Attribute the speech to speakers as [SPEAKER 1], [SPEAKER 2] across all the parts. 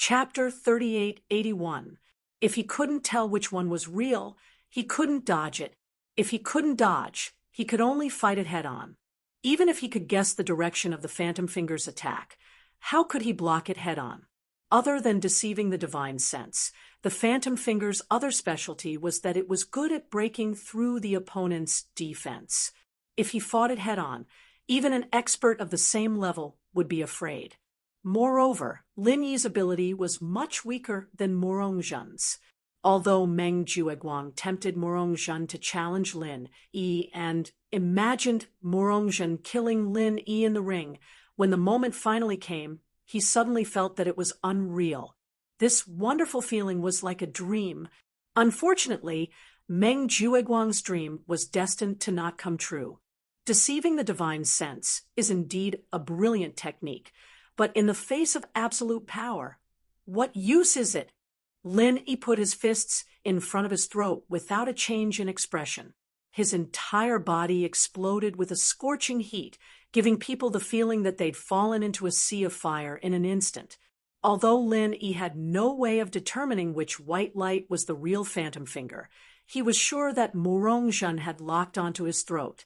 [SPEAKER 1] Chapter 3881. If he couldn't tell which one was real, he couldn't dodge it. If he couldn't dodge, he could only fight it head-on. Even if he could guess the direction of the Phantom Finger's attack, how could he block it head-on? Other than deceiving the divine sense, the Phantom Finger's other specialty was that it was good at breaking through the opponent's defense. If he fought it head-on, even an expert of the same level would be afraid. Moreover, Lin Yi's ability was much weaker than Morongzhen's. Although Meng Jueguang tempted Morongzhen to challenge Lin Yi and imagined Morongzhen killing Lin Yi in the ring, when the moment finally came, he suddenly felt that it was unreal. This wonderful feeling was like a dream. Unfortunately, Meng Jueguang's dream was destined to not come true. Deceiving the divine sense is indeed a brilliant technique, but in the face of absolute power, what use is it? Lin Yi put his fists in front of his throat without a change in expression. His entire body exploded with a scorching heat, giving people the feeling that they'd fallen into a sea of fire in an instant. Although Lin Yi had no way of determining which white light was the real Phantom Finger, he was sure that Morongzhen had locked onto his throat.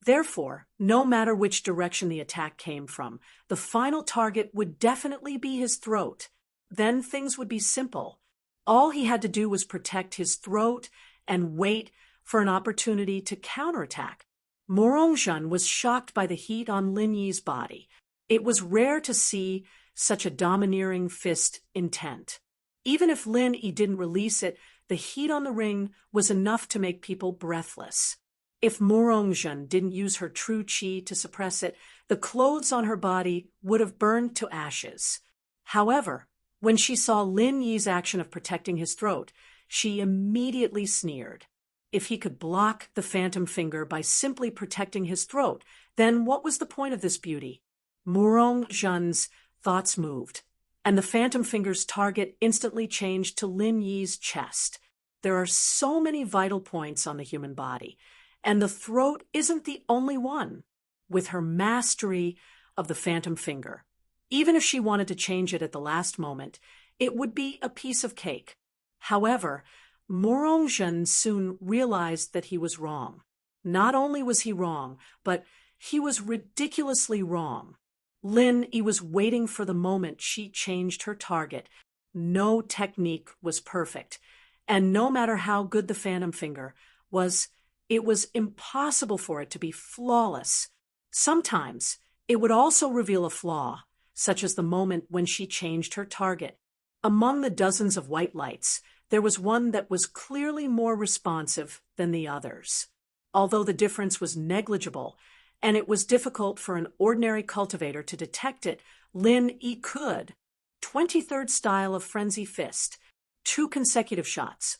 [SPEAKER 1] Therefore, no matter which direction the attack came from, the final target would definitely be his throat. Then things would be simple. All he had to do was protect his throat and wait for an opportunity to counterattack. Morongzhen was shocked by the heat on Lin Yi's body. It was rare to see such a domineering fist intent. Even if Lin Yi didn't release it, the heat on the ring was enough to make people breathless. If Morongzhen didn't use her true qi to suppress it, the clothes on her body would have burned to ashes. However, when she saw Lin Yi's action of protecting his throat, she immediately sneered. If he could block the Phantom Finger by simply protecting his throat, then what was the point of this beauty? Morongzhen's thoughts moved, and the Phantom Finger's target instantly changed to Lin Yi's chest. There are so many vital points on the human body, and the throat isn't the only one. With her mastery of the Phantom Finger, even if she wanted to change it at the last moment, it would be a piece of cake. However, Morongzhen soon realized that he was wrong. Not only was he wrong, but he was ridiculously wrong. Lin Yi was waiting for the moment she changed her target. No technique was perfect, and no matter how good the Phantom Finger was, it was impossible for it to be flawless. Sometimes it would also reveal a flaw, such as the moment when she changed her target. Among the dozens of white lights, there was one that was clearly more responsive than the others. Although the difference was negligible, and it was difficult for an ordinary cultivator to detect it, Lin Yi could. 23rd style of Frenzy Fist, 2 consecutive shots.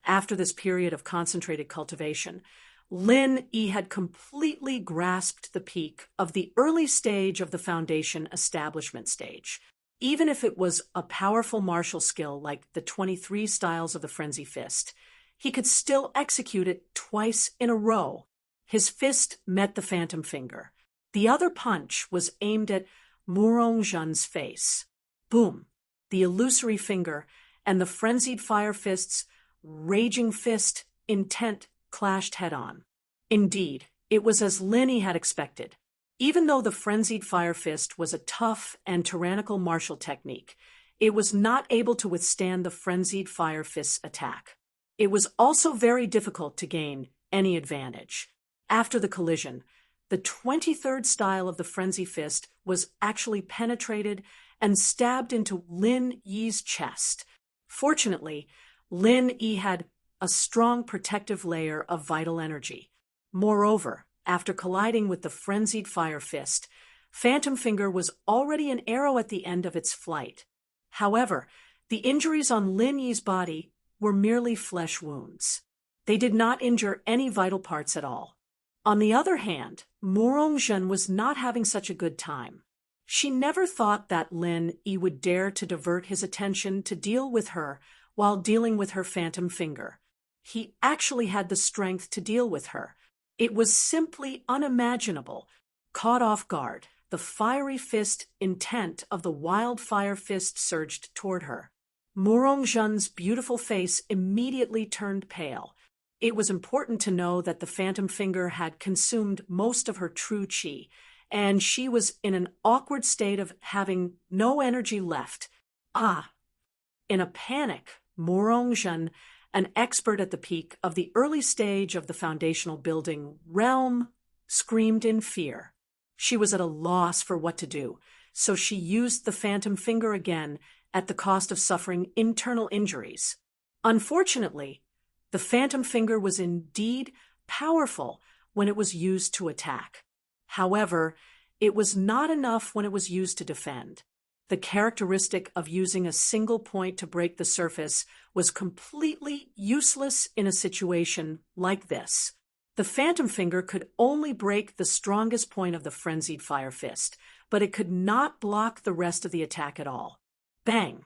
[SPEAKER 1] After this period of concentrated cultivation, Lin Yi had completely grasped the peak of the early stage of the foundation establishment stage. Even if it was a powerful martial skill like the 23 styles of the Frenzy Fist, he could still execute it twice in a row. His fist met the Phantom Finger. The other punch was aimed at Morongzhen's face. Boom! The illusory finger and the frenzied fire fist's raging fist intent clashed head-on. Indeed, it was as Lin Yi had expected. Even though the frenzied fire fist was a tough and tyrannical martial technique, it was not able to withstand the frenzied fire fist's attack. It was also very difficult to gain any advantage. After the collision, the 23rd style of the frenzy fist was actually penetrated and stabbed into Lin Yi's chest. Fortunately, Lin Yi had a strong protective layer of vital energy. Moreover, after colliding with the frenzied fire fist, Phantom Finger was already an arrow at the end of its flight. However, the injuries on Lin Yi's body were merely flesh wounds. They did not injure any vital parts at all. On the other hand, Morongzhen was not having such a good time. She never thought that Lin Yi would dare to divert his attention to deal with her while dealing with her Phantom Finger. He actually had the strength to deal with her. It was simply unimaginable. Caught off guard, the fiery fist intent of the wildfire fist surged toward her. Morongjun's beautiful face immediately turned pale. It was important to know that the phantom finger had consumed most of her true qi, and she was in an awkward state of having no energy left. Ah! In a panic, Morongjun, an expert at the peak of the early stage of the foundational building realm, screamed in fear. She was at a loss for what to do, so she used the phantom finger again at the cost of suffering internal injuries. Unfortunately, the phantom finger was indeed powerful when it was used to attack. However, it was not enough when it was used to defend. The characteristic of using a single point to break the surface was completely useless in a situation like this. The phantom finger could only break the strongest point of the frenzied fire fist, but it could not block the rest of the attack at all. Bang!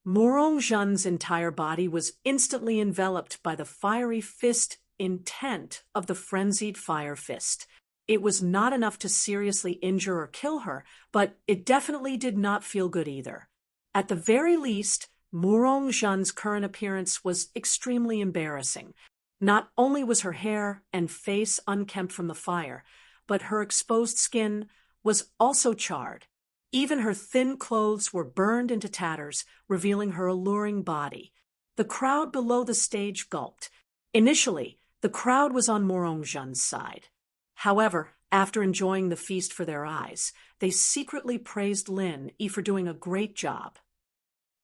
[SPEAKER 1] Morongjun's entire body was instantly enveloped by the fiery fist intent of the frenzied fire fist. It was not enough to seriously injure or kill her, but it definitely did not feel good either. At the very least, Morongjun's current appearance was extremely embarrassing. Not only was her hair and face unkempt from the fire, but her exposed skin was also charred. Even her thin clothes were burned into tatters, revealing her alluring body. The crowd below the stage gulped. Initially, the crowd was on Morongjun's side. However, after enjoying the feast for their eyes, they secretly praised Lin Yi for doing a great job.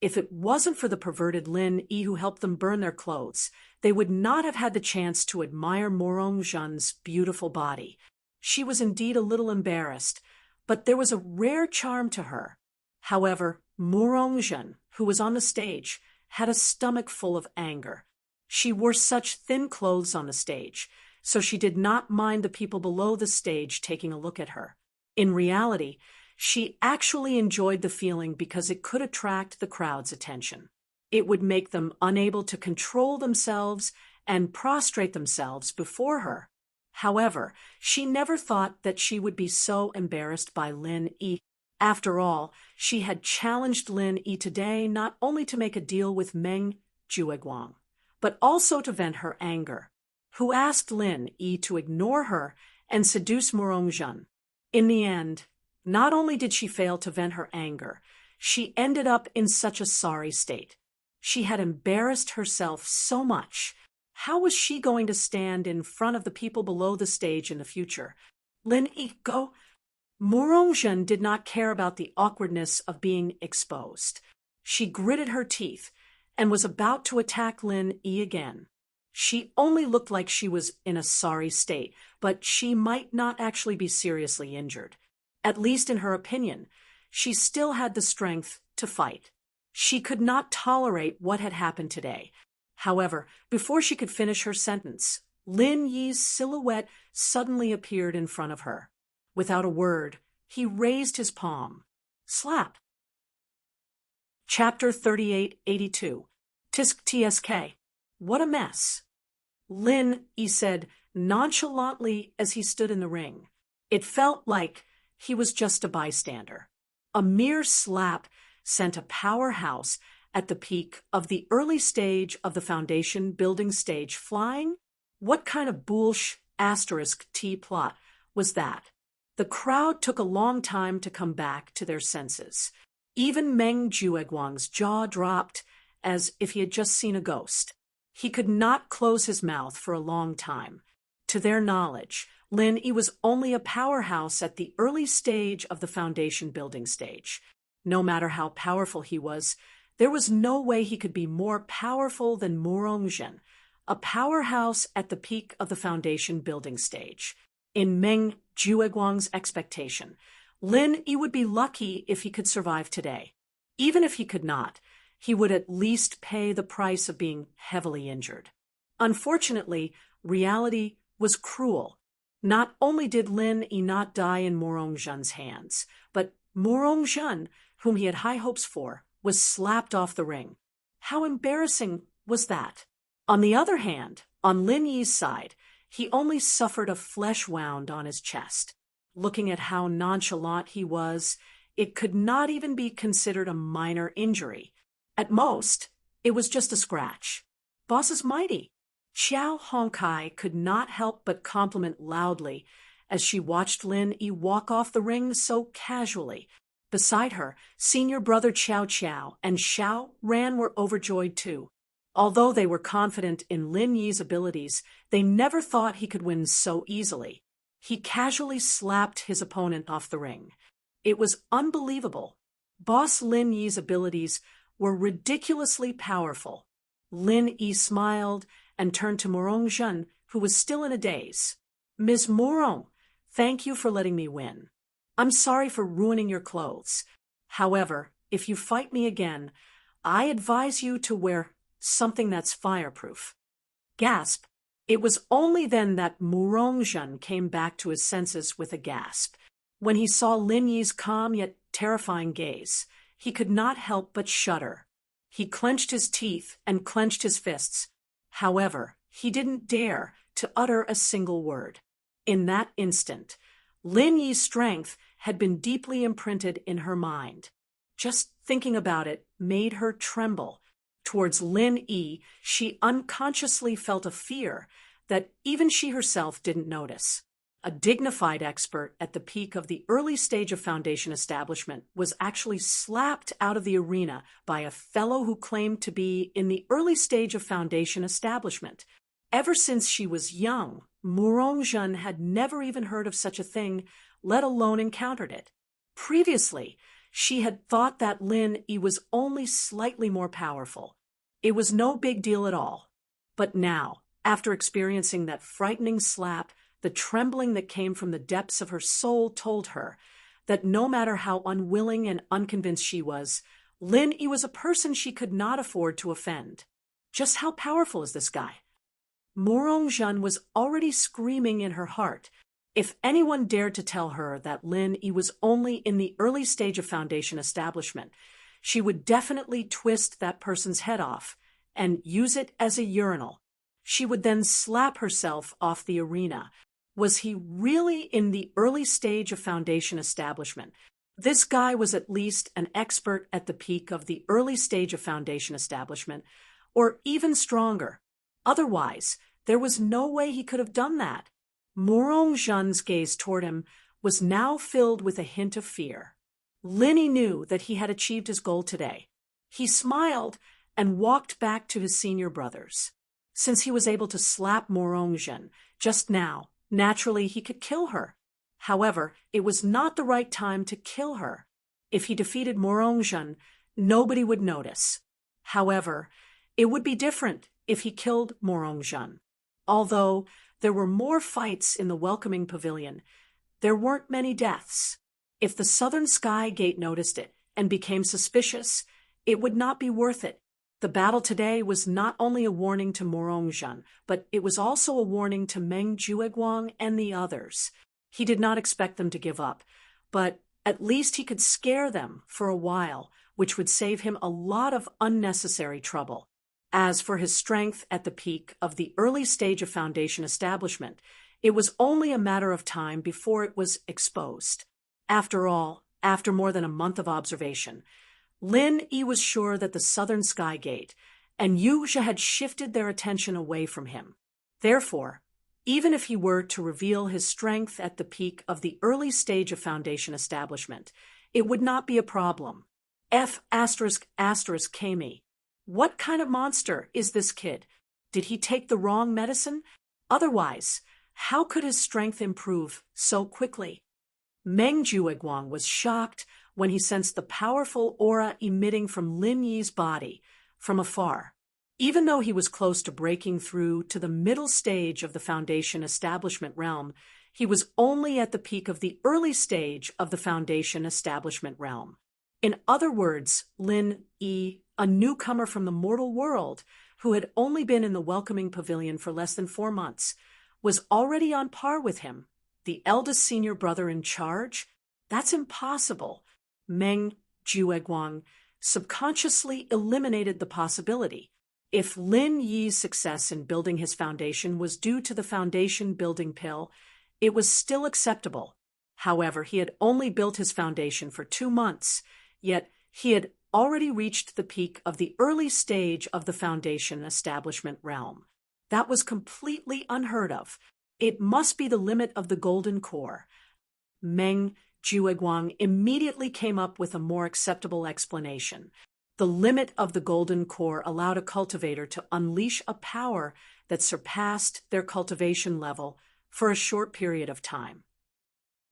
[SPEAKER 1] If it wasn't for the perverted Lin Yi who helped them burn their clothes, they would not have had the chance to admire Morongjun's beautiful body. She was indeed a little embarrassed, but there was a rare charm to her. However, Morongjun, who was on the stage, had a stomach full of anger. She wore such thin clothes on the stage, so she did not mind the people below the stage taking a look at her. In reality, she actually enjoyed the feeling because it could attract the crowd's attention. It would make them unable to control themselves and prostrate themselves before her. However, she never thought that she would be so embarrassed by Lin Yi. After all, she had challenged Lin Yi today not only to make a deal with Meng Jueguang, but also to vent her anger, who asked Lin Yi to ignore her and seduce Morongjun. In the end, not only did she fail to vent her anger, she ended up in such a sorry state. She had embarrassed herself so much. How was she going to stand in front of the people below the stage in the future? Lin Yi, go! Morongjun did not care about the awkwardness of being exposed. She gritted her teeth and was about to attack Lin Yi again. She only looked like she was in a sorry state, but she might not actually be seriously injured. At least in her opinion, she still had the strength to fight. She could not tolerate what had happened today. However, before she could finish her sentence, Lin Yi's silhouette suddenly appeared in front of her. Without a word, he raised his palm. Slap! Chapter 3882. Tisk TSK. What a mess. Lin Yi said nonchalantly as he stood in the ring. It felt like he was just a bystander. A mere slap sent a powerhouse at the peak of the early stage of the foundation building stage flying? What kind of **T plot was that? The crowd took a long time to come back to their senses. Even Meng Jueguang's jaw dropped as if he had just seen a ghost. He could not close his mouth for a long time. To their knowledge, Lin Yi was only a powerhouse at the early stage of the foundation building stage. No matter how powerful he was, there was no way he could be more powerful than Morongjun, a powerhouse at the peak of the foundation building stage. In Meng Jueguang's expectation, Lin Yi would be lucky if he could survive today. Even if he could not, he would at least pay the price of being heavily injured. Unfortunately, reality was cruel. Not only did Lin Yi not die in Morongjun's hands, but Morongjun, whom he had high hopes for, was slapped off the ring. How embarrassing was that? On the other hand, on Lin Yi's side, he only suffered a flesh wound on his chest. Looking at how nonchalant he was, it could not even be considered a minor injury. At most, it was just a scratch. Boss is mighty. Xiao Hongkai could not help but compliment loudly as she watched Lin Yi walk off the ring so casually. Beside her, senior brother Qiao Qiao and Xiao Ran were overjoyed too. Although they were confident in Lin Yi's abilities, they never thought he could win so easily. He casually slapped his opponent off the ring. It was unbelievable. Boss Lin Yi's abilities were ridiculously powerful. Lin Yi smiled and turned to Morong Zhen, who was still in a daze. Ms. Morong, thank you for letting me win. I'm sorry for ruining your clothes. However, if you fight me again, I advise you to wear something that's fireproof. Gasp. It was only then that Murongzhen came back to his senses with a gasp. When he saw Lin Yi's calm yet terrifying gaze, he could not help but shudder. He clenched his teeth and clenched his fists. However, he didn't dare to utter a single word. In that instant, Lin Yi's strength had been deeply imprinted in her mind. Just thinking about it made her tremble. Towards Lin Yi, she unconsciously felt a fear that even she herself didn't notice. A dignified expert at the peak of the early stage of foundation establishment was actually slapped out of the arena by a fellow who claimed to be in the early stage of foundation establishment. Ever since she was young, Murongzhen had never even heard of such a thing, let alone encountered it. Previously, she had thought that Lin Yi was only slightly more powerful. It was no big deal at all. But now, after experiencing that frightening slap, the trembling that came from the depths of her soul told her that no matter how unwilling and unconvinced she was, Lin Yi was a person she could not afford to offend. Just how powerful is this guy? Murongzhen was already screaming in her heart. If anyone dared to tell her that Lin Yi was only in the early stage of foundation establishment, she would definitely twist that person's head off and use it as a urinal. She would then slap herself off the arena. Was he really in the early stage of foundation establishment? This guy was at least an expert at the peak of the early stage of foundation establishment, or even stronger. Otherwise, there was no way he could have done that. Murongzhen's gaze toward him was now filled with a hint of fear. Lin Yi knew that he had achieved his goal today. He smiled and walked back to his senior brothers. Since he was able to slap Murongzhen just now, naturally he could kill her. However, it was not the right time to kill her. If he defeated Murongzhen, nobody would notice. However, it would be different if he killed Murongzhen. Although there were more fights in the welcoming pavilion, there weren't many deaths. If the Southern Sky Gate noticed it and became suspicious, it would not be worth it. The battle today was not only a warning to Murongzhen, but it was also a warning to Meng Jueguang and the others. He did not expect them to give up, but at least he could scare them for a while, which would save him a lot of unnecessary trouble. As for his strength at the peak of the early stage of foundation establishment, it was only a matter of time before it was exposed. After all, after more than a month of observation, Lin Yi was sure that the Southern Sky Gate and Yuzha had shifted their attention away from him. Therefore, even if he were to reveal his strength at the peak of the early stage of foundation establishment, it would not be a problem. Kami. What kind of monster is this kid? Did he take the wrong medicine? Otherwise, how could his strength improve so quickly? Meng Jueguang was shocked when he sensed the powerful aura emitting from Lin Yi's body from afar. Even though he was close to breaking through to the middle stage of the foundation establishment realm, he was only at the peak of the early stage of the foundation establishment realm. In other words, Lin Yi, a newcomer from the mortal world who had only been in the welcoming pavilion for less than 4 months, was already on par with him. The eldest senior brother in charge? That's impossible. Meng Jueguang subconsciously eliminated the possibility. If Lin Yi's success in building his foundation was due to the foundation building pill, it was still acceptable. However, he had only built his foundation for 2 months, yet he had already reached the peak of the early stage of the foundation establishment realm. That was completely unheard of. It must be the limit of the golden core. Meng Jueguang immediately came up with a more acceptable explanation. The limit of the golden core allowed a cultivator to unleash a power that surpassed their cultivation level for a short period of time.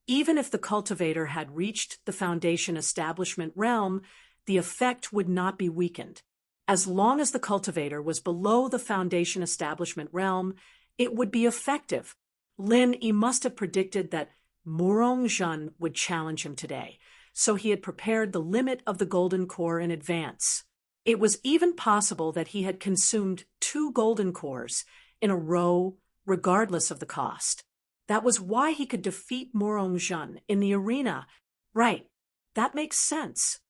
[SPEAKER 1] Even if the cultivator had reached the foundation establishment realm, the effect would not be weakened. As long as the cultivator was below the foundation establishment realm, it would be effective. Lin Yi must have predicted that Murong Zhen would challenge him today, so he had prepared the limit of the golden core in advance. It was even possible that he had consumed 2 golden cores in a row, regardless of the cost. That was why he could defeat Murong Zhen in the arena. Right, that makes sense.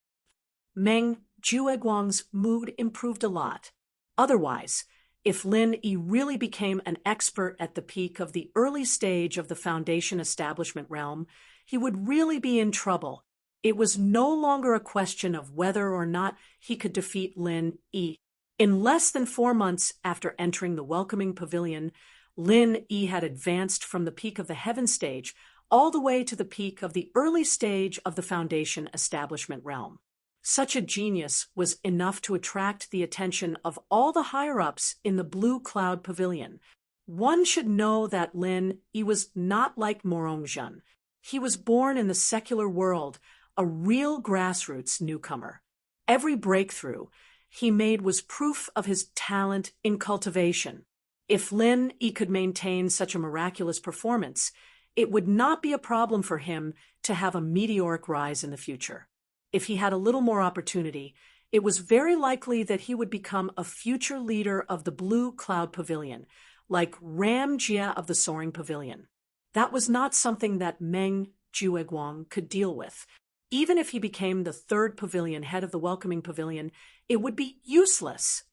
[SPEAKER 1] Meng Jueguang's mood improved a lot. Otherwise, if Lin Yi really became an expert at the peak of the early stage of the foundation establishment realm, he would really be in trouble. It was no longer a question of whether or not he could defeat Lin Yi. In less than 4 months after entering the welcoming pavilion, Lin Yi had advanced from the peak of the heaven stage all the way to the peak of the early stage of the foundation establishment realm. Such a genius was enough to attract the attention of all the higher-ups in the Blue Cloud Pavilion. One should know that Lin Yi was not like Murong Zhen. He was born in the secular world, a real grassroots newcomer. Every breakthrough he made was proof of his talent in cultivation. If Lin Yi could maintain such a miraculous performance, it would not be a problem for him to have a meteoric rise in the future. If he had a little more opportunity, it was very likely that he would become a future leader of the Blue Cloud Pavilion, like Ram Jia of the Soaring Pavilion. That was not something that Meng Jueguang could deal with. Even if he became the 3rd pavilion head of the Welcoming Pavilion, it would be useless.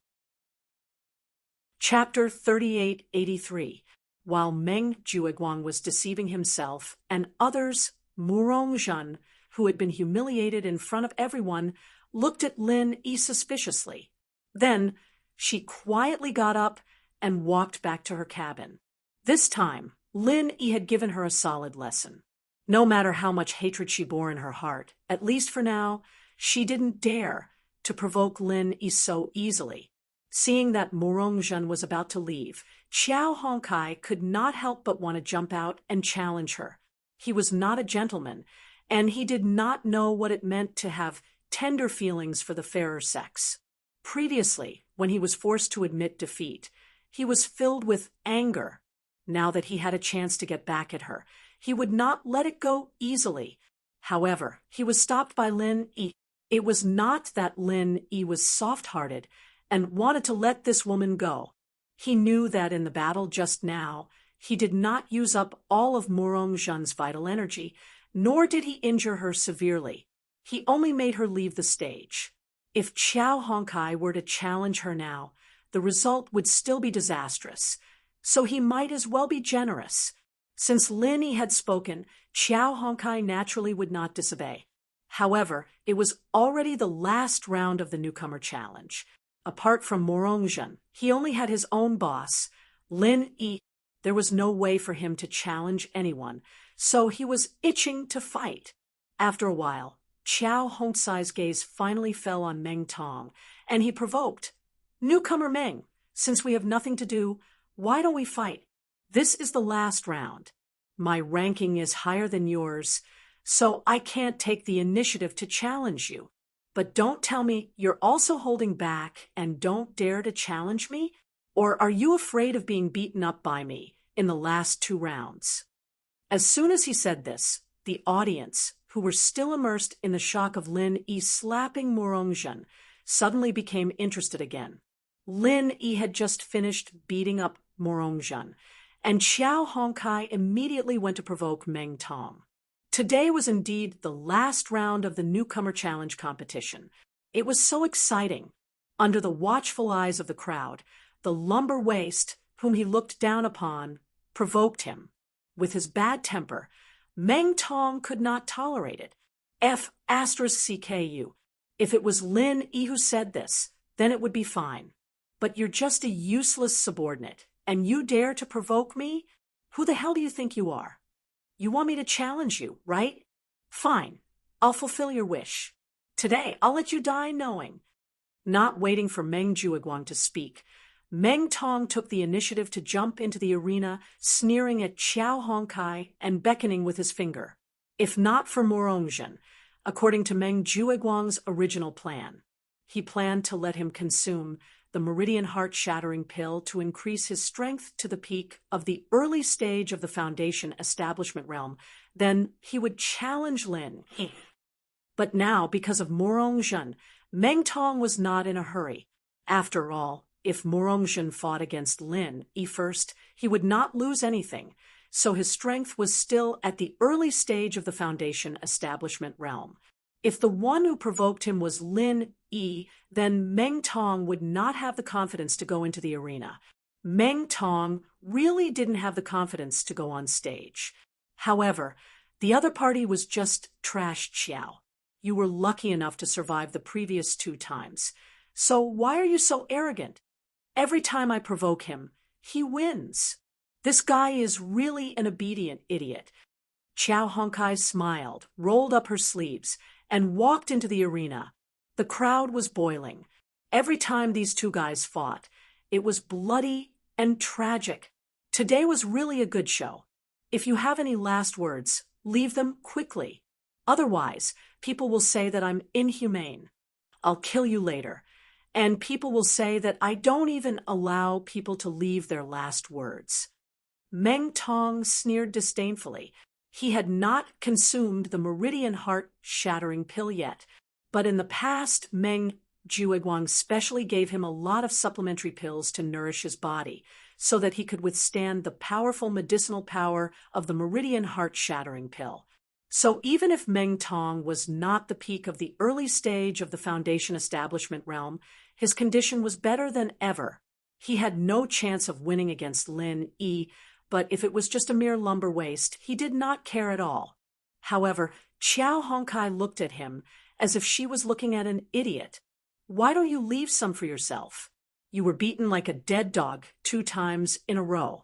[SPEAKER 1] Chapter 3883. While Meng Jueguang was deceiving himself and others, Murong Zhen, who had been humiliated in front of everyone, looked at Lin Yi suspiciously. Then she quietly got up and walked back to her cabin. This time, Lin Yi had given her a solid lesson. No matter how much hatred she bore in her heart, at least for now, she didn't dare to provoke Lin Yi so easily. Seeing that Murong Zhen was about to leave, Qiao Hongkai could not help but want to jump out and challenge her. He was not a gentleman, and he did not know what it meant to have tender feelings for the fairer sex. Previously, when he was forced to admit defeat, he was filled with anger. Now that he had a chance to get back at her, he would not let it go easily. However, he was stopped by Lin Yi. It was not that Lin Yi was soft-hearted and wanted to let this woman go. He knew that in the battle just now, he did not use up all of Murong Zhen's vital energy, nor did he injure her severely. He only made her leave the stage. If Qiao Hongkai were to challenge her now, the result would still be disastrous, so he might as well be generous. Since Lin Yi had spoken, Qiao Hongkai naturally would not disobey. However, it was already the last round of the newcomer challenge. Apart from Murong Zhen, he only had his own boss, Lin Yi. There was no way for him to challenge anyone, so he was itching to fight. After a while, Qiao Hongkai's gaze finally fell on Meng Tong, and he provoked. "Newcomer Meng, since we have nothing to do, why don't we fight? This is the last round. My ranking is higher than yours, so I can't take the initiative to challenge you. But don't tell me you're also holding back and don't dare to challenge me? Or are you afraid of being beaten up by me in the last 2 rounds?" As soon as he said this, the audience, who were still immersed in the shock of Lin Yi slapping Murong Zhen, suddenly became interested again. Lin Yi had just finished beating up Murong Zhen, and Qiao Hongkai immediately went to provoke Meng Tong. Today was indeed the last round of the newcomer challenge competition. It was so exciting. Under the watchful eyes of the crowd, the lumber waist, whom he looked down upon, provoked him. With his bad temper, Meng Tong could not tolerate it. F***CKU. If it was Lin Yi who said this, then it would be fine. But you're just a useless subordinate, and you dare to provoke me? Who the hell do you think you are? You want me to challenge you, right? Fine. I'll fulfill your wish. Today, I'll let you die knowing. Not waiting for Meng Jueguang to speak, Meng Tong took the initiative to jump into the arena, sneering at Qiao Hongkai and beckoning with his finger. If not for Morongzhen, according to Meng Jueguang's original plan, he planned to let him consume the meridian heart-shattering pill to increase his strength to the peak of the early stage of the Foundation establishment realm. Then he would challenge Lin. But now, because of Morongzhen, Meng Tong was not in a hurry. After all, if Morongzhen fought against Lin Yi first, he would not lose anything, so his strength was still at the early stage of the Foundation establishment realm. If the one who provoked him was Lin Yi, then Meng Tong would not have the confidence to go into the arena. Meng Tong really didn't have the confidence to go on stage. However, the other party was just trash Qiao. You were lucky enough to survive the previous 2 times. So why are you so arrogant? Every time I provoke him, he wins. This guy is really an obedient idiot. Qiao Hongkai smiled, rolled up her sleeves, and walked into the arena. The crowd was boiling. Every time these 2 guys fought, it was bloody and tragic. Today was really a good show. If you have any last words, leave them quickly. Otherwise, people will say that I'm inhumane. I'll kill you later. And people will say that I don't even allow people to leave their last words. Meng Tong sneered disdainfully. He had not consumed the meridian heart-shattering pill yet, but in the past, Meng Jueguang specially gave him a lot of supplementary pills to nourish his body, so that he could withstand the powerful medicinal power of the meridian heart-shattering pill. So even if Meng Tong was not the peak of the early stage of the Foundation establishment realm, his condition was better than ever. He had no chance of winning against Lin Yi, but if it was just a mere lumber waist, he did not care at all. However, Qiao Hongkai looked at him as if she was looking at an idiot. Why don't you leave some for yourself? You were beaten like a dead dog 2 times in a row.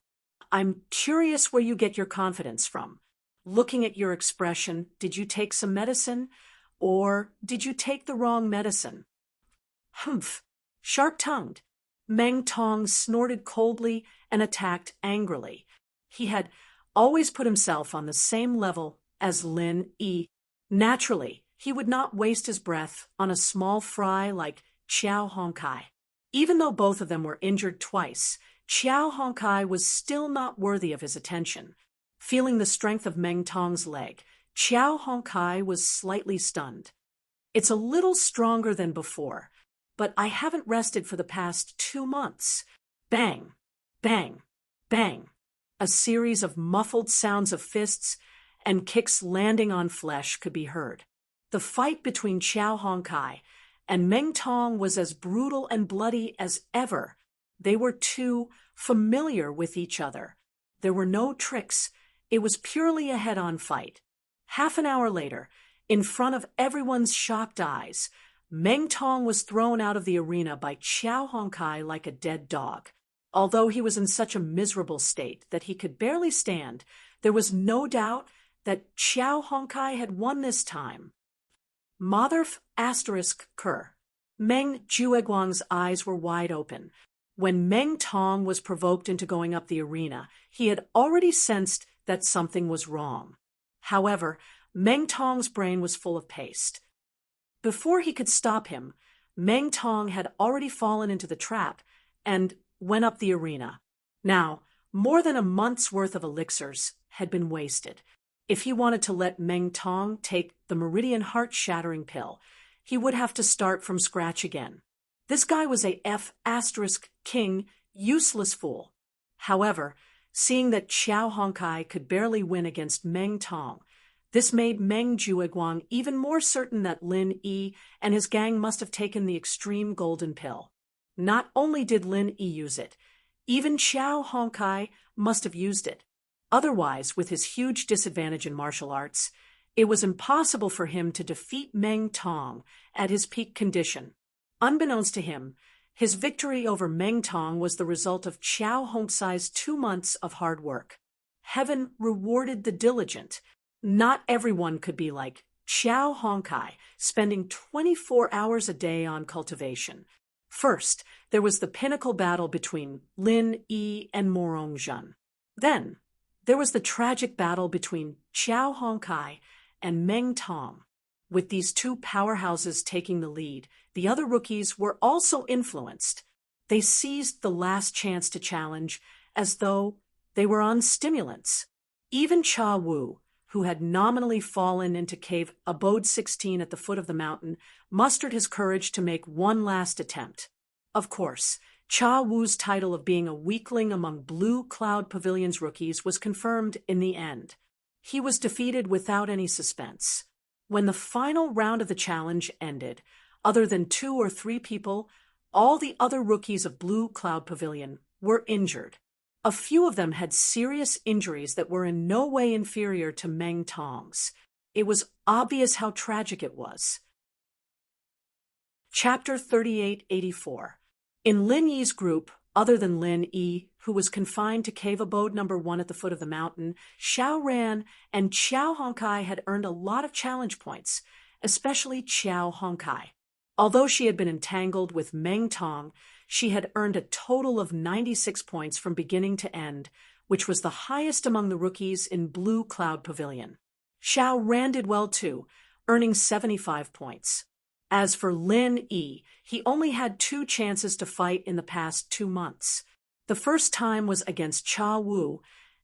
[SPEAKER 1] I'm curious where you get your confidence from. Looking at your expression, did you take some medicine? Or did you take the wrong medicine? Humph! Sharp-tongued. Meng Tong snorted coldly and attacked angrily. He had always put himself on the same level as Lin Yi. Naturally, he would not waste his breath on a small fry like Qiao Hongkai. Even though both of them were injured twice, Qiao Hongkai was still not worthy of his attention. Feeling the strength of Meng Tong's leg, Qiao Hongkai was slightly stunned. It's a little stronger than before, but I haven't rested for the past 2 months. Bang, bang, bang. A series of muffled sounds of fists and kicks landing on flesh could be heard. The fight between Qiao Hongkai and Meng Tong was as brutal and bloody as ever. They were too familiar with each other. There were no tricks. It was purely a head-on fight. Half an hour later, in front of everyone's shocked eyes, Meng Tong was thrown out of the arena by Qiao Hongkai like a dead dog. Although he was in such a miserable state that he could barely stand, there was no doubt that Qiao Hongkai had won this time. Motherf***. Meng Jueguang's eyes were wide open. When Meng Tong was provoked into going up the arena, he had already sensed that something was wrong. However, Meng Tong's brain was full of paste. Before he could stop him, Meng Tong had already fallen into the trap and went up the arena. Now, more than a month's worth of elixirs had been wasted. If he wanted to let Meng Tong take the meridian heart-shattering pill, he would have to start from scratch again. This guy was a F***king, useless fool. However, seeing that Qiao Hongkai could barely win against Meng Tong, this made Meng Jueguang even more certain that Lin Yi and his gang must have taken the extreme golden pill. Not only did Lin Yi use it, even Qiao Hongkai must have used it. Otherwise, with his huge disadvantage in martial arts, it was impossible for him to defeat Meng Tong at his peak condition. Unbeknownst to him, his victory over Meng Tong was the result of Qiao Hongsai's 2 months of hard work. Heaven rewarded the diligent. Not everyone could be like Qiao Hongkai, spending 24 hours a day on cultivation. First, there was the pinnacle battle between Lin Yi and Morong Zhen. Then, there was the tragic battle between Qiao Hongkai and Meng Tong. With these two powerhouses taking the lead, the other rookies were also influenced. They seized the last chance to challenge as though they were on stimulants. Even Cha Wu, who had nominally fallen into cave abode 16 at the foot of the mountain, mustered his courage to make one last attempt. Of course, Cha Wu's title of being a weakling among Blue Cloud Pavilion's rookies was confirmed in the end. He was defeated without any suspense. When the final round of the challenge ended, other than 2 or 3 people, all the other rookies of Blue Cloud Pavilion were injured. A few of them had serious injuries that were in no way inferior to Meng Tong's. It was obvious how tragic it was. Chapter 3884. In Lin Yi's group, other than Lin Yi, who was confined to cave abode number 1 at the foot of the mountain, Xiao Ran and Qiao Hongkai had earned a lot of challenge points, especially Qiao Hongkai. Although she had been entangled with Meng Tong, she had earned a total of 96 points from beginning to end, which was the highest among the rookies in Blue Cloud Pavilion. Xiao Ran did well too, earning 75 points. As for Lin Yi, he only had 2 chances to fight in the past 2 months. The first time was against Cha Wu,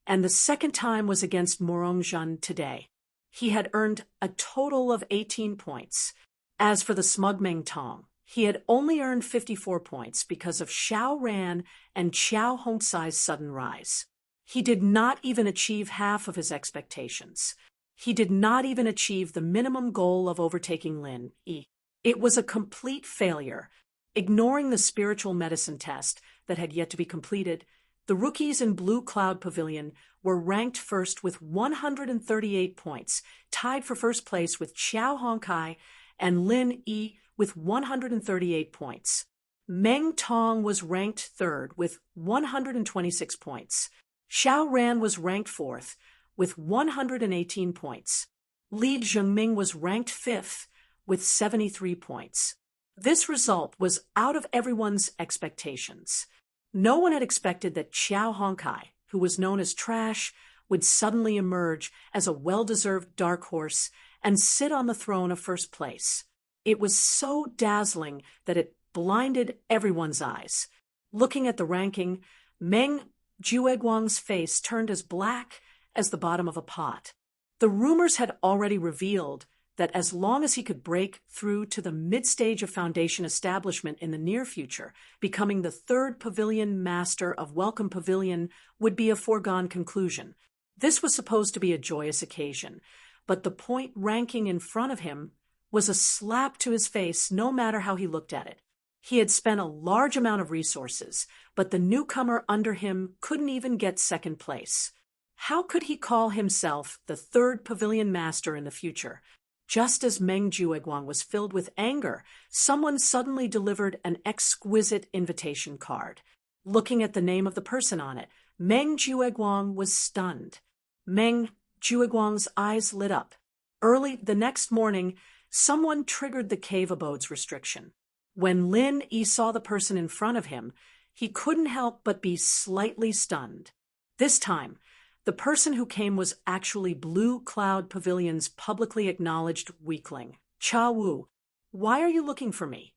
[SPEAKER 1] and the second time was against Morong Zhen today. He had earned a total of 18 points. As for the smug Meng Tong, he had only earned 54 points because of Xiao Ran and Qiao Hongsai's sudden rise. He did not even achieve half of his expectations. He did not even achieve the minimum goal of overtaking Lin Yi. It was a complete failure. Ignoring the spiritual medicine test that had yet to be completed, the rookies in Blue Cloud Pavilion were ranked first with 138 points, tied for first place with Qiao Hongkai and Lin Yi with 138 points. Meng Tong was ranked third with 126 points. Xiao Ran was ranked fourth with 118 points. Li Zhengming was ranked fifth with 73 points. This result was out of everyone's expectations. No one had expected that Qiao Hongkai, who was known as Trash, would suddenly emerge as a well-deserved dark horse and sit on the throne of first place. It was so dazzling that it blinded everyone's eyes. Looking at the ranking, Meng Jueguang's face turned as black as the bottom of a pot. The rumors had already revealed that as long as he could break through to the mid-stage of foundation establishment in the near future, becoming the 3rd pavilion master of Welcome Pavilion would be a foregone conclusion. This was supposed to be a joyous occasion, but the point ranking in front of him was a slap to his face no matter how he looked at it. He had spent a large amount of resources, but the newcomer under him couldn't even get second place. How could he call himself the 3rd pavilion master in the future? Just as Meng Jueguang was filled with anger, someone suddenly delivered an exquisite invitation card. Looking at the name of the person on it, Meng Jueguang was stunned. Meng Jueguang's eyes lit up. Early the next morning, someone triggered the cave abodes restriction. When Lin Yi saw the person in front of him, he couldn't help but be slightly stunned. This time, the person who came was actually Blue Cloud Pavilion's publicly acknowledged weakling, Cha Wu. Why are you looking for me?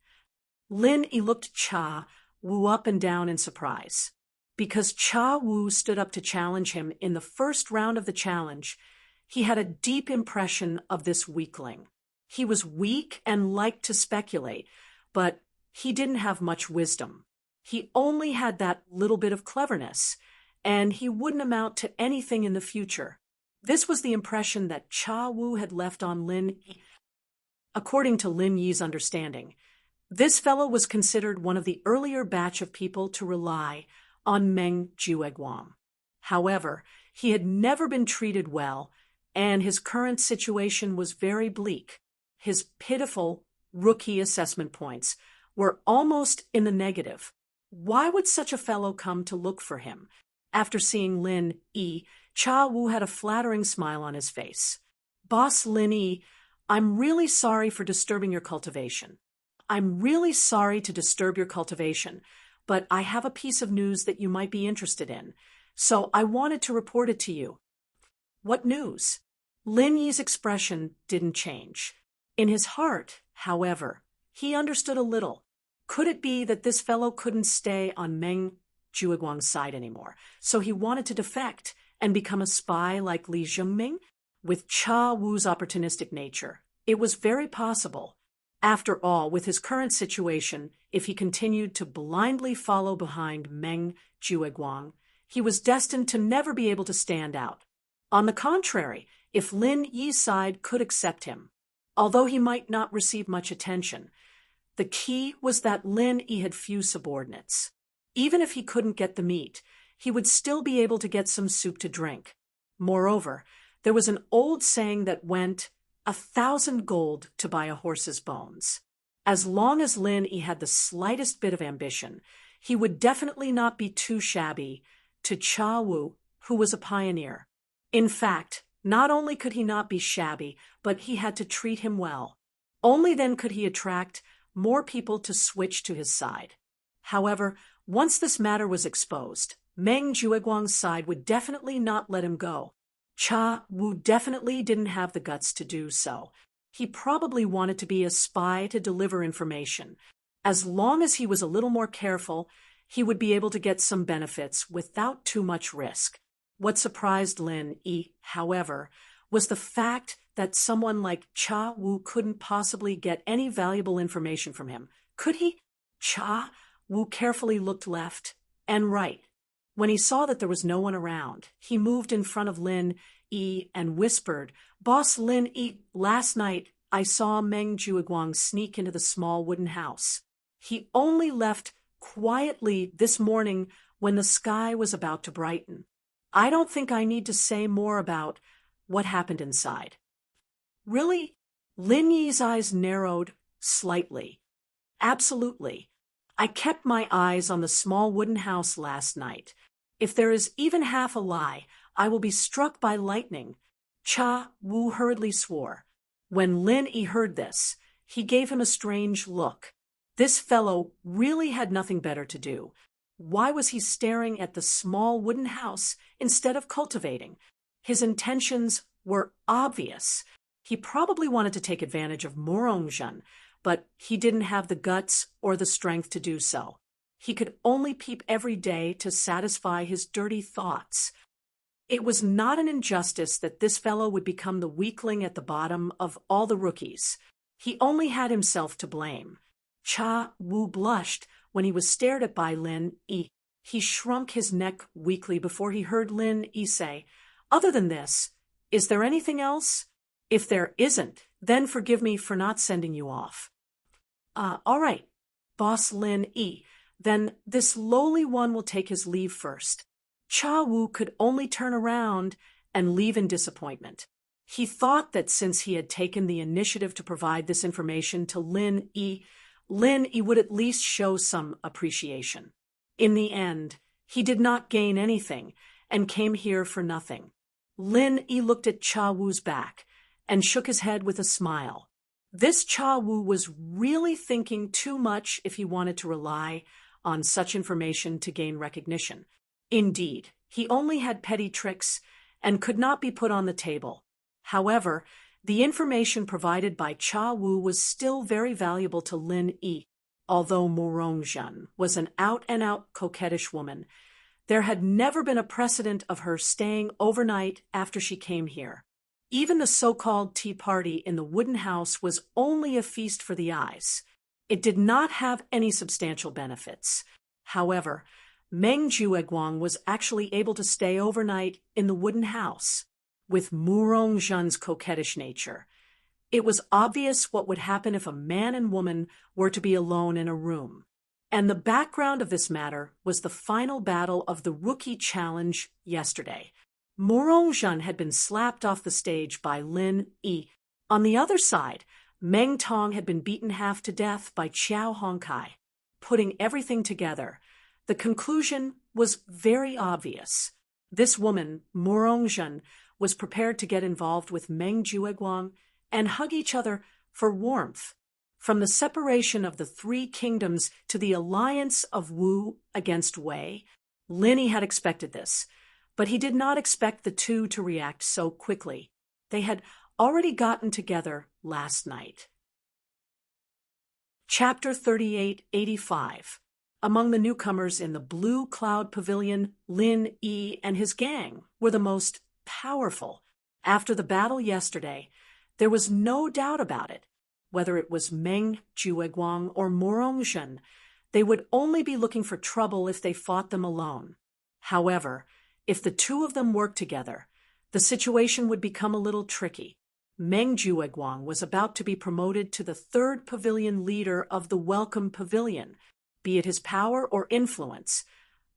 [SPEAKER 1] Lin Yi looked Cha Wu up and down in surprise. Because Cha Wu stood up to challenge him in the first round of the challenge, he had a deep impression of this weakling. He was weak and liked to speculate, but he didn't have much wisdom. He only had that little bit of cleverness, and he wouldn't amount to anything in the future. This was the impression that Cha Wu had left on Lin Yi. According to Lin Yi's understanding, this fellow was considered one of the earlier batch of people to rely on Meng Jueguang. However, He had never been treated well, and his current situation was very bleak. His pitiful rookie assessment points were almost in the negative. Why would such a fellow come to look for him? After seeing Lin Yi, Cha Wu had a flattering smile on his face. Boss Lin Yi, I'm really sorry for disturbing your cultivation. I'm really sorry to disturb your cultivation, but I have a piece of news that you might be interested in, so I wanted to report it to you. What news? Lin Yi's expression didn't change. In his heart, however, he understood a little. Could it be that this fellow couldn't stay on Meng Jueguang's side anymore, so he wanted to defect and become a spy like Li Zhengming? With Cha Wu's opportunistic nature, it was very possible. After all, with his current situation, if he continued to blindly follow behind Meng Jueguang, he was destined to never be able to stand out. On the contrary, if Lin Yi's side could accept him, although he might not receive much attention, the key was that Lin Yi had few subordinates. Even if he couldn't get the meat, he would still be able to get some soup to drink. Moreover, there was an old saying that went, 1,000 gold to buy a horse's bones. As long as Lin Yi had the slightest bit of ambition, he would definitely not be too shabby to Cha Wu, who was a pioneer. In fact, not only could he not be shabby, but he had to treat him well. Only then could he attract more people to switch to his side. However, once this matter was exposed, Meng Jueguang's side would definitely not let him go. Cha Wu definitely didn't have the guts to do so. He probably wanted to be a spy to deliver information. As long as he was a little more careful, he would be able to get some benefits without too much risk. What surprised Lin Yi, however, was the fact that someone like Cha Wu couldn't possibly get any valuable information from him. Could he? Cha Wu carefully looked left and right. When he saw that there was no one around, he moved in front of Lin Yi and whispered, "Boss Lin Yi, last night I saw Meng Jueguang sneak into the small wooden house. He only left quietly this morning when the sky was about to brighten. I don't think I need to say more about what happened inside." Really? Lin Yi's eyes narrowed slightly. Absolutely. I kept my eyes on the small wooden house last night. If there is even half a lie, I will be struck by lightning. Cha Wu hurriedly swore. When Lin Yi heard this, he gave him a strange look. This fellow really had nothing better to do. Why was he staring at the small wooden house instead of cultivating? His intentions were obvious. He probably wanted to take advantage of Morongzhen, but he didn't have the guts or the strength to do so. He could only peep every day to satisfy his dirty thoughts. It was not an injustice that this fellow would become the weakling at the bottom of all the rookies. He only had himself to blame. Cha Wu blushed when he was stared at by Lin Yi. He shrunk his neck weakly before he heard Lin Yi say, "Other than this, is there anything else? If there isn't, then forgive me for not sending you off." All right, Boss Lin Yi, then this lowly one will take his leave first." Cha Wu could only turn around and leave in disappointment. He thought that since he had taken the initiative to provide this information to Lin Yi would at least show some appreciation. In the end, he did not gain anything and came here for nothing. Lin Yi looked at Cha Wu's back and shook his head with a smile. This Cha Wu was really thinking too much if he wanted to rely on such information to gain recognition. Indeed, he only had petty tricks and could not be put on the table. However, the information provided by Cha Wu was still very valuable to Lin Yi. Although Morongzhen was an out-and-out coquettish woman, there had never been a precedent of her staying overnight after she came here. Even the so-called tea party in the wooden house was only a feast for the eyes. It did not have any substantial benefits. However, Meng Jueguang was actually able to stay overnight in the wooden house. With Morongzhen's coquettish nature, it was obvious what would happen if a man and woman were to be alone in a room. And the background of this matter was the final battle of the Rookie Challenge yesterday. Morongjun had been slapped off the stage by Lin Yi. On the other side, Meng Tong had been beaten half to death by Qiao Hongkai. Putting everything together, the conclusion was very obvious. This woman, Morongjun, was prepared to get involved with Meng Jueguang and hug each other for warmth. From the separation of the three kingdoms to the alliance of Wu against Wei, Lin Yi had expected this, but he did not expect the two to react so quickly. They had already gotten together last night. Chapter 3885. Among the newcomers in the Blue Cloud Pavilion, Lin Yi and his gang were the most powerful. After the battle yesterday, there was no doubt about it. Whether it was Meng Jueguang or Morongjun, they would only be looking for trouble if they fought them alone. However, if the two of them worked together, the situation would become a little tricky. Meng Jueguang was about to be promoted to the third pavilion leader of the Welcome Pavilion. Be it his power or influence,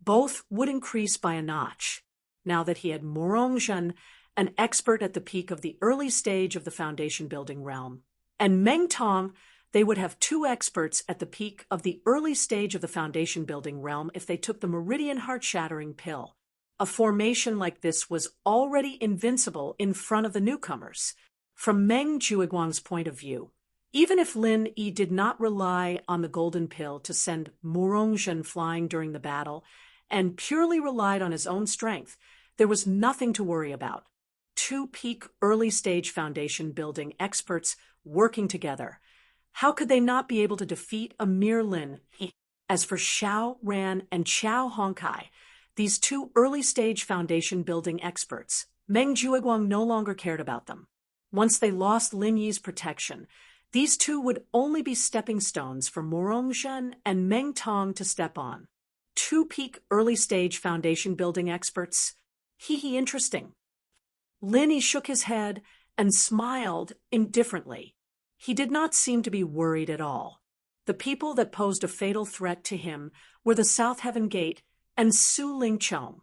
[SPEAKER 1] both would increase by a notch. Now that he had Morongjun, an expert at the peak of the early stage of the foundation-building realm, and Meng Tong, they would have two experts at the peak of the early stage of the foundation-building realm if they took the Meridian Heart-Shattering Pill. A formation like this was already invincible in front of the newcomers. From Meng Jueguang's point of view, even if Lin Yi did not rely on the golden pill to send Morongjun flying during the battle and purely relied on his own strength, there was nothing to worry about. Two peak early-stage foundation-building experts working together. How could they not be able to defeat a mere Lin Yi? As for Xiao Ran and Qiao Hongkai, these two early-stage foundation-building experts, Meng Jueguang no longer cared about them. Once they lost Lin Yi's protection, these two would only be stepping stones for Morongjun and Meng Tong to step on. Two peak early-stage foundation-building experts? Interesting. Lin Yi shook his head and smiled indifferently. He did not seem to be worried at all. The people that posed a fatal threat to him were the South Heaven Gate and Su Lingchong.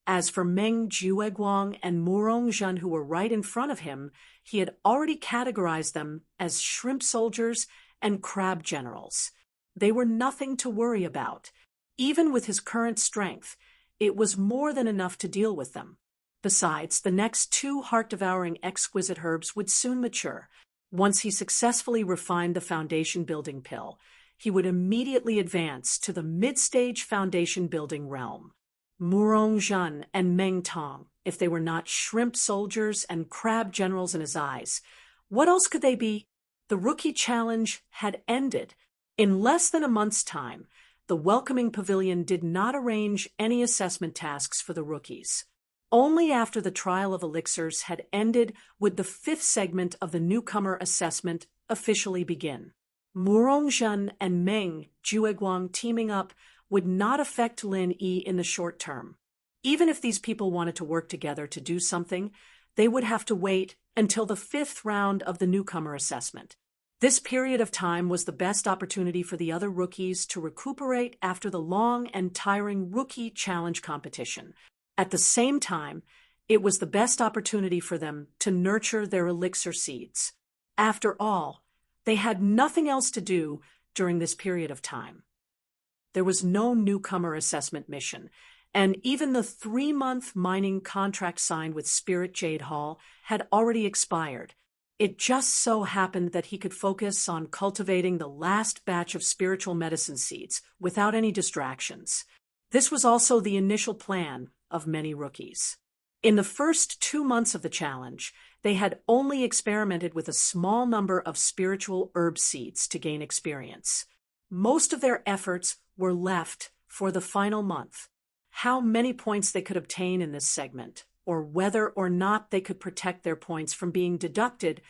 [SPEAKER 1] As for Meng Jueguang and Morongjun, who were right in front of him, he had already categorized them as shrimp soldiers and crab generals. They were nothing to worry about. Even with his current strength, it was more than enough to deal with them. Besides, the next two heart-devouring exquisite herbs would soon mature. Once he successfully refined the foundation-building pill, he would immediately advance to the mid-stage foundation-building realm. Morongjun and Meng Tong, if they were not shrimp soldiers and crab generals in his eyes, what else could they be? The rookie challenge had ended. In less than a month's time, the Welcoming Pavilion did not arrange any assessment tasks for the rookies. Only after the trial of elixirs had ended would the fifth segment of the newcomer assessment officially begin. Morongjun and Meng Jueguang teaming up would not affect Lin Yi in the short term. Even if these people wanted to work together to do something, they would have to wait until the fifth round of the newcomer assessment. This period of time was the best opportunity for the other rookies to recuperate after the long and tiring rookie challenge competition. At the same time, it was the best opportunity for them to nurture their elixir seeds. After all, they had nothing else to do during this period of time. There was no newcomer assessment mission, and even the 3-month mining contract signed with Spirit Jade Hall had already expired. It just so happened that he could focus on cultivating the last batch of spiritual medicine seeds without any distractions. This was also the initial plan of many rookies. In the first 2 months of the challenge, they had only experimented with a small number of spiritual herb seeds to gain experience. Most of their efforts were left for the final month. How many points they could obtain in this segment, or whether or not they could protect their points from being deducted,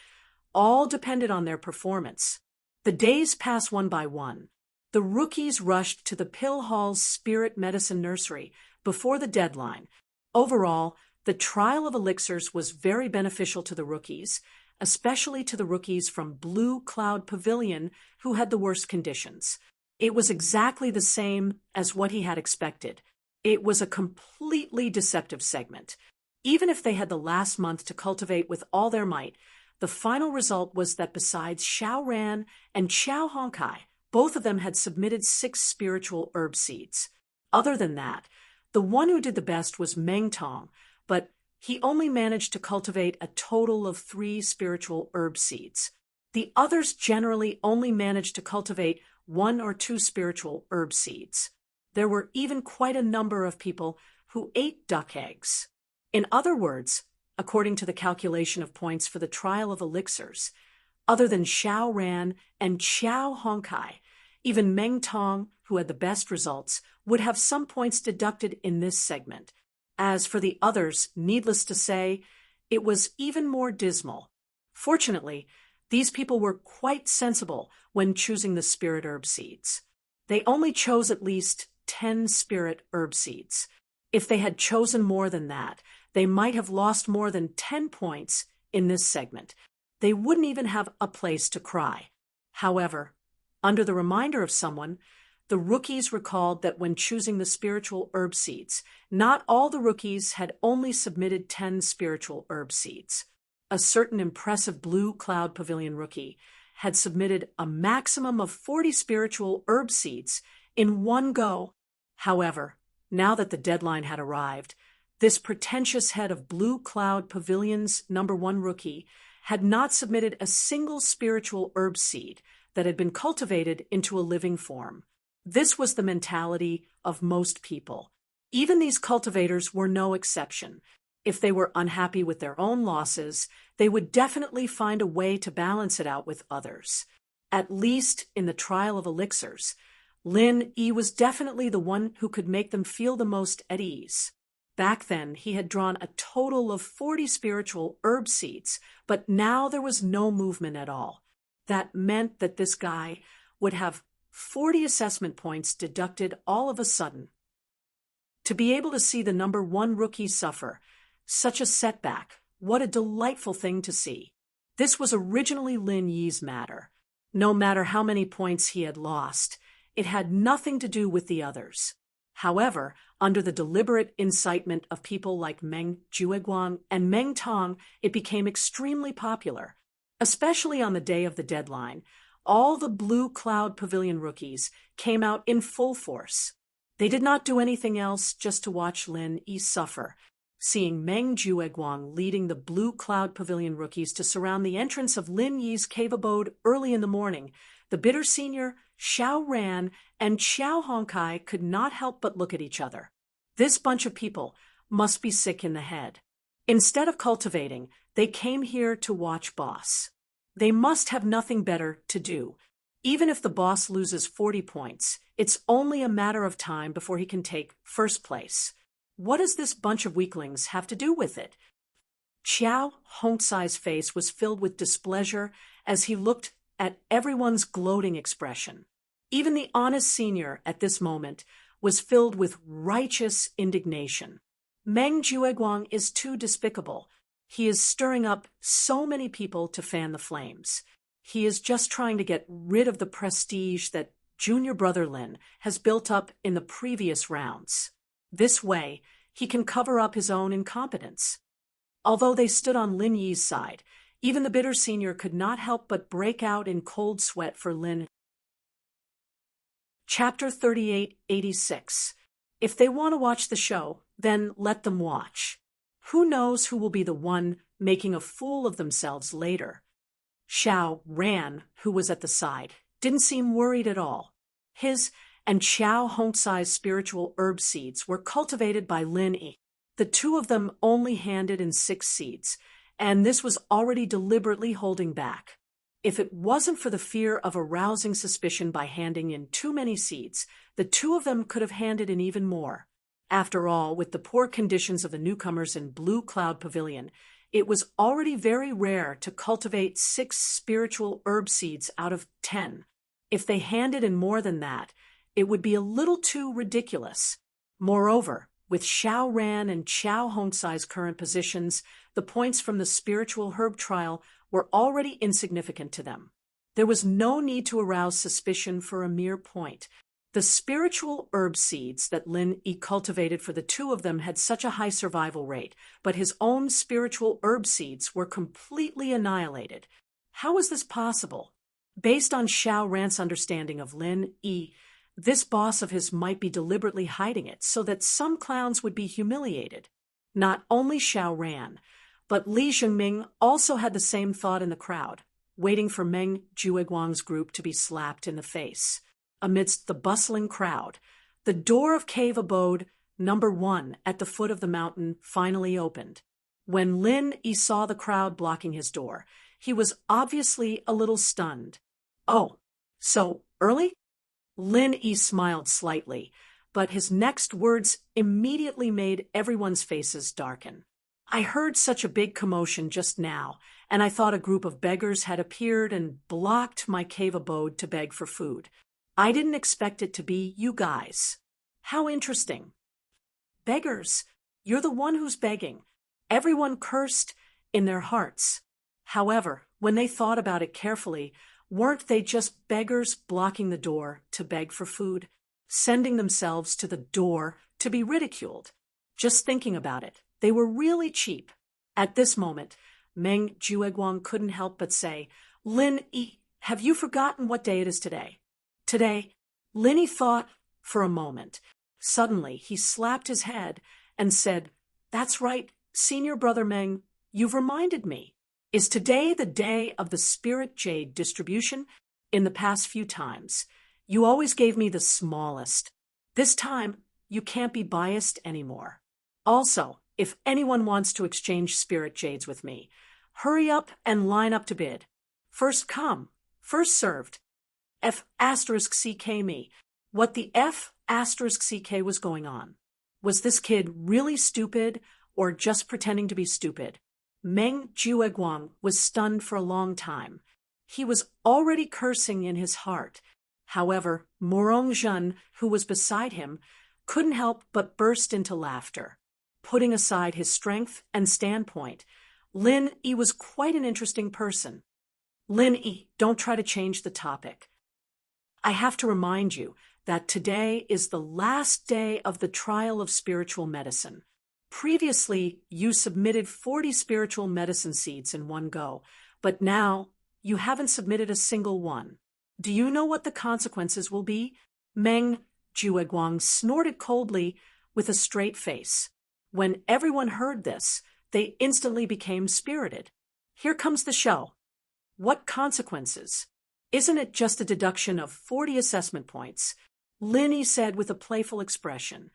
[SPEAKER 1] all depended on their performance. The days passed one by one. The rookies rushed to the Pill Hall's Spirit Medicine Nursery before the deadline. Overall, the trial of elixirs was very beneficial to the rookies, especially to the rookies from Blue Cloud Pavilion who had the worst conditions. It was exactly the same as what he had expected. It was a completely deceptive segment. Even if they had the last month to cultivate with all their might, the final result was that besides Xiao Ran and Xiao Hongkai, both of them had submitted 6 spiritual herb seeds. Other than that, the one who did the best was Meng Tong, but he only managed to cultivate a total of 3 spiritual herb seeds. The others generally only managed to cultivate 1 or 2 spiritual herb seeds. There were even quite a number of people who ate duck eggs. In other words, according to the calculation of points for the trial of elixirs, other than Xiao Ran and Xiao Hongkai, even Meng Tong, who had the best results, would have some points deducted in this segment. As for the others, needless to say, it was even more dismal. Fortunately, these people were quite sensible when choosing the spirit herb seeds. They only chose at least 10 spirit herb seeds. If they had chosen more than that, they might have lost more than 10 points in this segment. They wouldn't even have a place to cry. However, under the reminder of someone, the rookies recalled that when choosing the spiritual herb seeds, not all the rookies had only submitted 10 spiritual herb seeds. A certain impressive Blue Cloud Pavilion rookie had submitted a maximum of 40 spiritual herb seeds in one go. However, now that the deadline had arrived, this pretentious head of Blue Cloud Pavilion's #1 rookie had not submitted a single spiritual herb seed that had been cultivated into a living form. This was the mentality of most people. Even these cultivators were no exception. If they were unhappy with their own losses, they would definitely find a way to balance it out with others. At least in the trial of elixirs, Lin Yi was definitely the one who could make them feel the most at ease. Back then, he had drawn a total of 40 spiritual herb seeds, but now there was no movement at all. That meant that this guy would have 40 assessment points deducted all of a sudden. To be able to see the #1 rookie suffer such a setback, what a delightful thing to see. This was originally Lin Yi's matter. No matter how many points he had lost, it had nothing to do with the others. However, under the deliberate incitement of people like Meng Jueguang and Meng Tong, it became extremely popular. Especially on the day of the deadline, all the Blue Cloud Pavilion rookies came out in full force. They did not do anything else just to watch Lin Yi suffer. Seeing Meng Jueguang leading the Blue Cloud Pavilion rookies to surround the entrance of Lin Yi's cave abode early in the morning, the bitter senior, Xiao Ran, and Xiao Hongkai could not help but look at each other. This bunch of people must be sick in the head. Instead of cultivating, they came here to watch boss. They must have nothing better to do. Even if the boss loses 40 points, it's only a matter of time before he can take first place. What does this bunch of weaklings have to do with it? Xiao Hongcai's face was filled with displeasure as he looked at everyone's gloating expression. Even the honest senior at this moment was filled with righteous indignation. Meng Jueguang is too despicable. He is stirring up so many people to fan the flames. He is just trying to get rid of the prestige that junior brother Lin has built up in the previous rounds. This way, he can cover up his own incompetence. Although they stood on Lin Yi's side, even the bitter senior could not help but break out in cold sweat for Lin. Chapter 3886. If they want to watch the show, then let them watch. Who knows who will be the one making a fool of themselves later? Xiao Ran, who was at the side, didn't seem worried at all. His and Xiao Hongcai's spiritual herb seeds were cultivated by Lin Yi. The two of them only handed in 6 seeds, and this was already deliberately holding back. If it wasn't for the fear of arousing suspicion by handing in too many seeds, the two of them could have handed in even more. After all, with the poor conditions of the newcomers in Blue Cloud Pavilion, it was already very rare to cultivate 6 spiritual herb seeds out of 10. If they handed in more than that, it would be a little too ridiculous. Moreover, with Xiao Ran and Xiao Hongcai's current positions, the points from the spiritual herb trial were already insignificant to them. There was no need to arouse suspicion for a mere point. The spiritual herb seeds that Lin Yi cultivated for the two of them had such a high survival rate, but his own spiritual herb seeds were completely annihilated. How was this possible? Based on Xiao Ran's understanding of Lin Yi, this boss of his might be deliberately hiding it so that some clowns would be humiliated. Not only Xiao Ran, but Li Zhengming also had the same thought in the crowd, waiting for Meng Jueguang's group to be slapped in the face. Amidst the bustling crowd, the door of cave abode number 1 at the foot of the mountain finally opened. When Lin Yi saw the crowd blocking his door, he was obviously a little stunned. "Oh, so early?" Lin Yi smiled slightly, but his next words immediately made everyone's faces darken. "I heard such a big commotion just now, and I thought a group of beggars had appeared and blocked my cave abode to beg for food. I didn't expect it to be you guys." "How interesting." "Beggars, you're the one who's begging." Everyone cursed in their hearts. However, when they thought about it carefully, weren't they just beggars blocking the door to beg for food, sending themselves to the door to be ridiculed? Just thinking about it, they were really cheap. At this moment, Meng Jueguang couldn't help but say, "Lin Yi, have you forgotten what day it is today?" "Today?" Lin Yi thought for a moment. Suddenly, he slapped his head and said, "That's right, Senior Brother Meng, you've reminded me. Is today the day of the Spirit Jade distribution? In the past few times, you always gave me the smallest. This time, you can't be biased anymore. Also, if anyone wants to exchange Spirit Jades with me, hurry up and line up to bid. First come, first served." F*CK me. What the F*CK was going on? Was this kid really stupid or just pretending to be stupid? Meng Jueguang was stunned for a long time. He was already cursing in his heart. However, Morong Zhen, who was beside him, couldn't help but burst into laughter. Putting aside his strength and standpoint, Lin Yi was quite an interesting person. "Lin Yi, don't try to change the topic. I have to remind you that today is the last day of the trial of spiritual medicine. Previously, you submitted 40 spiritual medicine seeds in one go, but now you haven't submitted a single one. Do you know what the consequences will be?" Meng Jueguang snorted coldly with a straight face. When everyone heard this, they instantly became spirited. "Here comes the show. What consequences? Isn't it just a deduction of 40 assessment points?" Lin Yi said with a playful expression.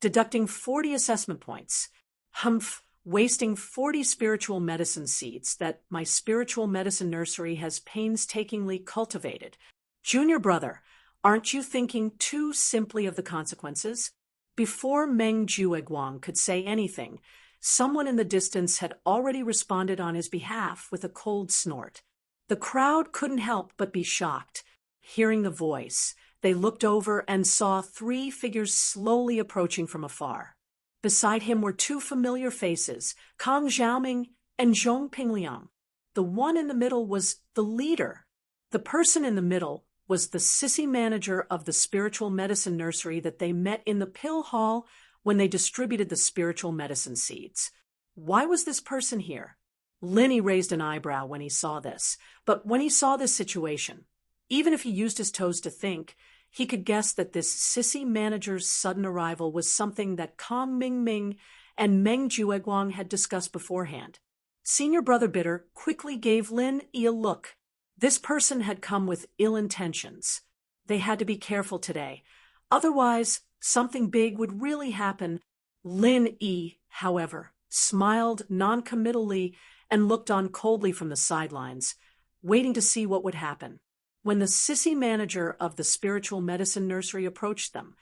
[SPEAKER 1] "Deducting 40 assessment points. Humph, wasting 40 spiritual medicine seeds that my spiritual medicine nursery has painstakingly cultivated. Junior brother, aren't you thinking too simply of the consequences?" Before Meng Jueguang could say anything, someone in the distance had already responded on his behalf with a cold snort. The crowd couldn't help but be shocked. Hearing the voice, they looked over and saw 3 figures slowly approaching from afar. Beside him were 2 familiar faces, Kang Xiaoming and Zhong Pingliang. The one in the middle was the leader. The person in the middle was the sissy manager of the spiritual medicine nursery that they met in the pill hall when they distributed the spiritual medicine seeds. Why was this person here? Lin Yi raised an eyebrow when he saw this, but when he saw this situation, even if he used his toes to think, he could guess that this sissy manager's sudden arrival was something that Kang Mingming and Meng Jueguang had discussed beforehand. Senior Brother Bitter quickly gave Lin Yi a look. This person had come with ill intentions. They had to be careful today. Otherwise, something big would really happen. Lin Yi, however, smiled noncommittally and looked on coldly from the sidelines, waiting to see what would happen. When the sissy manager of the spiritual medicine nursery approached them,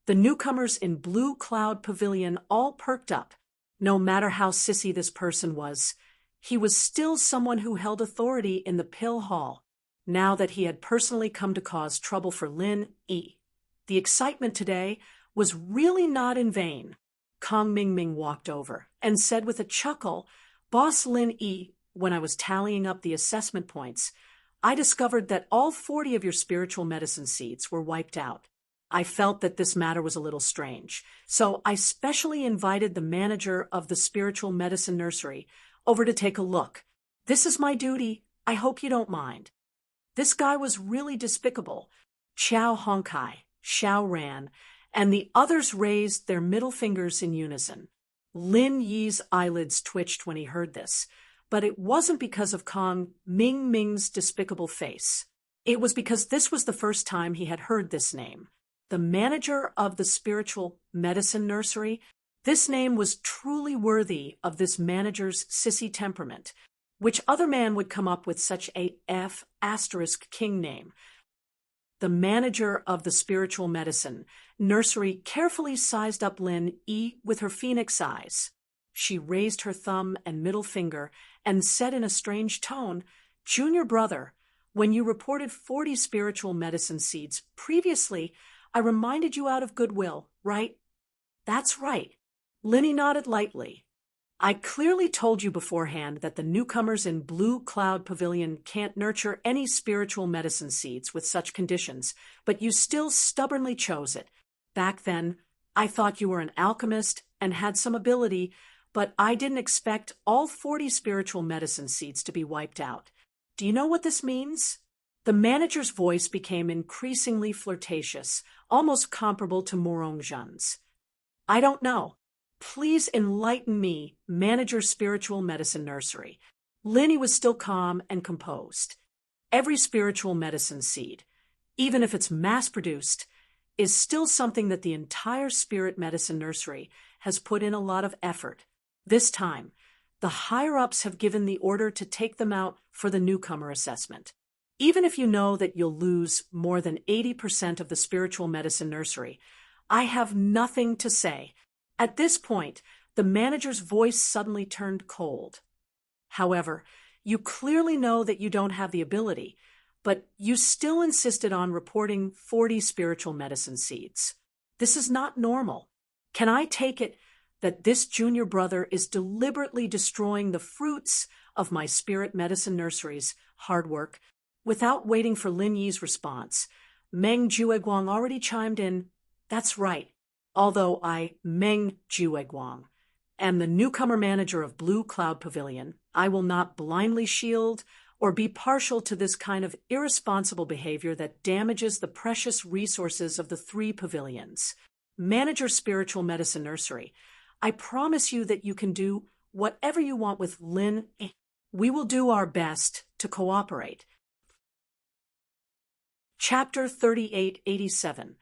[SPEAKER 1] the newcomers in Blue Cloud Pavilion all perked up. No matter how sissy this person was, he was still someone who held authority in the pill hall, now that he had personally come to cause trouble for Lin Yi. The excitement today was really not in vain. Kang Mingming walked over and said with a chuckle, "Boss Lin Yi, when I was tallying up the assessment points, I discovered that all 40 of your spiritual medicine seeds were wiped out. I felt that this matter was a little strange, so I specially invited the manager of the spiritual medicine nursery over to take a look. This is my duty. I hope you don't mind. This guy was really despicable. Chow Honkai, Xiao ran, and the others raised their middle fingers in unison. Lin Yi's eyelids twitched when he heard this, but it wasn't because of Kong Ming Ming's despicable face. It was because this was the first time he had heard this name. The manager of the spiritual medicine nursery, this name was truly worthy of this manager's sissy temperament. Which other man would come up with such a F***king name? The manager of the spiritual medicine nursery carefully sized up Lin Yi with her phoenix eyes. She raised her thumb and middle finger and said in a strange tone, "Junior brother, when you reported 40 spiritual medicine seeds previously, I reminded you out of goodwill, right?" "That's right." Linny nodded lightly. "I clearly told you beforehand that the newcomers in Blue Cloud Pavilion can't nurture any spiritual medicine seeds with such conditions, but you still stubbornly chose it. Back then, I thought you were an alchemist and had some ability, but I didn't expect all 40 spiritual medicine seeds to be wiped out. Do you know what this means?" The manager's voice became increasingly flirtatious, almost comparable to Morongzhen's. "I don't know. Please enlighten me, manager spiritual medicine nursery." Linny was still calm and composed. Every spiritual medicine seed, even if it's mass-produced, is still something that the entire spirit medicine nursery has put in a lot of effort. This time, the higher-ups have given the order to take them out for the newcomer assessment. Even if you know that you'll lose more than 80% of the spiritual medicine nursery, I have nothing to say. At this point, the manager's voice suddenly turned cold. "However, you clearly know that you don't have the ability, but you still insisted on reporting 40 spiritual medicine seeds. This is not normal. Can I take it that this junior brother is deliberately destroying the fruits of my spirit medicine nursery's hard work?" Without waiting for Lin Yi's response, Meng Jueguang already chimed in, "That's right. Although I, Meng Jueguang, am the newcomer manager of Blue Cloud Pavilion, I will not blindly shield or be partial to this kind of irresponsible behavior that damages the precious resources of the 3 pavilions. Manager Spiritual Medicine Nursery, I promise you that you can do whatever you want with Lin. We will do our best to cooperate." Chapter 3887.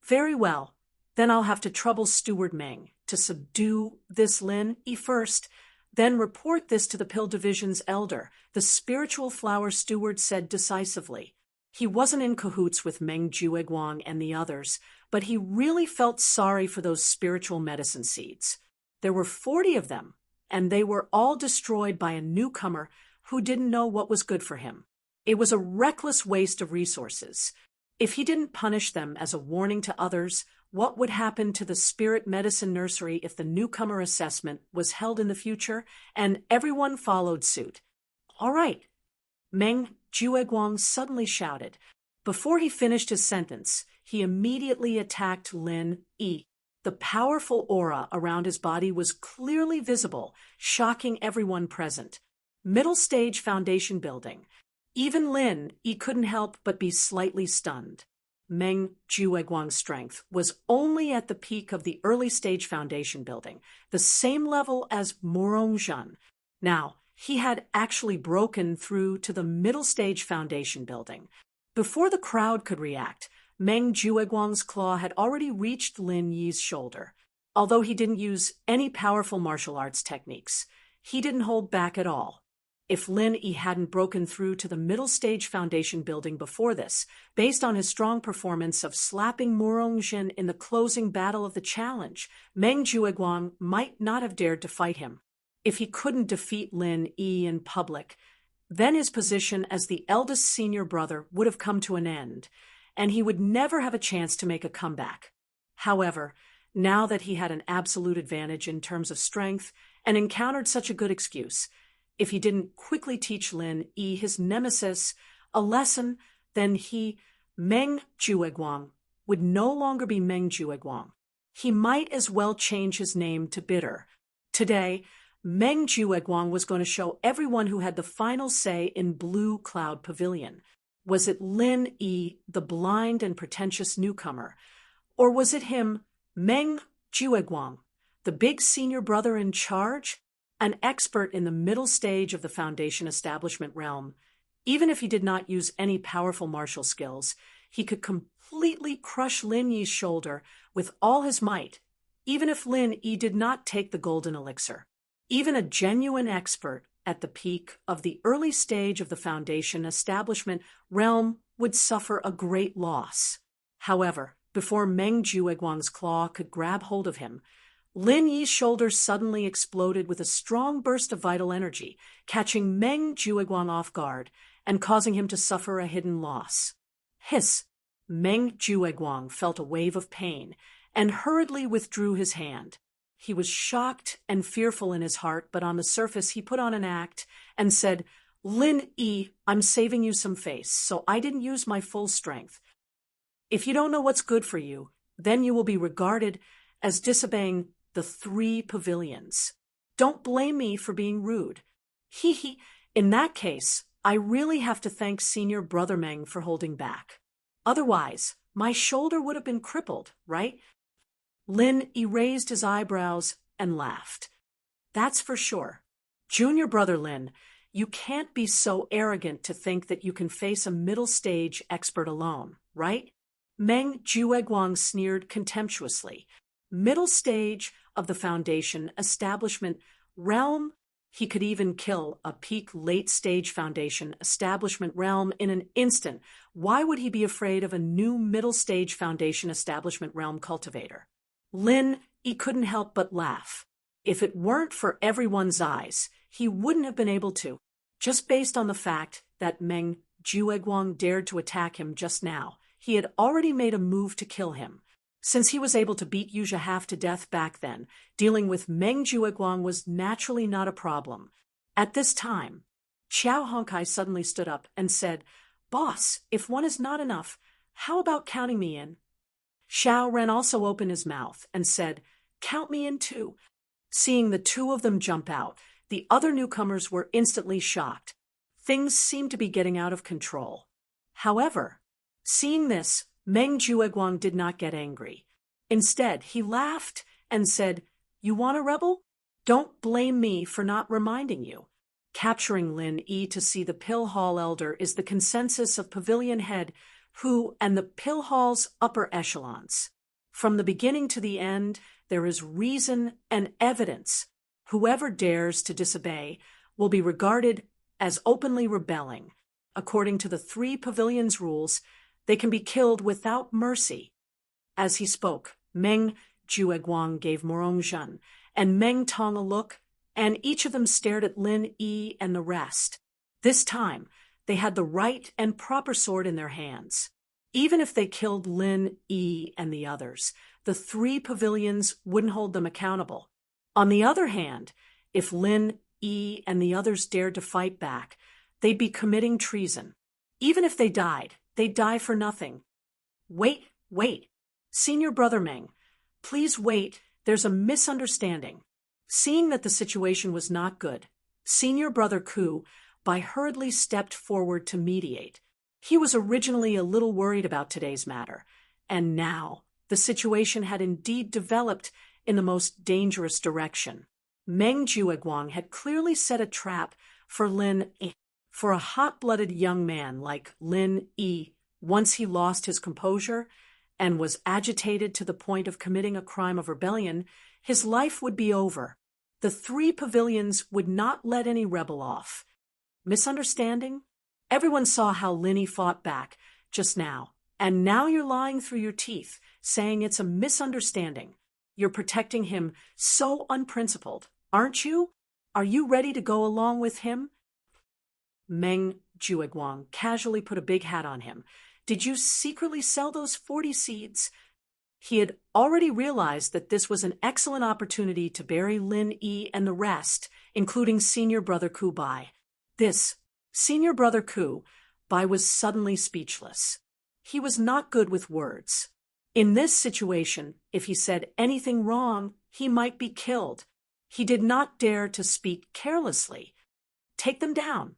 [SPEAKER 1] "Very well. Then I'll have to trouble Steward Meng to subdue this Lin Yi first, then report this to the Pill Division's elder," the spiritual flower steward said decisively. He wasn't in cahoots with Meng Jueguang and the others, but he really felt sorry for those spiritual medicine seeds. There were 40 of them, and they were all destroyed by a newcomer who didn't know what was good for him. It was a reckless waste of resources. If he didn't punish them as a warning to others, what would happen to the spirit medicine nursery if the newcomer assessment was held in the future and everyone followed suit? "All right," Meng Jueguang suddenly shouted. Before he finished his sentence, he immediately attacked Lin Yi. The powerful aura around his body was clearly visible, shocking everyone present. Middle stage foundation building. Even Lin Yi couldn't help but be slightly stunned. Meng Jueguang's strength was only at the peak of the early stage foundation building, the same level as Morongzhen. Now, he had actually broken through to the middle stage foundation building. Before the crowd could react, Meng Jueguang's claw had already reached Lin Yi's shoulder. Although he didn't use any powerful martial arts techniques, he didn't hold back at all. If Lin Yi hadn't broken through to the middle stage foundation building before this, based on his strong performance of slapping Morongzhen in the closing battle of the challenge, Meng Jueguang might not have dared to fight him. If he couldn't defeat Lin Yi in public, then his position as the eldest senior brother would have come to an end, and he would never have a chance to make a comeback. However, now that he had an absolute advantage in terms of strength and encountered such a good excuse, if he didn't quickly teach Lin Yi, his nemesis, a lesson, then he, Meng Jueguang, would no longer be Meng Jueguang. He might as well change his name to Bitter. Today, Meng Jueguang was going to show everyone who had the final say in Blue Cloud Pavilion. Was it Lin Yi, the blind and pretentious newcomer? Or was it him, Meng Jueguang, the big senior brother in charge? An expert in the middle stage of the Foundation establishment realm. Even if he did not use any powerful martial skills, he could completely crush Lin Yi's shoulder with all his might, even if Lin Yi did not take the golden elixir. Even a genuine expert at the peak of the early stage of the Foundation establishment realm would suffer a great loss. However, before Meng Jueguang's claw could grab hold of him, Lin Yi's shoulders suddenly exploded with a strong burst of vital energy, catching Meng Jueguang off guard and causing him to suffer a hidden loss. Hiss! Meng Jueguang felt a wave of pain and hurriedly withdrew his hand. He was shocked and fearful in his heart, but on the surface he put on an act and said, "Lin Yi, I'm saving you some face, so I didn't use my full strength. If you don't know what's good for you, then you will be regarded as disobeying the 3 pavilions. Don't blame me for being rude. Hee. In that case, I really have to thank Senior Brother Meng for holding back. Otherwise, my shoulder would have been crippled, right?" Lin raised his eyebrows and laughed. "That's for sure. Junior Brother Lin, you can't be so arrogant to think that you can face a middle stage expert alone, right?" Meng Jueguang sneered contemptuously. Middle stage of the Foundation establishment realm? He could even kill a peak late-stage Foundation establishment realm in an instant. Why would he be afraid of a new middle-stage Foundation establishment realm cultivator? Lin couldn't help but laugh. If it weren't for everyone's eyes, he wouldn't have been able to. Just based on the fact that Meng Jueguang dared to attack him just now, he had already made a move to kill him. Since he was able to beat Yuja half to death back then, dealing with Meng Jueguang was naturally not a problem. At this time, Xiao Honkai suddenly stood up and said, "Boss, if one is not enough, how about counting me in?" Xiao Ren also opened his mouth and said, "Count me in too." Seeing the 2 of them jump out, the other newcomers were instantly shocked. Things seemed to be getting out of control. However, seeing this, Meng Jueguang did not get angry. Instead, he laughed and said, "You want a rebel? Don't blame me for not reminding you. Capturing Lin Yi to see the Pill Hall Elder is the consensus of Pavilion Head who and the Pill Hall's upper echelons. From the beginning to the end, there is reason and evidence. Whoever dares to disobey will be regarded as openly rebelling. According to the 3 pavilions' rules, they can be killed without mercy." As he spoke, Meng Jueguang gave Morongzhen and Meng Tong a look, and each of them stared at Lin Yi and the rest. This time, they had the right and proper sword in their hands. Even if they killed Lin Yi and the others, the 3 pavilions wouldn't hold them accountable. On the other hand, if Lin Yi and the others dared to fight back, they'd be committing treason. Even if they died, they'd die for nothing. Wait. Senior Brother Meng, please wait, there's a misunderstanding." Seeing that the situation was not good, Senior Brother Ku hurriedly stepped forward to mediate. He was originally a little worried about today's matter, and now the situation had indeed developed in the most dangerous direction. Meng Jueguang had clearly set a trap for Lin Yi. For a hot-blooded young man like Lin Yi, once he lost his composure and was agitated to the point of committing a crime of rebellion, his life would be over. The 3 pavilions would not let any rebel off. Misunderstanding? Everyone saw how Lin Yi fought back just now, and now you're lying through your teeth, saying it's a misunderstanding. You're protecting him so unprincipled, aren't you? Are you ready to go along with him? Meng Jueguang casually put a big hat on him. "Did you secretly sell those 40 seeds?" He had already realized that this was an excellent opportunity to bury Lin Yi and the rest, including Senior Brother Ku Bai. Senior Brother Ku Bai was suddenly speechless. He was not good with words. In this situation, if he said anything wrong, he might be killed. He did not dare to speak carelessly. Take them down.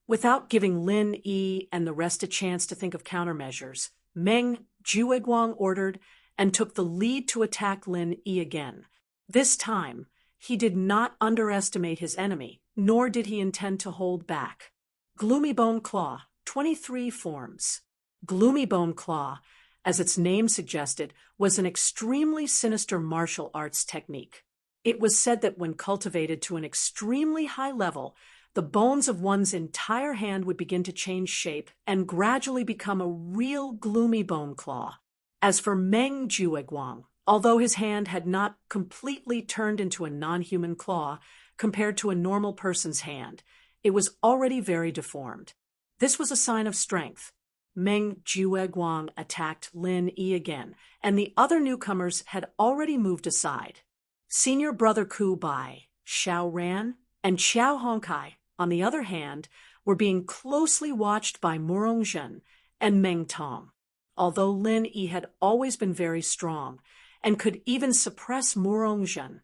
[SPEAKER 1] Without giving Lin Yi and the rest a chance to think of countermeasures, Meng Jueguang ordered and took the lead to attack Lin Yi again. This time, he did not underestimate his enemy, nor did he intend to hold back. Gloomy Bone Claw, 23 forms. Gloomy Bone Claw, as its name suggested, was an extremely sinister martial arts technique. It was said that when cultivated to an extremely high level, the bones of one's entire hand would begin to change shape and gradually become a real gloomy bone claw. As for Meng Jueguang, although his hand had not completely turned into a non-human claw compared to a normal person's hand, it was already very deformed. This was a sign of strength. Meng Jueguang attacked Lin Yi again, and the other newcomers had already moved aside. Senior brother Ku Bai, Xiao Ran, and Xiao Hongkai, on the other hand, were being closely watched by Murong Zhen and Meng Tong. Although Lin Yi had always been very strong and could even suppress Murong Zhen,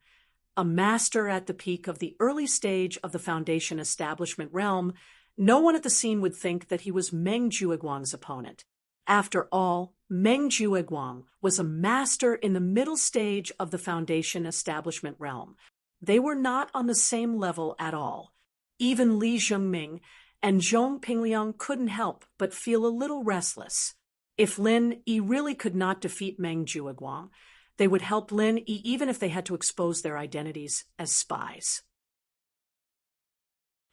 [SPEAKER 1] a master at the peak of the early stage of the Foundation establishment realm, no one at the scene would think that he was Meng Jueguang's opponent. After all, Meng Jueguang was a master in the middle stage of the Foundation establishment realm. They were not on the same level at all. Even Li Zhengming and Zhong Pingliang couldn't help but feel a little restless. If Lin Yi really could not defeat Meng Jueguang, they would help Lin Yi even if they had to expose their identities as spies.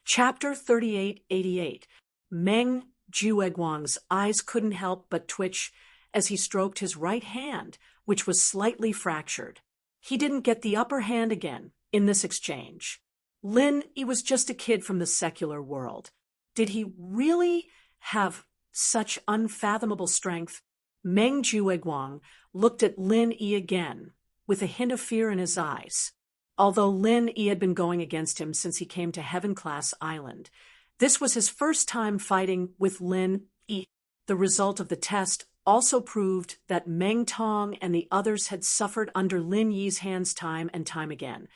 [SPEAKER 1] Chapter 3888. Meng Jueguang's eyes couldn't help but twitch as he stroked his right hand, which was slightly fractured. He didn't get the upper hand again in this exchange. Lin Yi was just a kid from the secular world. Did he really have such unfathomable strength? Meng Jueguang looked at Lin Yi again, with a hint of fear in his eyes. Although Lin Yi had been going against him since he came to Heaven Class Island, this was his first time fighting with Lin Yi. The result of the test also proved that Meng Tong and the others had suffered under Lin Yi's hands time and time again,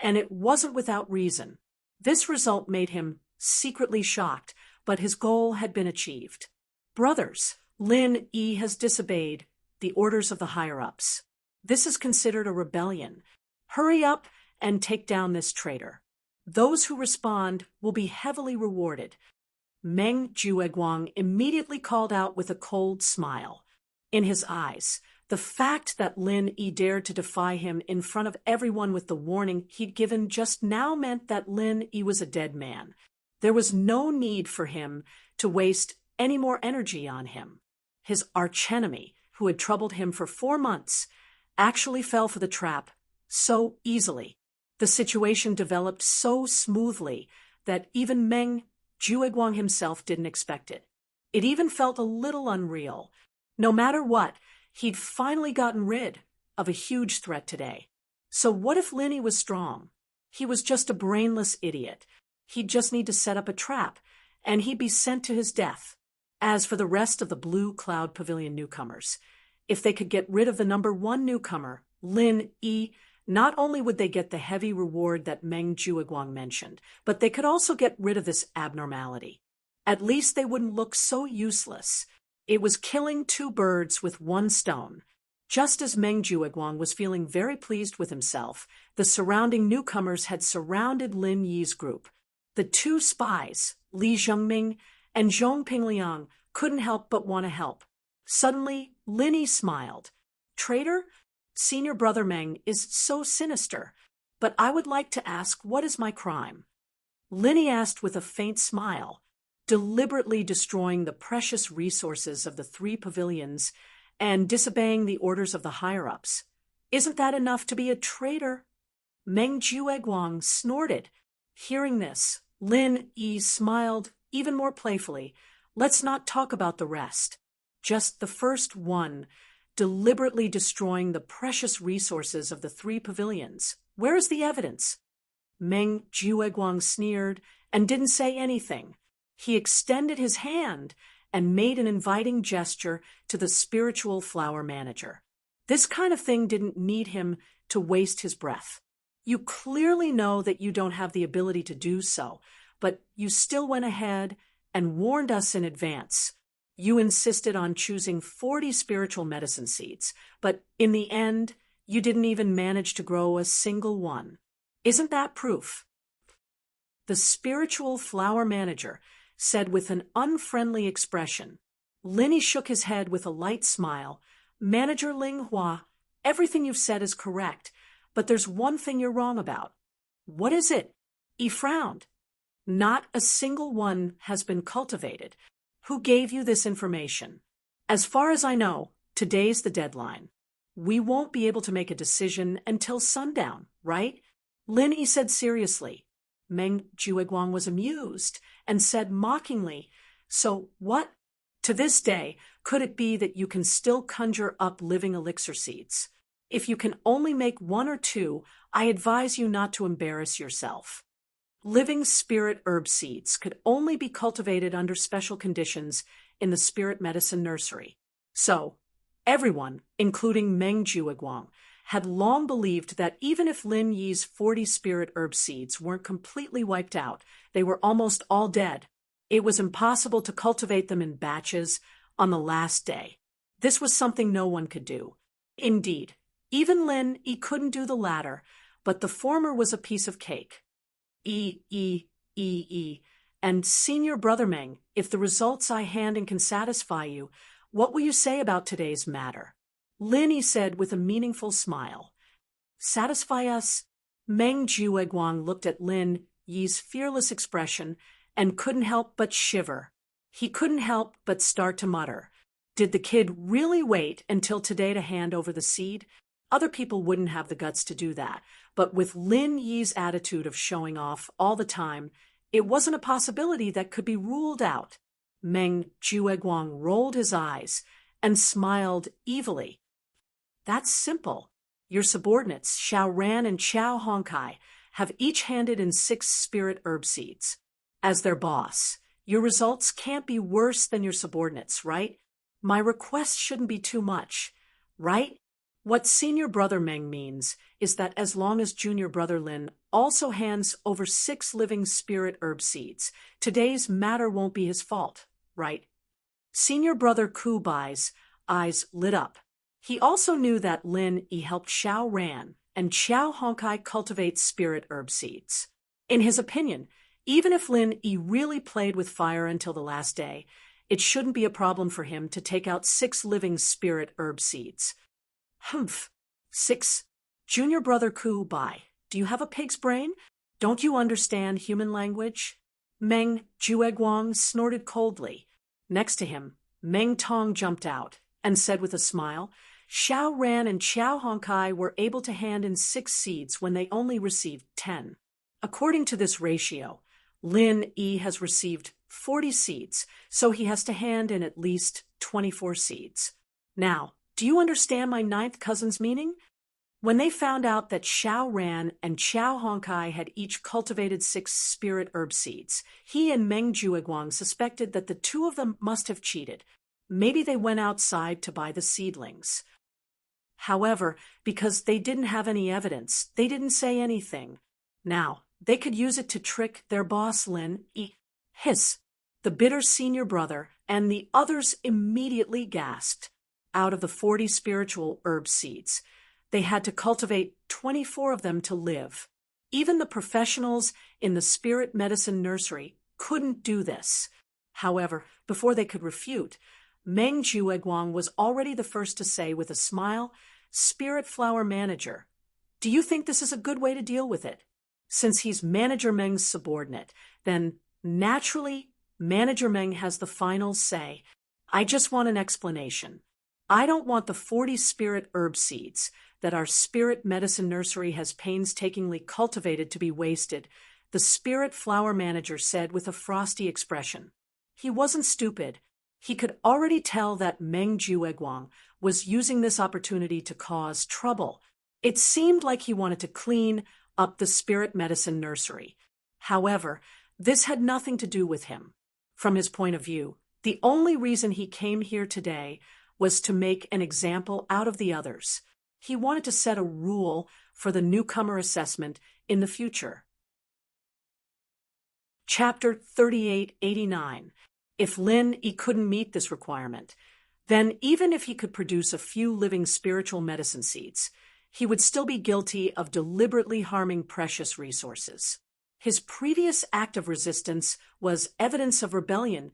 [SPEAKER 1] and it wasn't without reason. This result made him secretly shocked, but his goal had been achieved. Brothers, Lin Yi has disobeyed the orders of the higher-ups. This is considered a rebellion. Hurry up and take down this traitor. Those who respond will be heavily rewarded. Meng Jueguang immediately called out with a cold smile. In his eyes, the fact that Lin Yi dared to defy him in front of everyone with the warning he'd given just now meant that Lin Yi was a dead man. There was no need for him to waste any more energy on him. His archenemy, who had troubled him for 4 months, actually fell for the trap so easily. The situation developed so smoothly that even Meng Jueguang himself didn't expect it. It even felt a little unreal. No matter what, he'd finally gotten rid of a huge threat today. So what if Lin Yi was strong? He was just a brainless idiot. He'd just need to set up a trap, and he'd be sent to his death. As for the rest of the Blue Cloud Pavilion newcomers, if they could get rid of the number 1 newcomer, Lin Yi, not only would they get the heavy reward that Meng Jueguang mentioned, but they could also get rid of this abnormality. At least they wouldn't look so useless. It was killing 2 birds with 1 stone. Just as Meng Jueguang was feeling very pleased with himself, the surrounding newcomers had surrounded Lin Yi's group. The 2 spies, Li Zhengming and Zhong Pingliang, couldn't help but want to help. Suddenly, Lin Yi smiled. Traitor? Senior brother Meng is so sinister, but I would like to ask, what is my crime? Lin Yi asked with a faint smile. Deliberately destroying the precious resources of the 3 pavilions and disobeying the orders of the higher-ups. Isn't that enough to be a traitor? Meng Jueguang snorted. Hearing this, Lin Yi smiled even more playfully. Let's not talk about the rest. Just the first one, deliberately destroying the precious resources of the 3 pavilions. Where is the evidence? Meng Jueguang sneered and didn't say anything. He extended his hand and made an inviting gesture to the spiritual flower manager. This kind of thing didn't need him to waste his breath. You clearly know that you don't have the ability to do so, but you still went ahead and warned us in advance. You insisted on choosing 40 spiritual medicine seeds, but in the end, you didn't even manage to grow a single one. Isn't that proof? The spiritual flower manager said with an unfriendly expression. Linny shook his head with a light smile. Manager Ling Hua, everything you've said is correct, but there's one thing you're wrong about. What is it? He frowned. Not a single one has been cultivated. Who gave you this information? As far as I know, today's the deadline. We won't be able to make a decision until sundown, right? Lin Yi said seriously. Meng Jueguang was amused and said mockingly, so what? To this day, could it be that you can still conjure up living elixir seeds? If you can only make one or two, I advise you not to embarrass yourself. Living spirit herb seeds could only be cultivated under special conditions in the spirit medicine nursery. So, everyone, including Meng Jueguang, had long believed that even if Lin Yi's 40 spirit herb seeds weren't completely wiped out, they were almost all dead. It was impossible to cultivate them in batches on the last day. This was something no one could do. Indeed, even Lin Yi couldn't do the latter, but the former was a piece of cake. And Senior Brother Meng, if the results I hand in can satisfy you, what will you say about today's matter? Lin Yi said with a meaningful smile. Satisfy us? Meng Jueguang looked at Lin Yi's fearless expression and couldn't help but shiver. He couldn't help but start to mutter. Did the kid really wait until today to hand over the seed? Other people wouldn't have the guts to do that, but with Lin Yi's attitude of showing off all the time, it wasn't a possibility that could be ruled out. Meng Jueguang rolled his eyes and smiled evilly. That's simple. Your subordinates, Xiao Ran and Xiao Hongkai, have each handed in 6 spirit herb seeds. As their boss, your results can't be worse than your subordinates, right? My request shouldn't be too much, right? What Senior Brother Meng means is that as long as Junior Brother Lin also hands over 6 living spirit herb seeds, today's matter won't be his fault, right? Senior Brother Ku Bai's eyes lit up. He also knew that Lin Yi helped Xiao Ran and Xiao Hongkai cultivate spirit herb seeds. In his opinion, even if Lin Yi really played with fire until the last day, it shouldn't be a problem for him to take out 6 living spirit herb seeds. Humph. 6. Junior Brother Ku Bai, do you have a pig's brain? Don't you understand human language? Meng Jueguang snorted coldly. Next to him, Meng Tong jumped out and said with a smile, Xiao Ran and Xiao Hongkai were able to hand in 6 seeds when they only received 10. According to this ratio, Lin Yi has received 40 seeds, so he has to hand in at least 24 seeds. Now, do you understand my 9th cousin's meaning? When they found out that Xiao Ran and Xiao Hongkai had each cultivated 6 spirit herb seeds, he and Meng Jueguang suspected that the 2 of them must have cheated. Maybe they went outside to buy the seedlings. However, because they didn't have any evidence, they didn't say anything. Now, they could use it to trick their boss Lin Yi. Hiss! The bitter senior brother and the others immediately gasped. Out of the 40 spiritual herb seeds, they had to cultivate 24 of them to live. Even the professionals in the spirit medicine nursery couldn't do this. However, before they could refute, Meng Jueguang was already the first to say with a smile, Spirit Flower Manager, do you think this is a good way to deal with it? Since he's Manager Meng's subordinate, then naturally Manager Meng has the final say. I just want an explanation. I don't want the 40 spirit herb seeds that our spirit medicine nursery has painstakingly cultivated to be wasted, the Spirit Flower Manager said with a frosty expression. He wasn't stupid. He could already tell that Meng Jueguang was using this opportunity to cause trouble. It seemed like he wanted to clean up the spirit medicine nursery. However, this had nothing to do with him. From his point of view, the only reason he came here today was to make an example out of the others. He wanted to set a rule for the newcomer assessment in the future. Chapter 3889. If Lin Yi couldn't meet this requirement, then even if he could produce a few living spiritual medicine seeds, he would still be guilty of deliberately harming precious resources. His previous act of resistance was evidence of rebellion,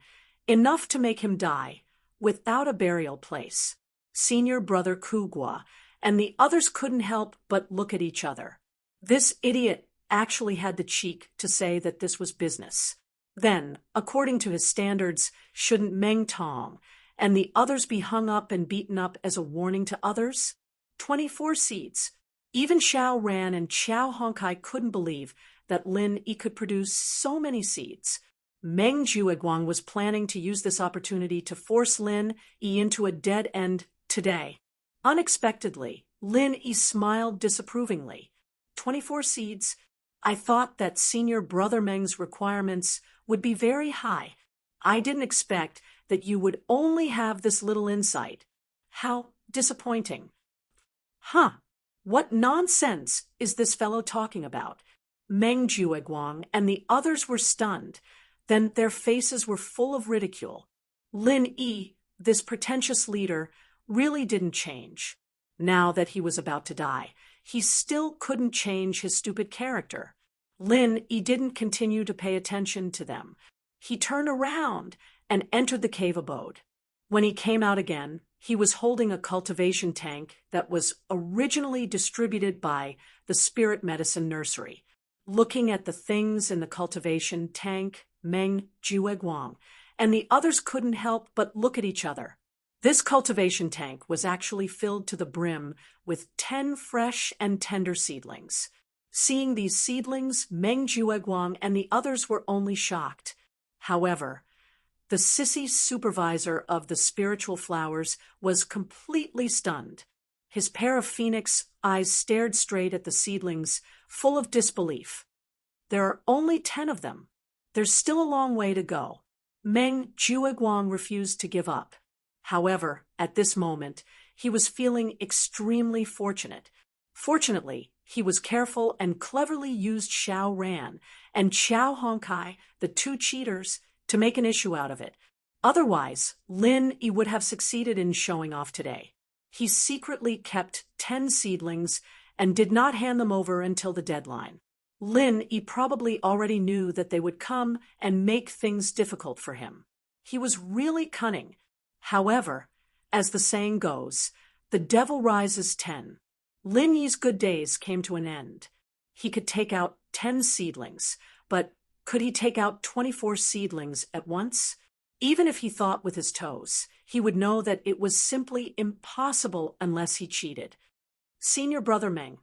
[SPEAKER 1] enough to make him die, without a burial place. Senior brother Kugwa and the others couldn't help but look at each other. This idiot actually had the cheek to say that this was business. Then, according to his standards, shouldn't Meng Tong and the others be hung up and beaten up as a warning to others? 24 seeds. Even Xiao Ran and Xiao Hongkai couldn't believe that Lin Yi could produce so many seeds. Meng Jueguang was planning to use this opportunity to force Lin Yi into a dead end today. Unexpectedly, Lin Yi smiled disapprovingly. 24 seeds. I thought that senior brother Meng's requirements would be very high. I didn't expect that you would only have this little insight. How disappointing. Huh, what nonsense is this fellow talking about? Meng Jueguang and the others were stunned. Then their faces were full of ridicule. Lin Yi, this pretentious leader, really didn't change. Now that he was about to die, he still couldn't change his stupid character. Lin Yi didn't continue to pay attention to them. He turned around and entered the cave abode. When he came out again, he was holding a cultivation tank that was originally distributed by the Spirit Medicine Nursery. Looking at the things in the cultivation tank, Meng Jueguang and the others couldn't help but look at each other. This cultivation tank was actually filled to the brim with 10 fresh and tender seedlings. Seeing these seedlings, Meng Jueguang and the others were only shocked. However, the sissy supervisor of the spiritual flowers was completely stunned. His pair of phoenix eyes stared straight at the seedlings, full of disbelief. There are only 10 of them. There's still a long way to go. Meng Jueguang refused to give up. However, at this moment, he was feeling extremely fortunate. Fortunately, he was careful and cleverly used Xiao Ran and Xiao Hongkai, the two cheaters, to make an issue out of it. Otherwise, Lin Yi would have succeeded in showing off today. He secretly kept 10 seedlings and did not hand them over until the deadline. Lin Yi probably already knew that they would come and make things difficult for him. He was really cunning. However, as the saying goes, the devil rises 10. Lin Yi's good days came to an end. He could take out 10 seedlings, but could he take out 24 seedlings at once? Even if he thought with his toes, he would know that it was simply impossible unless he cheated. Senior brother Meng,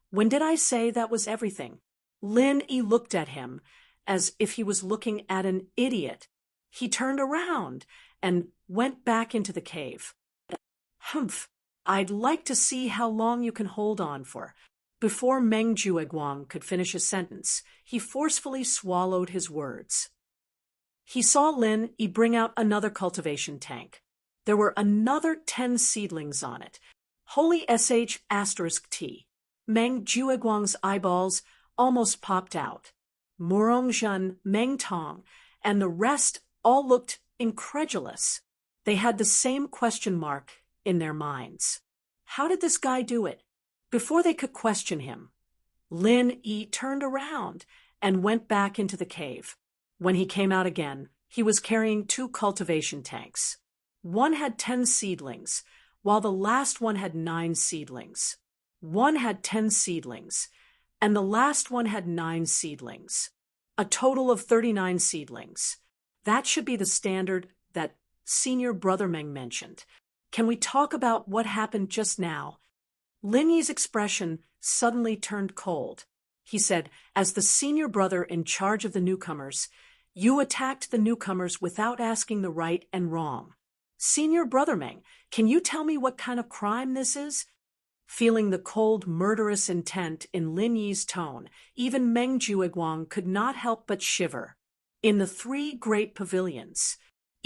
[SPEAKER 1] when did I say that was everything? Lin Yi looked at him as if he was looking at an idiot. He turned around and went back into the cave. Humph, I'd like to see how long you can hold on for. Before Meng Jueguang could finish his sentence, he forcefully swallowed his words. He saw Lin Yi bring out another cultivation tank. There were another 10 seedlings on it. Holy **T. Meng Jueguang's eyeballs almost popped out. Morong Zhen, Meng Tong, and the rest all looked incredulous. They had the same question mark in their minds. How did this guy do it? Before they could question him, Lin Yi turned around and went back into the cave. When he came out again, he was carrying 2 cultivation tanks. One had 10 seedlings, while the last one had 9 seedlings. One had 10 seedlings, and the last one had 9 seedlings. A total of 39 seedlings. That should be the standard that Senior Brother Meng mentioned. Can we talk about what happened just now? Lin Yi's expression suddenly turned cold. He said, as the senior brother in charge of the newcomers, you attacked the newcomers without asking the right and wrong. Senior brother Meng, can you tell me what kind of crime this is? Feeling the cold, murderous intent in Lin Yi's tone, even Meng Jueguang could not help but shiver. In the 3 great pavilions,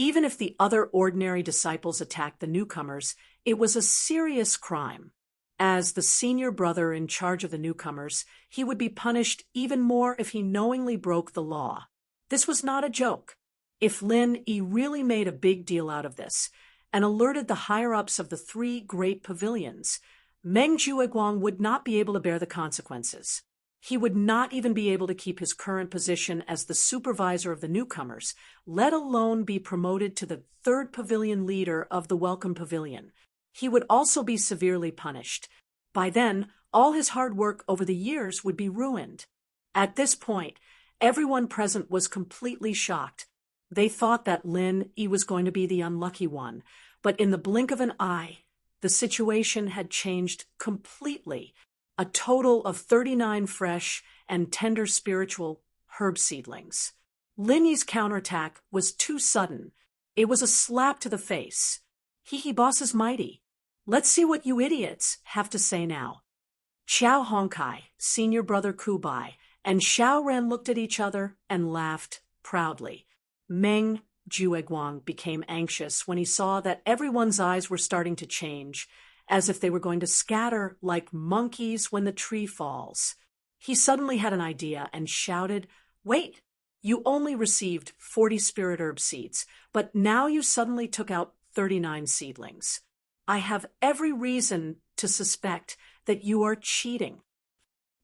[SPEAKER 1] Even if the other ordinary disciples attacked the newcomers, it was a serious crime. As the senior brother in charge of the newcomers, he would be punished even more if he knowingly broke the law. This was not a joke. If Lin Yi really made a big deal out of this and alerted the higher-ups of the three great pavilions, Meng Jueguang would not be able to bear the consequences. He would not even be able to keep his current position as the supervisor of the newcomers, let alone be promoted to the third pavilion leader of the Welcome Pavilion. He would also be severely punished. By then, all his hard work over the years would be ruined. At this point, everyone present was completely shocked. They thought that Lin Yi was going to be the unlucky one, but in the blink of an eye, the situation had changed completely. A total of 39 fresh and tender spiritual herb seedlings. Lin Yi's counterattack was too sudden. It was a slap to the face. Hee boss is mighty. Let's see what you idiots have to say now. Xiao Hongkai, senior brother Kubai, and Xiao Ren looked at each other and laughed proudly. Meng Jueguang became anxious when he saw that everyone's eyes were starting to change, as if they were going to scatter like monkeys when the tree falls. He suddenly had an idea and shouted, "Wait! You only received 40 spirit herb seeds, but now you suddenly took out 39 seedlings. I have every reason to suspect that you are cheating."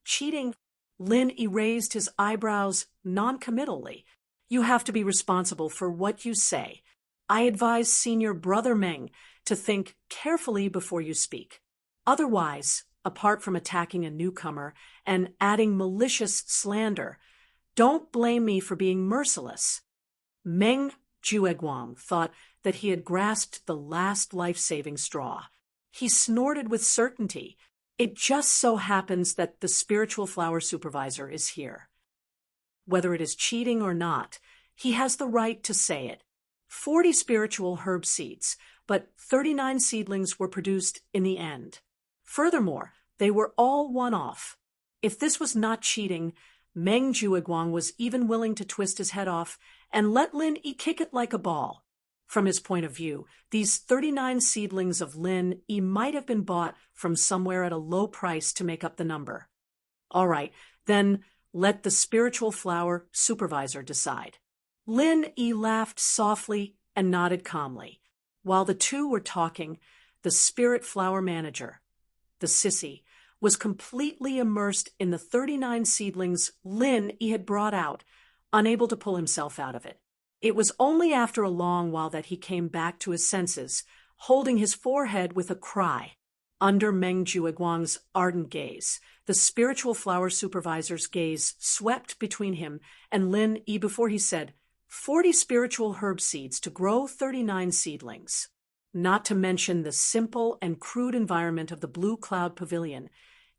[SPEAKER 1] Cheating? Lin erased his eyebrows non-committally. You have to be responsible for what you say. I advise senior brother Meng to think carefully before you speak. Otherwise, apart from attacking a newcomer and adding malicious slander, don't blame me for being merciless. Meng Jueguang thought that he had grasped the last life-saving straw. He snorted with certainty. It just so happens that the spiritual flower supervisor is here. Whether it is cheating or not, he has the right to say it. 40 spiritual herb seeds, but 39 seedlings were produced in the end. Furthermore, they were all one-off. If this was not cheating, Meng Jueguang was even willing to twist his head off and let Lin Yi kick it like a ball. From his point of view, these 39 seedlings of Lin Yi might have been bought from somewhere at a low price to make up the number. All right, then let the spiritual flower supervisor decide. Lin Yi laughed softly and nodded calmly. While the two were talking, the spirit flower manager, the sissy, was completely immersed in the 39 seedlings Lin Yi had brought out, unable to pull himself out of it. It was only after a long while that he came back to his senses, holding his forehead with a cry. Under Meng Jueguang's ardent gaze, the spiritual flower supervisor's gaze swept between him and Lin Yi before he said, 40 spiritual herb seeds to grow 39 seedlings. Not to mention the simple and crude environment of the Blue Cloud Pavilion,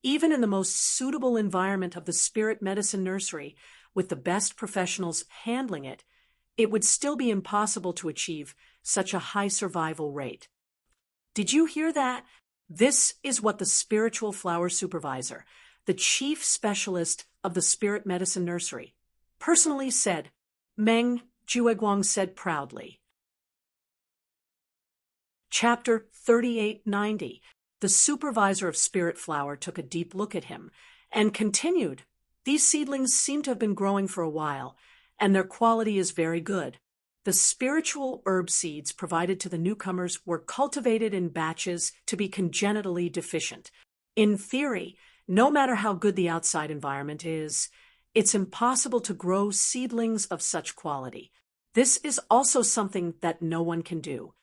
[SPEAKER 1] even in the most suitable environment of the Spirit Medicine Nursery, with the best professionals handling it, it would still be impossible to achieve such a high survival rate. Did you hear that? This is what the spiritual flower supervisor, the chief specialist of the Spirit Medicine Nursery, personally said, Meng Jueguang said proudly. Chapter 3890. The supervisor of Spirit Flower took a deep look at him and continued, "These seedlings seem to have been growing for a while, and their quality is very good. The spiritual herb seeds provided to the newcomers were cultivated in batches to be congenitally deficient. In theory, no matter how good the outside environment is, it's impossible to grow seedlings of such quality. This is also something that no one can do."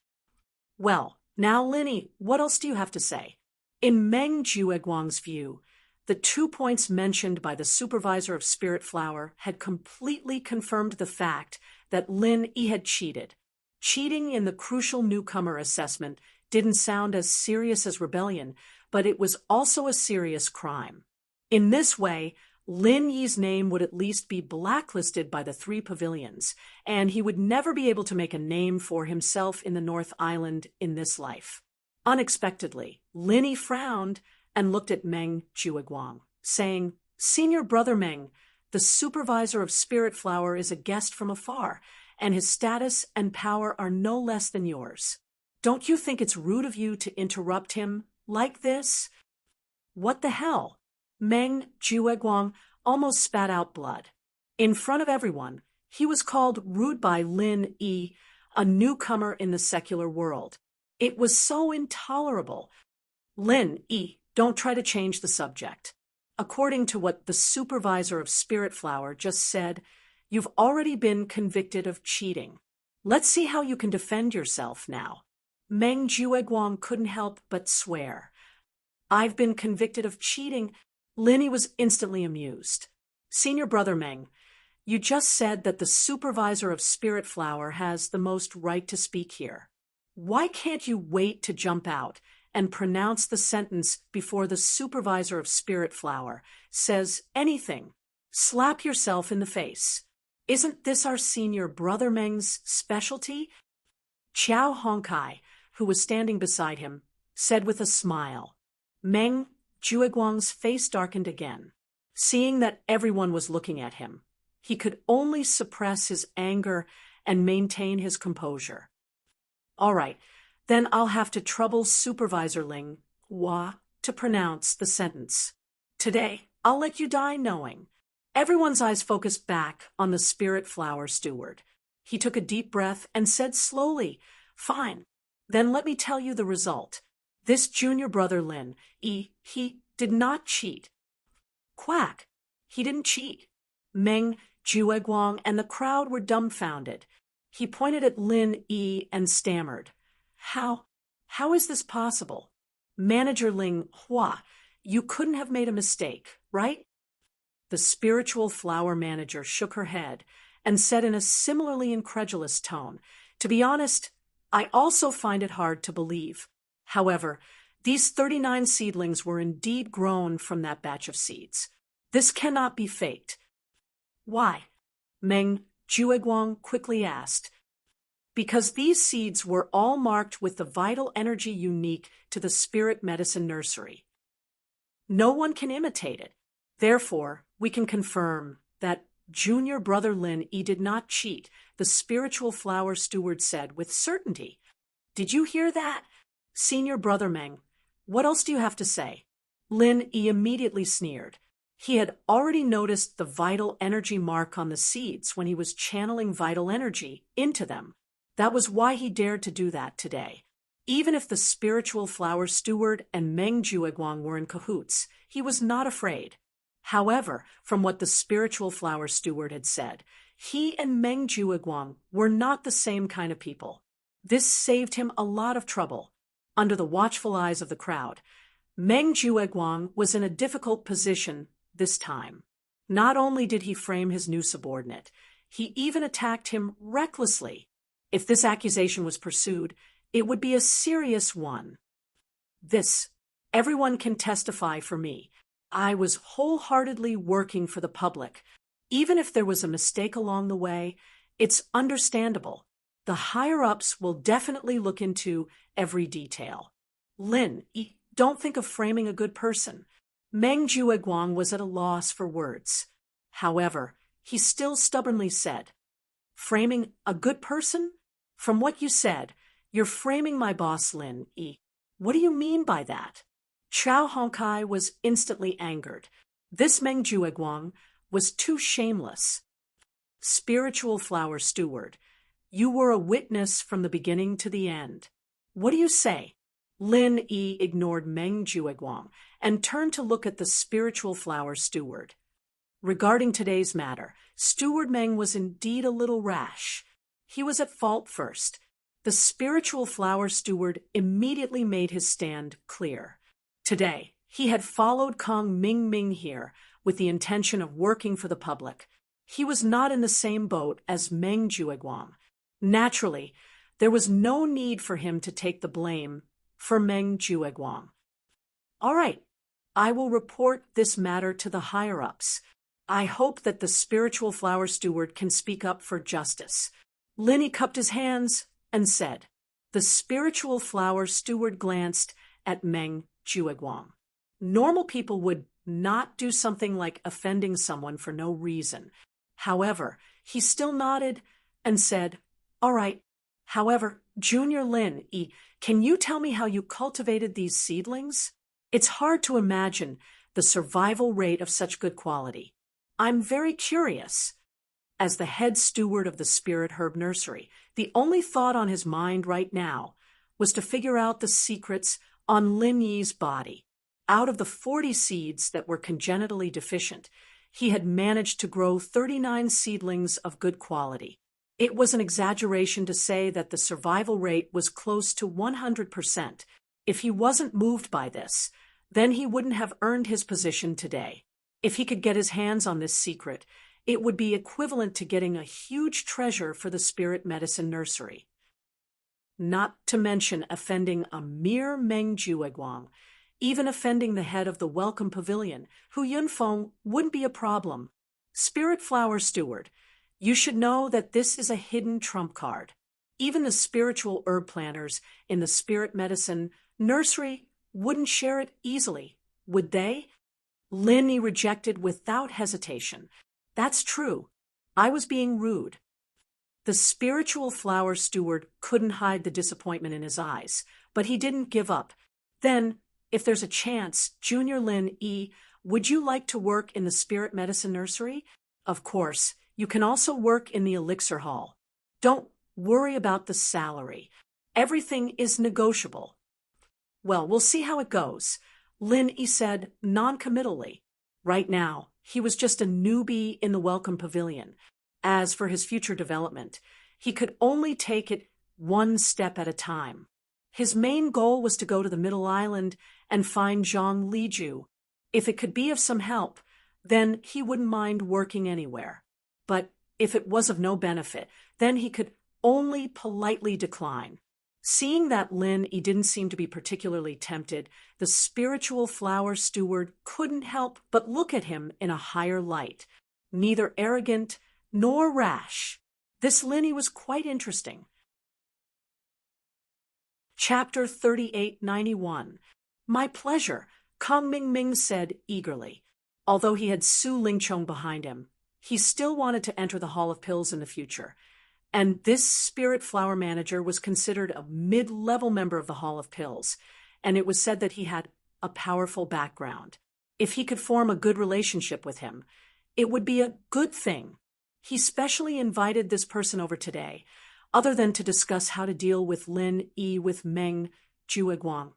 [SPEAKER 1] Well, now, Lin Yi, what else do you have to say? In Meng Jueguang's view, the 2 points mentioned by the supervisor of Spirit Flower had completely confirmed the fact that Lin Yi had cheated. Cheating in the crucial newcomer assessment didn't sound as serious as rebellion, but it was also a serious crime. In this way, Lin Yi's name would at least be blacklisted by the 3 pavilions, and he would never be able to make a name for himself in the North Island in this life. Unexpectedly, Lin Yi frowned and looked at Meng Jueguang, saying, "Senior brother Meng, the supervisor of Spirit Flower is a guest from afar, and his status and power are no less than yours. Don't you think it's rude of you to interrupt him like this? What the hell? Meng Jueguang almost spat out blood. In front of everyone, he was called rude by Lin Yi, a newcomer in the secular world. It was so intolerable. Lin Yi, don't try to change the subject. According to what the supervisor of Spirit Flower just said, you've already been convicted of cheating. Let's see how you can defend yourself now. Meng Jueguang couldn't help but swear. I've been convicted of cheating. Linny was instantly amused. Senior Brother Meng, you just said that the supervisor of Spirit Flower has the most right to speak here. Why can't you wait to jump out and pronounce the sentence before the supervisor of Spirit Flower says anything? Slap yourself in the face. Isn't this our senior Brother Meng's specialty? Qiao Hongkai, who was standing beside him, said with a smile. Meng Jueguang's face darkened again. Seeing that everyone was looking at him, he could only suppress his anger and maintain his composure. All right, then I'll have to trouble Supervisor Ling Hua to pronounce the sentence. Today, I'll let you die knowing. Everyone's eyes focused back on the Spirit Flower steward. He took a deep breath and said slowly, Fine, then let me tell you the result. This junior brother Lin Yi, he did not cheat. Quack! He didn't cheat. Meng Jueguang and the crowd were dumbfounded. He pointed at Lin Yi and stammered. How is this possible? Manager Ling Hua, you couldn't have made a mistake, right? The spiritual flower manager shook her head and said in a similarly incredulous tone, To be honest, I also find it hard to believe. However, these 39 seedlings were indeed grown from that batch of seeds. This cannot be faked. Why? Meng Jueguang quickly asked. Because these seeds were all marked with the vital energy unique to the spirit medicine nursery. No one can imitate it. Therefore, we can confirm that junior brother Lin Yi did not cheat, the spiritual flower steward said with certainty. Did you hear that? Senior brother Meng, what else do you have to say? Lin Yi immediately sneered. He had already noticed the vital energy mark on the seeds when he was channeling vital energy into them. That was why he dared to do that today. Even if the spiritual flower steward and Meng Jueguang were in cahoots, he was not afraid. However, from what the spiritual flower steward had said, he and Meng Jueguang were not the same kind of people. This saved him a lot of trouble. Under the watchful eyes of the crowd, Meng Jueguang was in a difficult position this time. Not only did he frame his new subordinate, he even attacked him recklessly. If this accusation was pursued, it would be a serious one. This, everyone can testify for me. I was wholeheartedly working for the public. Even if there was a mistake along the way, it's understandable. The higher-ups will definitely look into every detail. Lin, don't think of framing a good person. Meng Jueguang was at a loss for words. However, he still stubbornly said, Framing a good person? From what you said, you're framing my boss Lin Yi. What do you mean by that? Qiao Hongkai was instantly angered. This Meng Jueguang was too shameless. Spiritual flower steward, you were a witness from the beginning to the end. What do you say? Lin Yi ignored Meng Jueguang and turned to look at the spiritual flower steward. Regarding today's matter, Steward Meng was indeed a little rash. He was at fault first. The spiritual flower steward immediately made his stand clear. Today, he had followed Kong Ming here with the intention of working for the public. He was not in the same boat as Meng Jueguang. Naturally, there was no need for him to take the blame for Meng Jueguang. All right, I will report this matter to the higher-ups. I hope that the spiritual flower steward can speak up for justice. Linny cupped his hands and said. The spiritual flower steward glanced at Meng Jueguang. Normal people would not do something like offending someone for no reason. However, he still nodded and said, "All right. However, Junior Lin, can you tell me how you cultivated these seedlings? It's hard to imagine the survival rate of such good quality. I'm very curious." As the head steward of the Spirit Herb Nursery, the only thought on his mind right now was to figure out the secrets on Lin Yi's body. Out of the 40 seeds that were congenitally deficient, he had managed to grow 39 seedlings of good quality. It was an exaggeration to say that the survival rate was close to 100%. If he wasn't moved by this, then he wouldn't have earned his position today. If he could get his hands on this secret, it would be equivalent to getting a huge treasure for the Spirit Medicine Nursery. Not to mention offending a mere Meng Jueguang, even offending the head of the Welcome Pavilion, Hu Yunfeng, wouldn't be a problem. Spirit Flower Steward, you should know that this is a hidden trump card. Even the spiritual herb planters in the Spirit Medicine Nursery wouldn't share it easily, would they? Lin Yi rejected without hesitation. That's true. I was being rude. The spiritual flower steward couldn't hide the disappointment in his eyes, but he didn't give up. Then, if there's a chance, Junior Lin Yi, would you like to work in the Spirit Medicine Nursery? Of course, you can also work in the Elixir Hall. Don't worry about the salary. Everything is negotiable. Well, we'll see how it goes, Lin Yi said non-committally. Right now, he was just a newbie in the Welcome Pavilion. As for his future development, he could only take it one step at a time. His main goal was to go to the Middle Island and find Zhang Liju. If it could be of some help, then he wouldn't mind working anywhere. But if it was of no benefit, then he could only politely decline. Seeing that Lin Yi didn't seem to be particularly tempted, the spiritual flower steward couldn't help but look at him in a higher light. Neither arrogant nor rash. This Lin Yi was quite interesting. Chapter 3891. My pleasure, Kong Mingming said eagerly. Although he had Su Lingchong behind him, he still wanted to enter the Hall of Pills in the future. And this Spirit Flower Manager was considered a mid-level member of the Hall of Pills, and it was said that he had a powerful background. If he could form a good relationship with him, it would be a good thing. He specially invited this person over today, other than to discuss how to deal with Lin Yi with Meng Jueguang.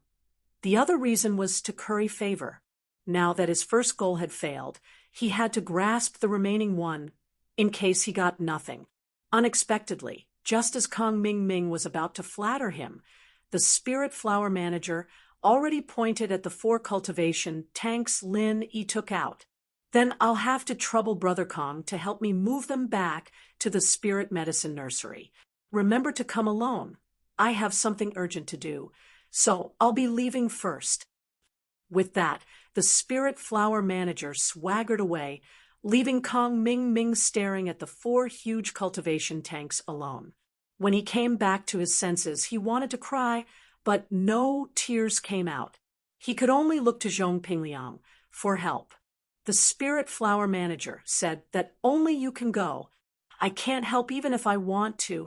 [SPEAKER 1] The other reason was to curry favor. Now that his first goal had failed, he had to grasp the remaining one in case he got nothing. Unexpectedly, just as Kong Mingming was about to flatter him, the Spirit Flower Manager already pointed at the 4 cultivation tanks Lin Yi took out. Then I'll have to trouble Brother Kong to help me move them back to the Spirit Medicine Nursery. Remember to come alone. I have something urgent to do, so I'll be leaving first. With that, the Spirit Flower Manager swaggered away, leaving Kong Mingming staring at the 4 huge cultivation tanks alone. When he came back to his senses, he wanted to cry, but no tears came out. He could only look to Zhong Pingliang for help. The Spirit Flower Manager said that only you can go. I can't help even if I want to.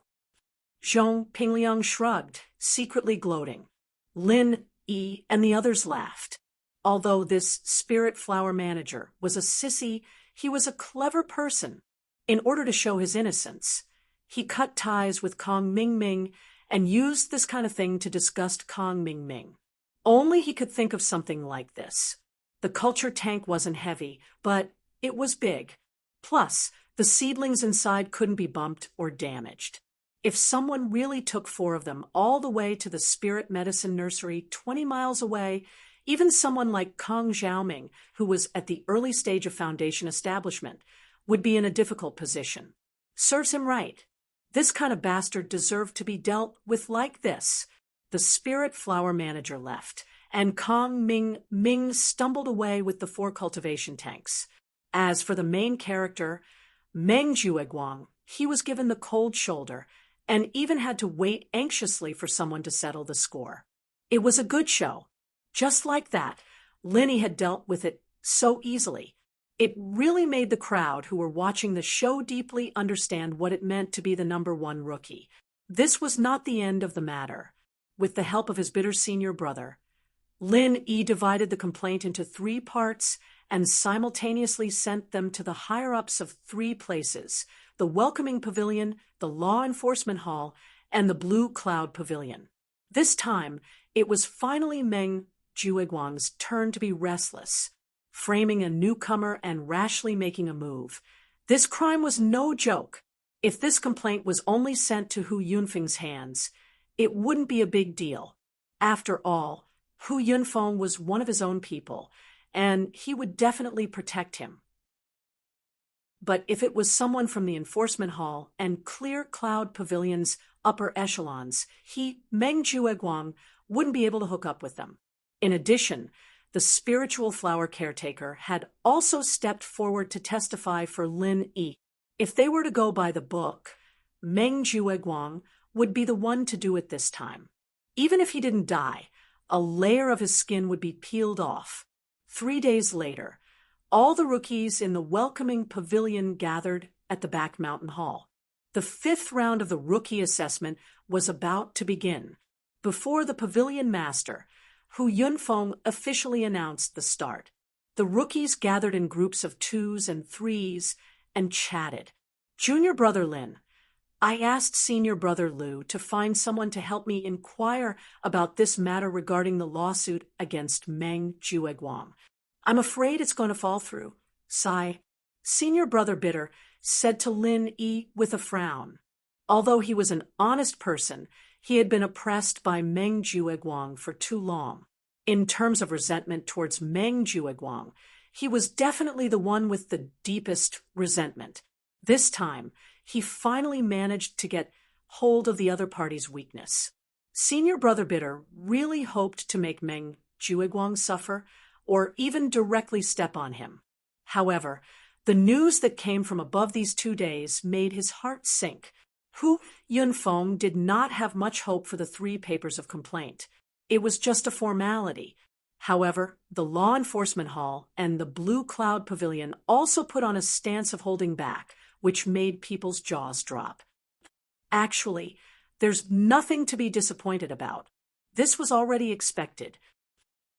[SPEAKER 1] Zhong Pingliang shrugged, secretly gloating. Lin Yi and the others laughed. Although this Spirit Flower Manager was a sissy, he was a clever person. In order to show his innocence, he cut ties with Kong Mingming and used this kind of thing to disgust Kong Mingming. Only he could think of something like this. The culture tank wasn't heavy, but it was big. Plus, the seedlings inside couldn't be bumped or damaged. If someone really took 4 of them all the way to the Spirit Medicine Nursery 20 miles away, even someone like Kong Xiaoming, who was at the early stage of foundation establishment, would be in a difficult position. Serves him right. This kind of bastard deserved to be dealt with like this. The Spirit Flower Manager left, and Kong Ming stumbled away with the 4 cultivation tanks. As for the main character, Meng Jueguang, he was given the cold shoulder and even had to wait anxiously for someone to settle the score. It was a good show. Just like that, Lin Yi had dealt with it so easily. It really made the crowd who were watching the show deeply understand what it meant to be the number one rookie. This was not the end of the matter. With the help of his bitter senior brother, Lin Yi divided the complaint into 3 parts and simultaneously sent them to the higher-ups of 3 places: the Welcoming Pavilion, the Law Enforcement Hall, and the Blue Cloud Pavilion. This time, it was finally Meng Jueguang's turn to be restless, framing a newcomer and rashly making a move. This crime was no joke. If this complaint was only sent to Hu Yunfeng's hands, it wouldn't be a big deal. After all, Hu Yunfeng was one of his own people, and he would definitely protect him. But if it was someone from the enforcement hall and Clear Cloud Pavilion's upper echelons, Meng Jueguang, wouldn't be able to hook up with them. In addition, the spiritual flower caretaker had also stepped forward to testify for Lin Yi. If they were to go by the book, Meng Jueguang would be the one to do it this time. Even if he didn't die, a layer of his skin would be peeled off. 3 days later, all the rookies in the Welcoming Pavilion gathered at the back mountain hall. The 5th round of the rookie assessment was about to begin. Before the pavilion master, Hu Yunfeng officially announced the start. The rookies gathered in groups of 2s and 3s and chatted. Junior brother Lin, I asked senior brother Lu to find someone to help me inquire about this matter regarding the lawsuit against Meng Jueguang. I'm afraid it's going to fall through. Sigh. Senior brother Bitter said to Lin Yi with a frown. Although he was an honest person, he had been oppressed by Meng Jueguang for too long. In terms of resentment towards Meng Jueguang, he was definitely the one with the deepest resentment. This time, he finally managed to get hold of the other party's weakness. Senior brother Bitter really hoped to make Meng Jueguang suffer, or even directly step on him. However, the news that came from above these 2 days made his heart sink. Hu Yunfeng did not have much hope for the 3 papers of complaint. It was just a formality. However, the Law Enforcement Hall and the Blue Cloud Pavilion also put on a stance of holding back, which made people's jaws drop. Actually, there's nothing to be disappointed about. This was already expected.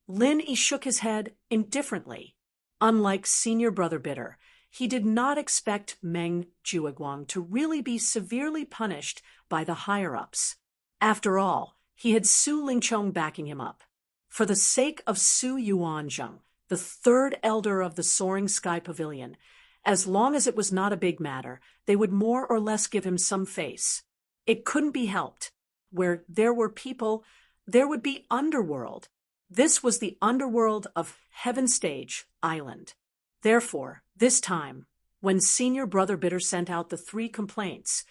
[SPEAKER 1] Lin Yi shook his head indifferently. Unlike senior brother Bitter, he did not expect Meng Jueguang to really be severely punished by the higher-ups. After all, he had Su Lingchong backing him up. For the sake of Su Yuanzheng, the 3rd elder of the Soaring Sky Pavilion, as long as it was not a big matter, they would more or less give him some face. It couldn't be helped. Where there were people, there would be underworld. This was the underworld of Heaven Stage Island. Therefore, this time, when senior brother Bitter sent out the 3 complaints,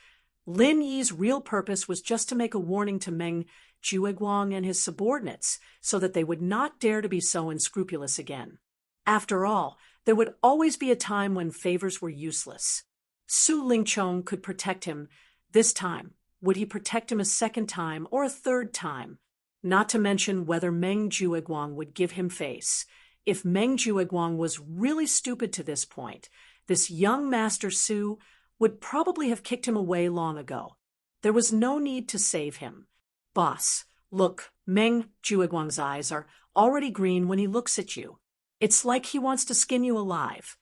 [SPEAKER 1] Lin Yi's real purpose was just to make a warning to Meng Jueguang and his subordinates so that they would not dare to be so unscrupulous again. After all, there would always be a time when favors were useless. Su Lingchong could protect him this time. Would he protect him a 2nd time or a 3rd time? Not to mention whether Meng Jueguang would give him face. If Meng Jueguang was really stupid to this point, this young Master Su would probably have kicked him away long ago. There was no need to save him. Boss, look, Meng Jueguang's eyes are already green when he looks at you. It's like he wants to skin you alive.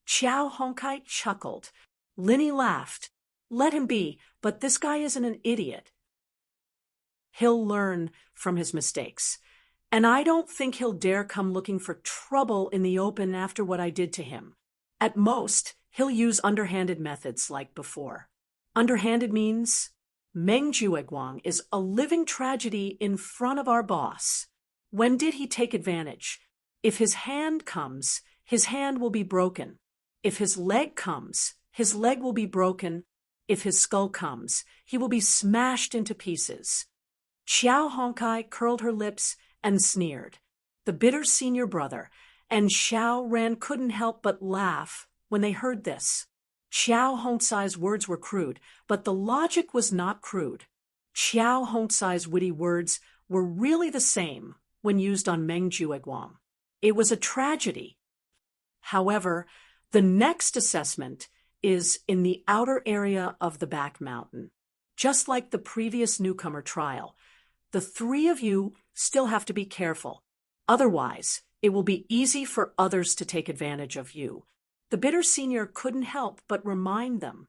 [SPEAKER 1] Qiao Hongkai chuckled. Linny laughed. Let him be, but this guy isn't an idiot. He'll learn from his mistakes. And I don't think he'll dare come looking for trouble in the open after what I did to him. At most, he'll use underhanded methods like before. Underhanded means Meng Jueguang is a living tragedy in front of our boss. When did he take advantage? If his hand comes, his hand will be broken. If his leg comes, his leg will be broken. If his skull comes, he will be smashed into pieces. Qiao Hongkai curled her lips and sneered. The bitter senior brother and Xiao Ran couldn't help but laugh when they heard this. Qiao Hongsai's words were crude, but the logic was not crude. Qiao Hongsai's witty words were really the same when used on Meng Jueguang. It was a tragedy. However, The next assessment is in the outer area of the back mountain. Just like the previous newcomer trial, the three of you still have to be careful. Otherwise, it will be easy for others to take advantage of you. The bitter senior couldn't help but remind them,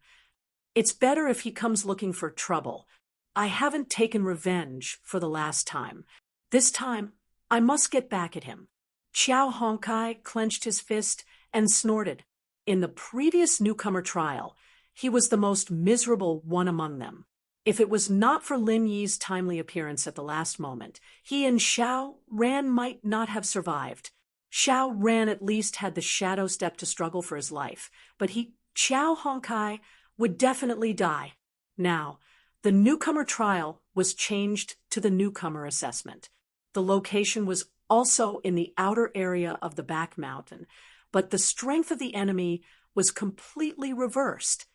[SPEAKER 1] it's better if he comes looking for trouble. I haven't taken revenge for the last time. This time, I must get back at him. Xiao Honkai clenched his fist and snorted. In the previous newcomer trial, he was the most miserable one among them. If it was not for Lin Yi's timely appearance at the last moment, he and Xiao Ran might not have survived. Xiao Ran at least had the shadow step to struggle for his life, but Xiao Honkai, would definitely die. Now, the newcomer trial was changed to the newcomer assessment. The location was also in the outer area of the back mountain, but the strength of the enemy was completely reversed.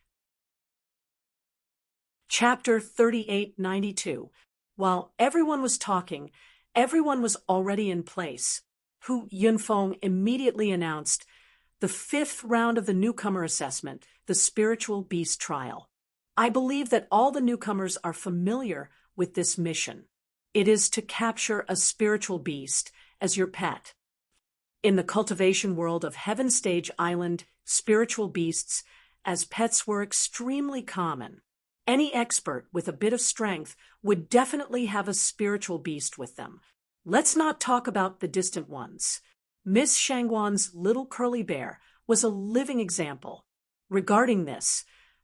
[SPEAKER 1] Chapter 3892. While everyone was talking, everyone was already in place. Hu Yunfeng immediately announced the 5th round of the newcomer assessment, the spiritual beast trial. I believe that all the newcomers are familiar with this mission. It is to capture a spiritual beast as your pet. In the cultivation world of Heaven Stage Island, spiritual beasts as pets were extremely common. Any expert with a bit of strength would definitely have a spiritual beast with them. Let's not talk about the distant ones. Miss Shangguan's little curly bear was a living example. Regarding this,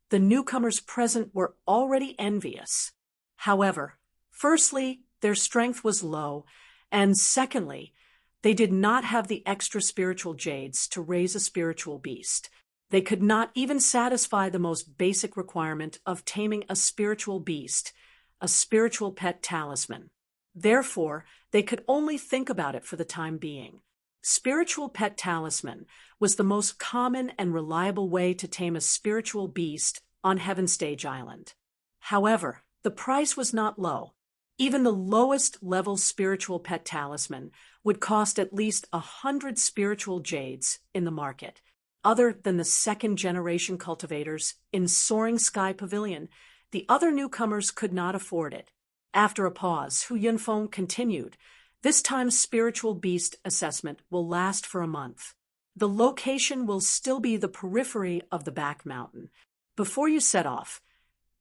[SPEAKER 1] the newcomers present were already envious. However, firstly, their strength was low, and secondly, they did not have the extra spiritual jades to raise a spiritual beast. They could not even satisfy the most basic requirement of taming a spiritual beast, a spiritual pet talisman. Therefore, they could only think about it for the time being. Spiritual pet talisman was the most common and reliable way to tame a spiritual beast on Heaven Stage Island. However, the price was not low. Even the lowest level spiritual pet talisman would cost at least 100 spiritual jades in the market. Other than the second-generation cultivators in Soaring Sky Pavilion, the other newcomers could not afford it. After a pause, Hu Yunfeng continued, this time's spiritual beast assessment will last for a month. The location will still be the periphery of the back mountain. Before you set off,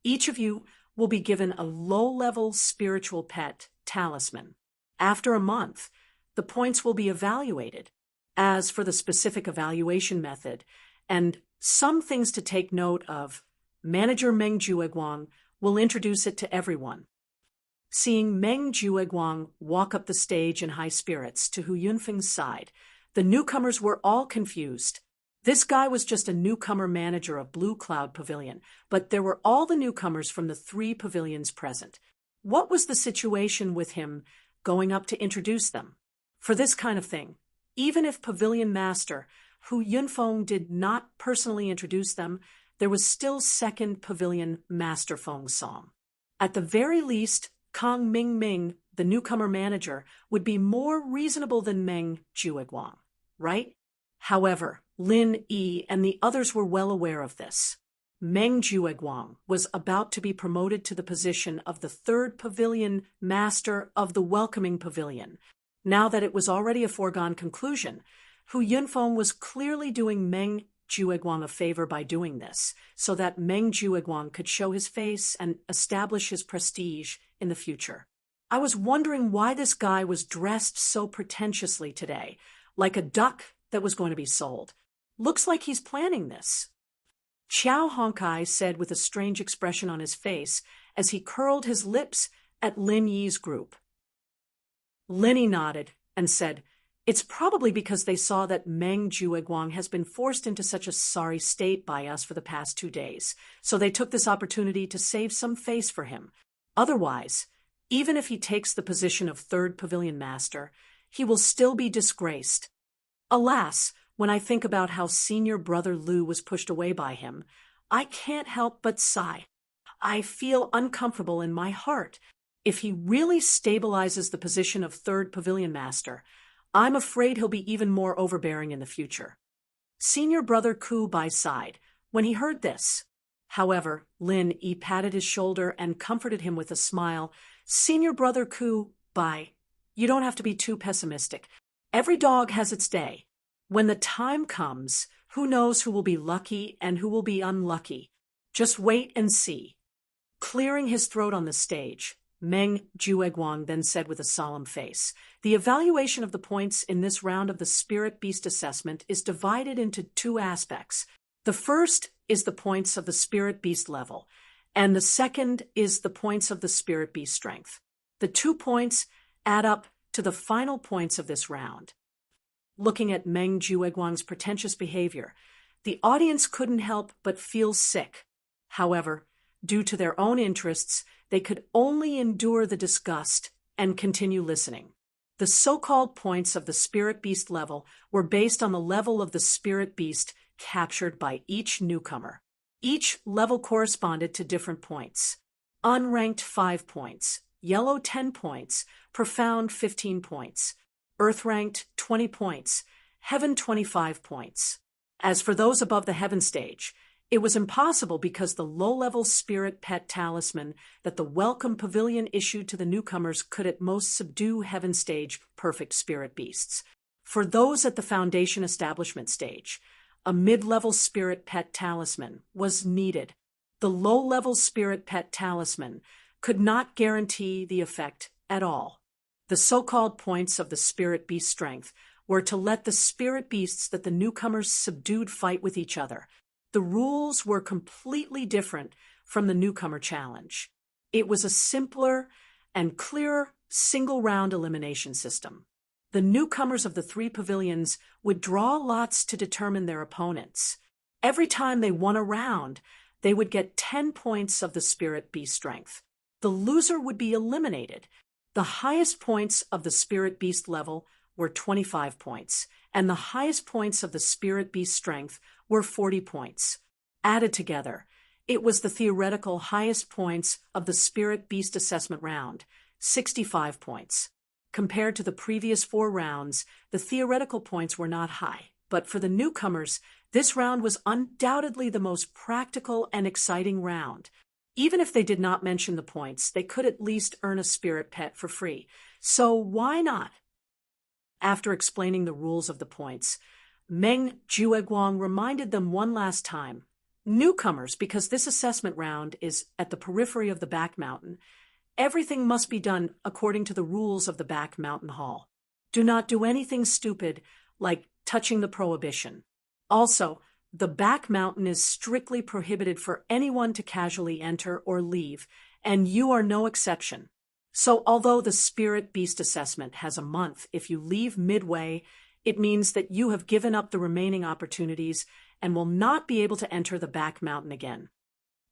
[SPEAKER 1] each of you will be given a low-level spiritual pet talisman. After a month, the points will be evaluated. As for the specific evaluation method and some things to take note of, Manager Meng Jueguang will introduce it to everyone. Seeing Meng Jueguang walk up the stage in high spirits to Hu Yunfeng's side, the newcomers were all confused. This guy was just a newcomer manager of Blue Cloud Pavilion, but there were all the newcomers from the 3 pavilions present. What was the situation with him going up to introduce them? For this kind of thing, even if Pavilion Master Hu Yunfeng did not personally introduce them, there was still second Pavilion Master Feng Song. At the very least, Kang Ming, the newcomer manager, would be more reasonable than Meng Jueguang, right? However, Lin Yi and the others were well aware of this. Meng Jueguang was about to be promoted to the position of the 3rd Pavilion Master of the Welcoming Pavilion. Now that it was already a foregone conclusion, Hu Yunfeng was clearly doing Meng Jueguang a favor by doing this, so that Meng Jueguang could show his face and establish his prestige in the future. I was wondering why this guy was dressed so pretentiously today, like a duck that was going to be sold. Looks like he's planning this. Xiao Honkai said with a strange expression on his face as he curled his lips at Lin Yi's group. Lin Yi nodded and said, it's probably because they saw that Meng Jueguang has been forced into such a sorry state by us for the past 2 days, so they took this opportunity to save some face for him. Otherwise, even if he takes the position of 3rd Pavilion Master, he will still be disgraced. Alas, when I think about how senior brother Lu was pushed away by him, I can't help but sigh. I feel uncomfortable in my heart. If he really stabilizes the position of 3rd Pavilion Master, I'm afraid he'll be even more overbearing in the future. Senior brother Ku sighed when he heard this. However, Lin Yi patted his shoulder and comforted him with a smile. Senior brother Ku, you don't have to be too pessimistic. Every dog has its day. When the time comes, who knows who will be lucky and who will be unlucky? Just wait and see. Clearing his throat on the stage, Meng Jueguang then said with a solemn face, "The evaluation of the points in this round of the Spirit Beast assessment is divided into two aspects. The first is the points of the Spirit Beast level, and the second is the points of the Spirit Beast strength. The 2 points add up to the final points of this round." Looking at Meng Jueguang's pretentious behavior, the audience couldn't help but feel sick. However, due to their own interests, they could only endure the disgust and continue listening. The so-called points of the Spirit Beast level were based on the level of the Spirit Beast captured by each newcomer. Each level corresponded to different points. Unranked 5 points, Yellow 10 points, Profound 15 points, Earth-ranked 20 points, Heaven 25 points. As for those above the Heaven stage, it was impossible because the low-level Spirit Pet Talisman that the Welcome Pavilion issued to the newcomers could at most subdue Heaven stage perfect Spirit Beasts. For those at the Foundation Establishment stage, a mid-level Spirit Pet Talisman was needed. The low-level Spirit Pet Talisman could not guarantee the effect at all. The so-called points of the Spirit Beast strength were to let the Spirit Beasts that the newcomers subdued fight with each other. The rules were completely different from the newcomer challenge. It was a simpler and clearer single-round elimination system. The newcomers of the 3 pavilions would draw lots to determine their opponents. Every time they won a round, they would get 10 points of the Spirit Beast strength. The loser would be eliminated. The highest points of the Spirit Beast level were 25 points, and the highest points of the Spirit Beast strength were 40 points. Added together, it was the theoretical highest points of the Spirit Beast assessment round, 65 points. Compared to the previous 4 rounds, the theoretical points were not high, but for the newcomers, this round was undoubtedly the most practical and exciting round. Even if they did not mention the points, they could at least earn a spirit pet for free. So why not? After explaining the rules of the points, Meng Jueguang reminded them one last time. Newcomers, because this assessment round is at the periphery of the back mountain, everything must be done according to the rules of the back mountain hall. Do not do anything stupid like touching the prohibition. Also, the back mountain is strictly prohibited for anyone to casually enter or leave, and you are no exception. So although the Spirit Beast assessment has a month, if you leave midway, it means that you have given up the remaining opportunities and will not be able to enter the back mountain again.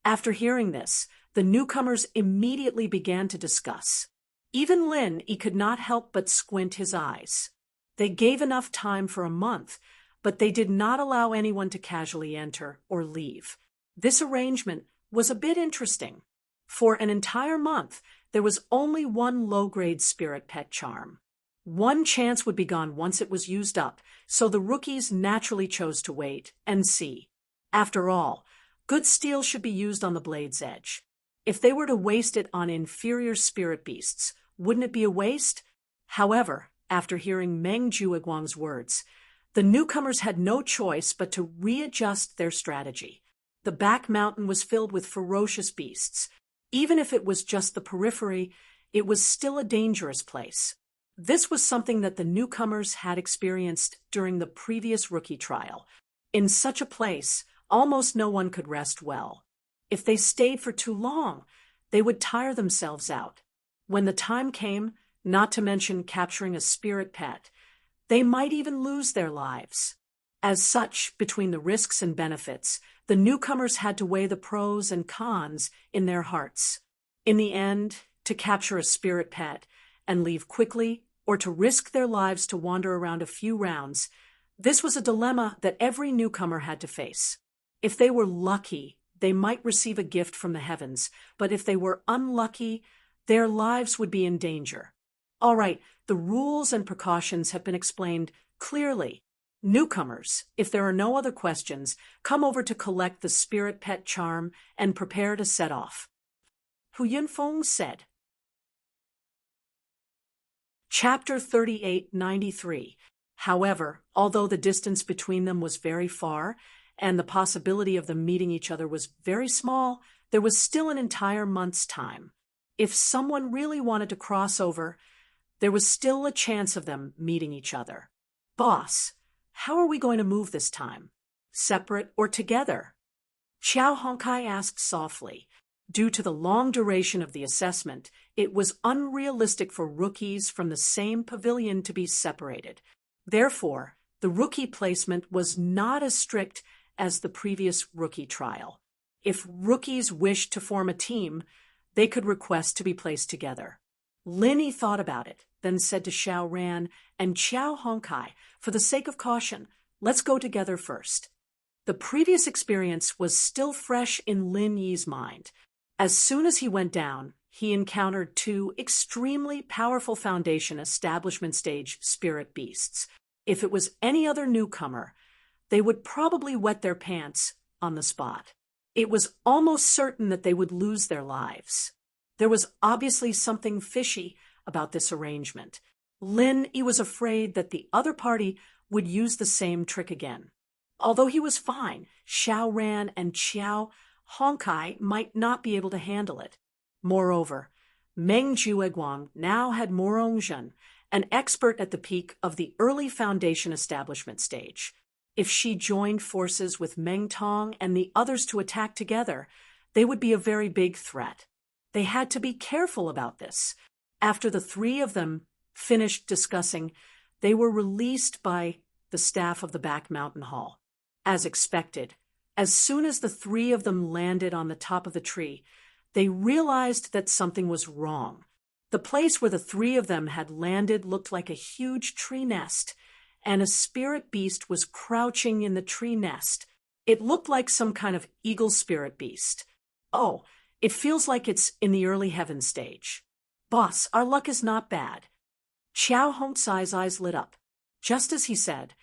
[SPEAKER 1] After hearing this, the newcomers immediately began to discuss. Even Lin Yi could not help but squint his eyes. They gave enough time for a month, but they did not allow anyone to casually enter or leave. This arrangement was a bit interesting. For an entire month, there was only one low-grade spirit pet charm. One chance would be gone once it was used up, so the rookies naturally chose to wait and see. After all, good steel should be used on the blade's edge. If they were to waste it on inferior spirit beasts, wouldn't it be a waste? However, after hearing Meng Jueguang's words, the newcomers had no choice but to readjust their strategy. The back mountain was filled with ferocious beasts. Even if it was just the periphery, it was still a dangerous place. This was something that the newcomers had experienced during the previous rookie trial. In such a place, almost no one could rest well. If they stayed for too long, they would tire themselves out. When the time came, not to mention capturing a spirit pet, they might even lose their lives. As such, between the risks and benefits, the newcomers had to weigh the pros and cons in their hearts. In the end, to capture a spirit pet and leave quickly, or to risk their lives to wander around a few rounds, this was a dilemma that every newcomer had to face. If they were lucky, they might receive a gift from the heavens, but if they were unlucky, their lives would be in danger. All right, the rules and precautions have been explained clearly. Newcomers, if there are no other questions, come over to collect the spirit pet charm and prepare to set off. Hu Yunfeng said. Chapter 3893. However, although the distance between them was very far, and the possibility of them meeting each other was very small, there was still an entire month's time. If someone really wanted to cross over, there was still a chance of them meeting each other. Boss, how are we going to move this time? Separate or together? Xiao Hongkai asked softly. Due to the long duration of the assessment, it was unrealistic for rookies from the same pavilion to be separated. Therefore, the rookie placement was not as strict as the previous rookie trial. If rookies wished to form a team, they could request to be placed together. Linny thought about it, then said to Xiao Ran and Xiao Hongkai, for the sake of caution, let's go together first. The previous experience was still fresh in Lin Yi's mind. As soon as he went down, he encountered two extremely powerful Foundation establishment stage spirit beasts. If it was any other newcomer, they would probably wet their pants on the spot. It was almost certain that they would lose their lives. There was obviously something fishy about this arrangement. Lin Yi was afraid that the other party would use the same trick again. Although he was fine, Xiao Ran and Xiao Hongkai might not be able to handle it. Moreover, Meng Jueguang now had Morong Zhen, an expert at the peak of the early Foundation establishment stage. If she joined forces with Meng Tong and the others to attack together, they would be a very big threat. They had to be careful about this. After the three of them finished discussing, they were released by the staff of the back mountain hall. As expected, as soon as the three of them landed on the top of the tree, they realized that something was wrong. The place where the three of them had landed looked like a huge tree nest, and a spirit beast was crouching in the tree nest. It looked like some kind of eagle spirit beast. Oh, it feels like it's in the early heaven stage. Boss, our luck is not bad. Xiao Hongcai's eyes lit up. Just as he said,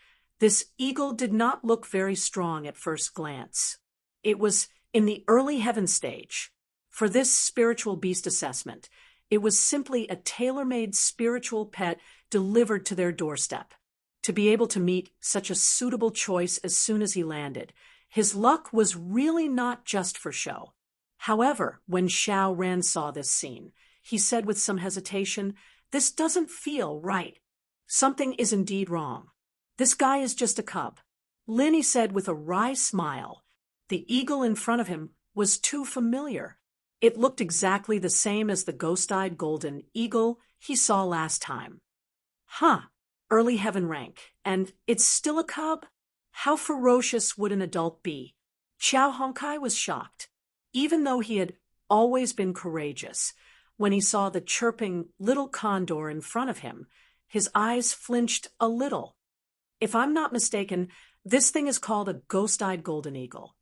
[SPEAKER 1] this eagle did not look very strong at first glance. It was in the early heaven stage. For this spiritual beast assessment, it was simply a tailor-made spiritual pet delivered to their doorstep. To be able to meet such a suitable choice as soon as he landed, his luck was really not just for show. However, when Xiao Ran saw this scene, he said with some hesitation, "This doesn't feel right. Something is indeed wrong. This guy is just a cub." Linny said with a wry smile. The eagle in front of him was too familiar. It looked exactly the same as the ghost-eyed golden eagle he saw last time. Huh, early heaven rank, and it's still a cub? How ferocious would an adult be? Xiao Hongkai was shocked. Even though he had always been courageous, when he saw the chirping little condor in front of him, his eyes flinched a little. If I'm not mistaken, this thing is called a ghost-eyed golden eagle.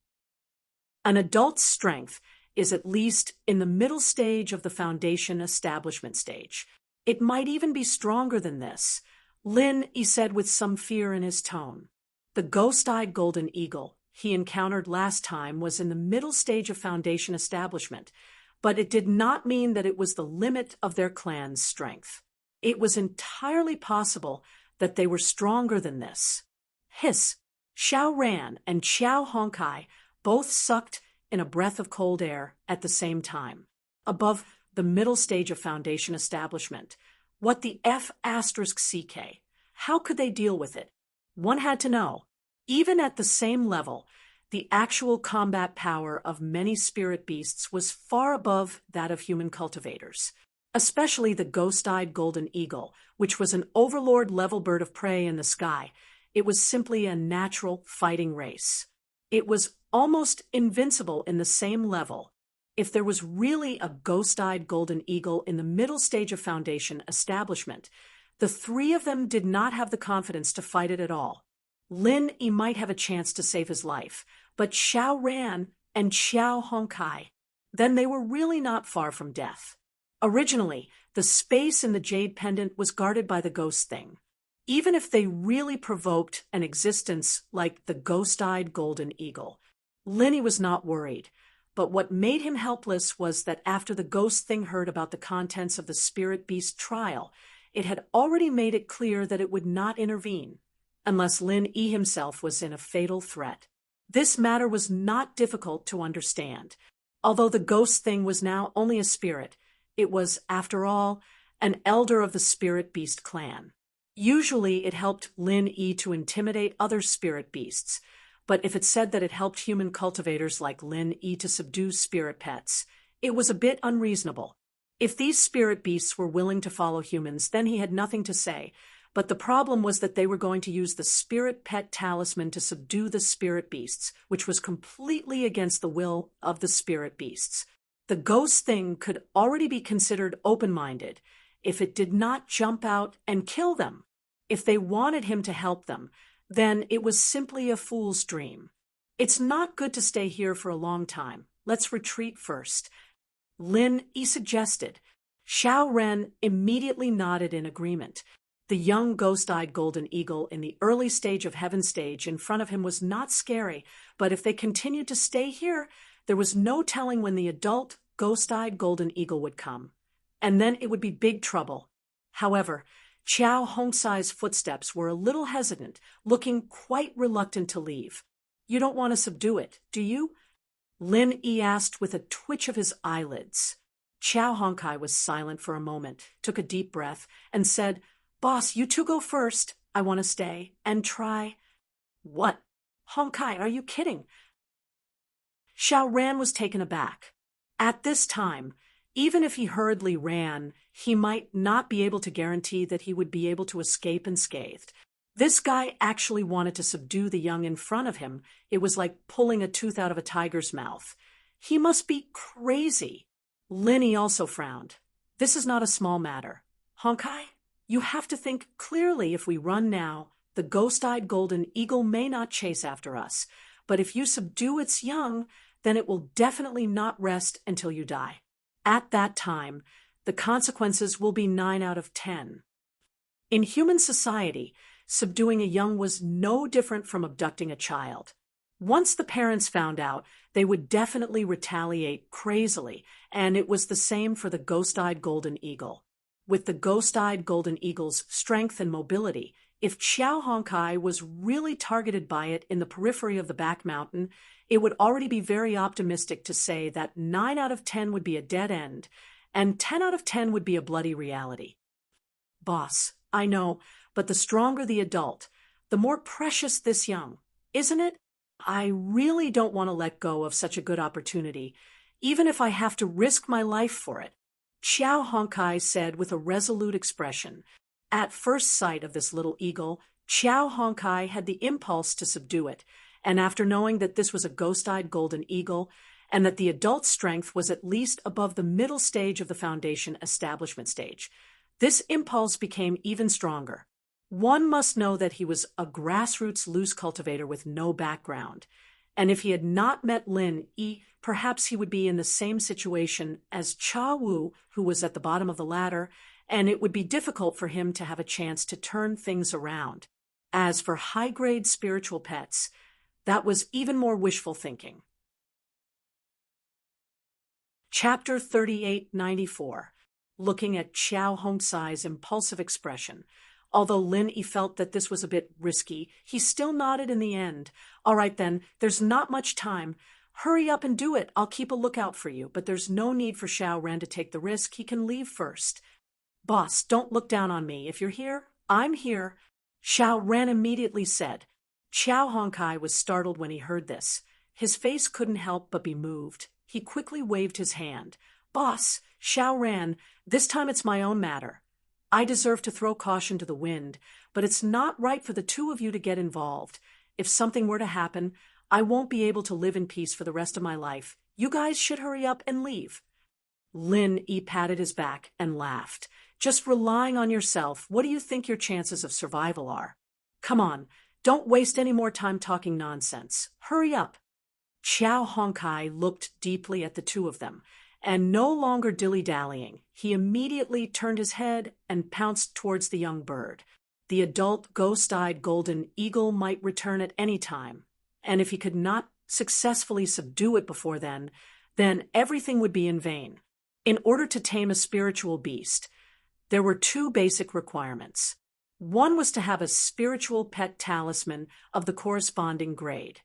[SPEAKER 1] An adult's strength is at least in the middle stage of the Foundation establishment stage. It might even be stronger than this. Lin, he said with some fear in his tone. The ghost-eyed golden eagle he encountered last time was in the middle stage of Foundation establishment, but it did not mean that it was the limit of their clan's strength. It was entirely possible that they were stronger than this. Hiss! Xiao Ran and Xiao Hongkai both sucked in a breath of cold air at the same time. Above the middle stage of Foundation establishment, what the F***CK? How could they deal with it? One had to know. Even at the same level, the actual combat power of many spirit beasts was far above that of human cultivators, especially the ghost-eyed golden eagle, which was an overlord-level bird of prey in the sky. It was simply a natural fighting race. It was almost invincible in the same level. If there was really a ghost-eyed golden eagle in the middle stage of Foundation establishment, the three of them did not have the confidence to fight it at all. Lin Yi might have a chance to save his life, but Xiao Ran and Xiao Hongkai, then they were really not far from death. Originally, the space in the jade pendant was guarded by the ghost thing. even if they really provoked an existence like the ghost-eyed golden eagle. Linny was not worried, but what made him helpless was that after the ghost thing heard about the contents of the spirit beast trial, it had already made it clear that it would not intervene, unless Lin E himself was in a fatal threat. This matter was not difficult to understand. Although the ghost thing was now only a spirit, it was, after all, an elder of the spirit beast clan. Usually it helped Lin E to intimidate other spirit beasts, but if it said that it helped human cultivators like Lin E to subdue spirit pets, it was a bit unreasonable. If these spirit beasts were willing to follow humans, then he had nothing to say, but the problem was that they were going to use the spirit pet talisman to subdue the spirit beasts, which was completely against the will of the spirit beasts. The ghost thing could already be considered open-minded if it did not jump out and kill them. If they wanted him to help them, then it was simply a fool's dream. It's not good to stay here for a long time. Let's retreat first. Lin Yi suggested. Xiao Ren immediately nodded in agreement. The young ghost-eyed golden eagle in the early stage of Heaven stage in front of him was not scary, but if they continued to stay here, there was no telling when the adult ghost-eyed golden eagle would come. And then it would be big trouble. However, Qiao Hongsai's footsteps were a little hesitant, looking quite reluctant to leave. You don't want to subdue it, do you? Lin Yi asked with a twitch of his eyelids. Qiao Hongkai was silent for a moment, took a deep breath, and said, Boss, you two go first. I want to stay and try. What? Hongkai, are you kidding? Xiao Ran was taken aback. At this time, even if he hurriedly ran, he might not be able to guarantee that he would be able to escape unscathed. This guy actually wanted to subdue the young in front of him. It was like pulling a tooth out of a tiger's mouth. He must be crazy. Linny also frowned. This is not a small matter. Honkai, you have to think clearly. If we run now, the ghost-eyed golden eagle may not chase after us. But if you subdue its young, then it will definitely not rest until you die. At that time, the consequences will be 9 out of 10. In human society, subduing a young was no different from abducting a child. Once the parents found out, they would definitely retaliate crazily, and it was the same for the ghost-eyed golden eagle. With the ghost-eyed golden eagle's strength and mobility, if Qiao Hongkai was really targeted by it in the periphery of the back mountain, it would already be very optimistic to say that 9 out of 10 would be a dead end, and 10 out of 10 would be a bloody reality. Boss, I know, but the stronger the adult, the more precious this young, isn't it? I really don't want to let go of such a good opportunity, even if I have to risk my life for it, Qiao Hongkai said with a resolute expression. At first sight of this little eagle, Qiao Hongkai had the impulse to subdue it, and after knowing that this was a ghost-eyed golden eagle, and that the adult strength was at least above the middle stage of the foundation establishment stage, this impulse became even stronger. One must know that he was a grassroots loose cultivator with no background, and if he had not met Lin Yi, perhaps he would be in the same situation as Cha Wu, who was at the bottom of the ladder, and it would be difficult for him to have a chance to turn things around. As for high-grade spiritual pets, that was even more wishful thinking. Chapter 3894. Looking at Qiao Hongsai's impulsive expression. Although Lin Yi felt that this was a bit risky, he still nodded in the end. All right then, there's not much time. Hurry up and do it. I'll keep a lookout for you, but there's no need for Xiao Ren to take the risk. He can leave first. Boss, don't look down on me. If you're here, I'm here. Xiao Ren immediately said. Qiao Hongkai was startled when he heard this. His face couldn't help but be moved. He quickly waved his hand. Boss, Xiao Ren, this time it's my own matter. I deserve to throw caution to the wind, but it's not right for the two of you to get involved. If something were to happen, I won't be able to live in peace for the rest of my life. You guys should hurry up and leave. Lin Yi patted his back and laughed. Just relying on yourself, what do you think your chances of survival are? Come on, don't waste any more time talking nonsense. Hurry up. Qiao Hongkai looked deeply at the two of them, and no longer dilly-dallying, he immediately turned his head and pounced towards the young bird. The adult ghost-eyed golden eagle might return at any time, and if he could not successfully subdue it before then everything would be in vain. In order to tame a spiritual beast, there were two basic requirements. One was to have a spiritual pet talisman of the corresponding grade.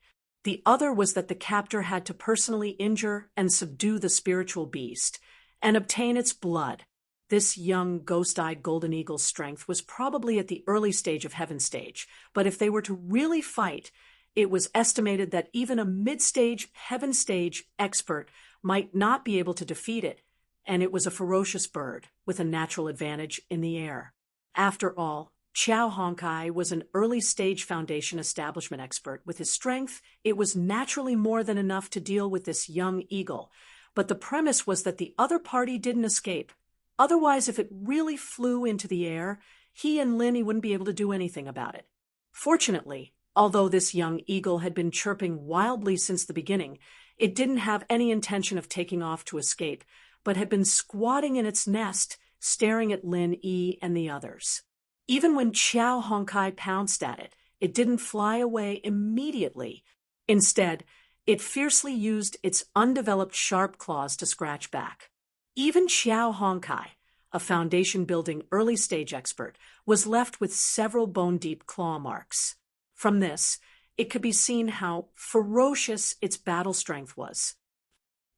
[SPEAKER 1] The other was that the captor had to personally injure and subdue the spiritual beast and obtain its blood. This young ghost-eyed golden eagle's strength was probably at the early stage of heaven stage, but if they were to really fight, it was estimated that even a mid-stage heaven stage expert might not be able to defeat it, and it was a ferocious bird with a natural advantage in the air. After all, Chow Honkai was an early-stage Foundation establishment expert. With his strength, it was naturally more than enough to deal with this young eagle, but the premise was that the other party didn't escape. Otherwise, if it really flew into the air, he and Linny wouldn't be able to do anything about it. Fortunately, although this young eagle had been chirping wildly since the beginning, it didn't have any intention of taking off to escape, but had been squatting in its nest, staring at Lin Yi and the others. Even when Chow Honkai pounced at it, it didn't fly away immediately. Instead, it fiercely used its undeveloped sharp claws to scratch back. Even Chow Honkai, a foundation-building early-stage expert, was left with several bone-deep claw marks. From this, it could be seen how ferocious its battle strength was.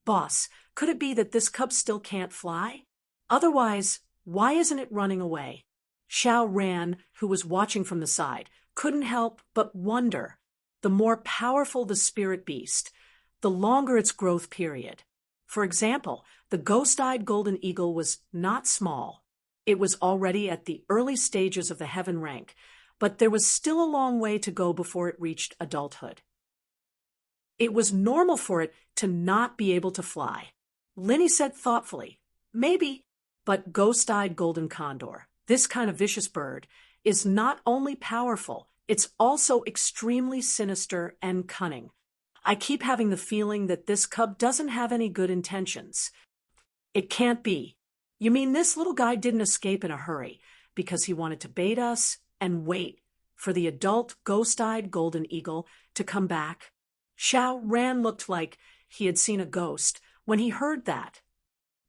[SPEAKER 1] Boss, could it be that this cub still can't fly? Otherwise, why isn't it running away? Xiao Ran, who was watching from the side, couldn't help but wonder. The more powerful the spirit beast, the longer its growth period. For example, the ghost-eyed golden eagle was not small. It was already at the early stages of the heaven rank, but there was still a long way to go before it reached adulthood. It was normal for it to not be able to fly. Linny said thoughtfully, maybe, but ghost-eyed golden condor, this kind of vicious bird, is not only powerful, it's also extremely sinister and cunning. I keep having the feeling that this cub doesn't have any good intentions. It can't be. You mean this little guy didn't escape in a hurry because he wanted to bait us and wait for the adult ghost-eyed golden eagle to come back? Xiao Ran looked like he had seen a ghost when he heard that.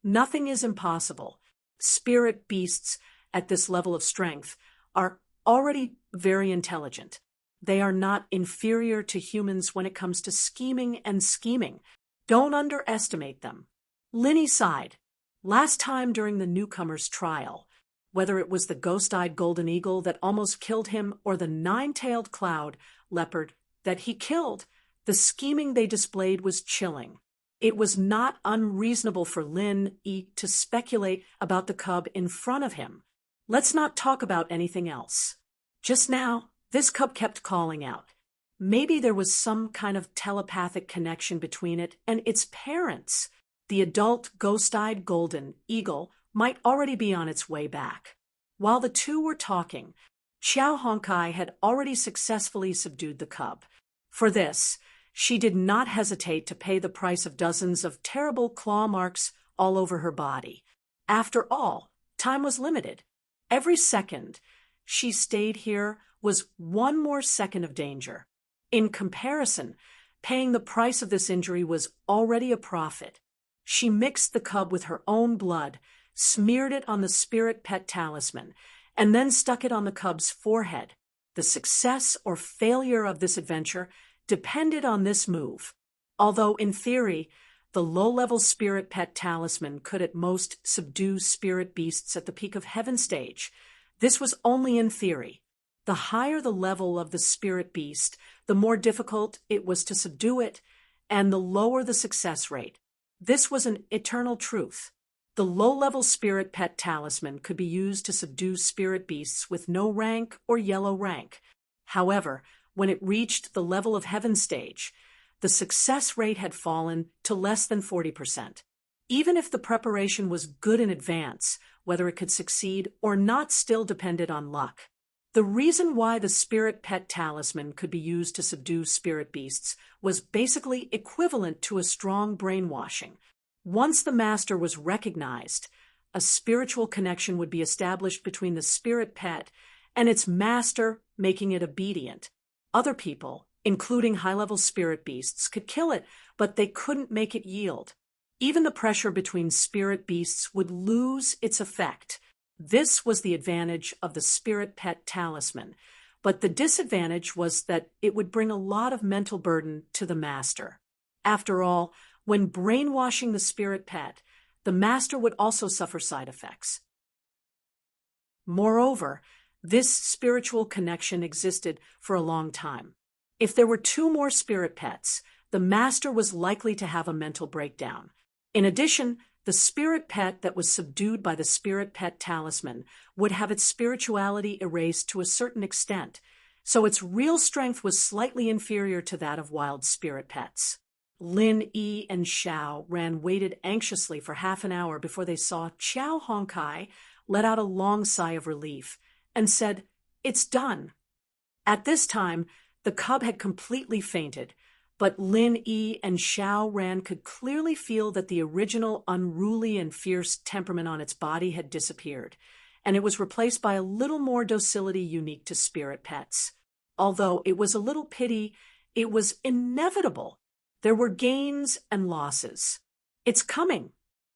[SPEAKER 1] Nothing is impossible. Spirit beasts at this level of strength are already very intelligent. They are not inferior to humans when it comes to scheming and scheming. Don't underestimate them. Linny sighed. Last time during the newcomer's trial, whether it was the ghost-eyed golden eagle that almost killed him or the nine-tailed cloud leopard that he killed, the scheming they displayed was chilling. It was not unreasonable for Lin Yi to speculate about the cub in front of him. Let's not talk about anything else. Just now, this cub kept calling out. Maybe there was some kind of telepathic connection between it and its parents. The adult ghost-eyed golden eagle might already be on its way back. While the two were talking, Chow Honkai had already successfully subdued the cub. For this, she did not hesitate to pay the price of dozens of terrible claw marks all over her body. After all, time was limited. Every second she stayed here was one more second of danger. In comparison, paying the price of this injury was already a profit. She mixed the cub with her own blood, smeared it on the spirit pet talisman, and then stuck it on the cub's forehead. The success or failure of this adventure depended on this move. Although, in theory, the low-level spirit pet talisman could at most subdue spirit beasts at the peak of heaven stage, this was only in theory. The higher the level of the spirit beast, the more difficult it was to subdue it, and the lower the success rate. This was an eternal truth. The low-level spirit pet talisman could be used to subdue spirit beasts with no rank or yellow rank. However, when it reached the level of heaven stage, the success rate had fallen to less than 40%. Even if the preparation was good in advance, whether it could succeed or not still depended on luck. The reason why the spirit pet talisman could be used to subdue spirit beasts was basically equivalent to a strong brainwashing. Once the master was recognized, a spiritual connection would be established between the spirit pet and its master making it obedient. Other people, including high-level spirit beasts, could kill it, but they couldn't make it yield. Even the pressure between spirit beasts would lose its effect. This was the advantage of the spirit pet talisman, but the disadvantage was that it would bring a lot of mental burden to the master. After all, when brainwashing the spirit pet, the master would also suffer side effects. Moreover, this spiritual connection existed for a long time. If there were 2 more spirit pets, the master was likely to have a mental breakdown. In addition, the spirit pet that was subdued by the spirit pet talisman would have its spirituality erased to a certain extent, so its real strength was slightly inferior to that of wild spirit pets. Lin Yi and Xiao Ran waited anxiously for half an hour before they saw Qiao Hongkai let out a long sigh of relief and said, "It's done." At this time, the cub had completely fainted, but Lin Yi and Xiao Ran could clearly feel that the original unruly and fierce temperament on its body had disappeared, and it was replaced by a little more docility unique to spirit pets. Although it was a little pity, it was inevitable. There were gains and losses. "It's coming."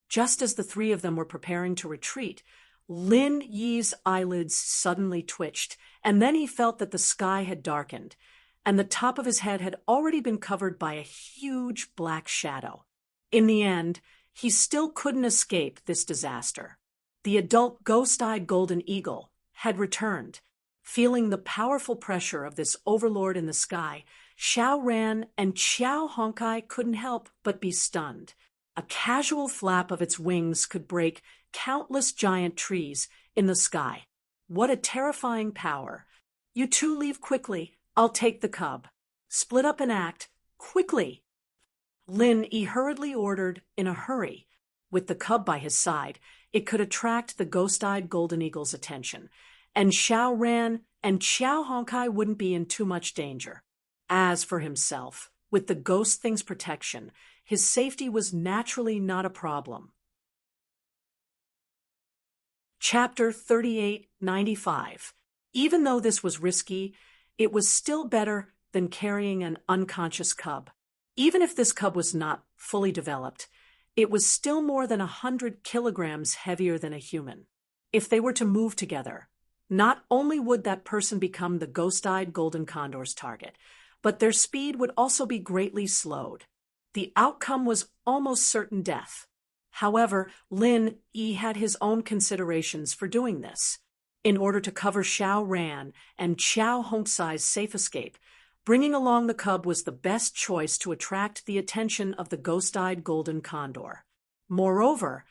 [SPEAKER 1] Just as the 3 of them were preparing to retreat, Lin Yi's eyelids suddenly twitched, and then he felt that the sky had darkened, and the top of his head had already been covered by a huge black shadow. In the end, he still couldn't escape this disaster. The adult ghost-eyed golden eagle had returned. Feeling the powerful pressure of this overlord in the sky, Xiao Ran and Qiao Hongkai couldn't help but be stunned. A casual flap of its wings could break countless giant trees in the sky. What a terrifying power. "You 2 leave quickly. I'll take the cub. Split up and act. Quickly." Lin Yi hurriedly ordered in a hurry. With the cub by his side, it could attract the ghost-eyed golden eagle's attention, and Xiao Ran and Qiao Hongkai wouldn't be in too much danger. As for himself, with the ghost thing's protection, his safety was naturally not a problem. Chapter 3895. Even though this was risky, it was still better than carrying an unconscious cub. Even if this cub was not fully developed, it was still more than 100 kilograms heavier than a human. If they were to move together, not only would that person become the ghost-eyed golden condor's target, but their speed would also be greatly slowed. The outcome was almost certain death. However, Lin Yi had his own considerations for doing this. In order to cover Xiao Ran and Qiao Hongkai's safe escape, bringing along the cub was the best choice to attract the attention of the ghost-eyed golden condor. Moreover,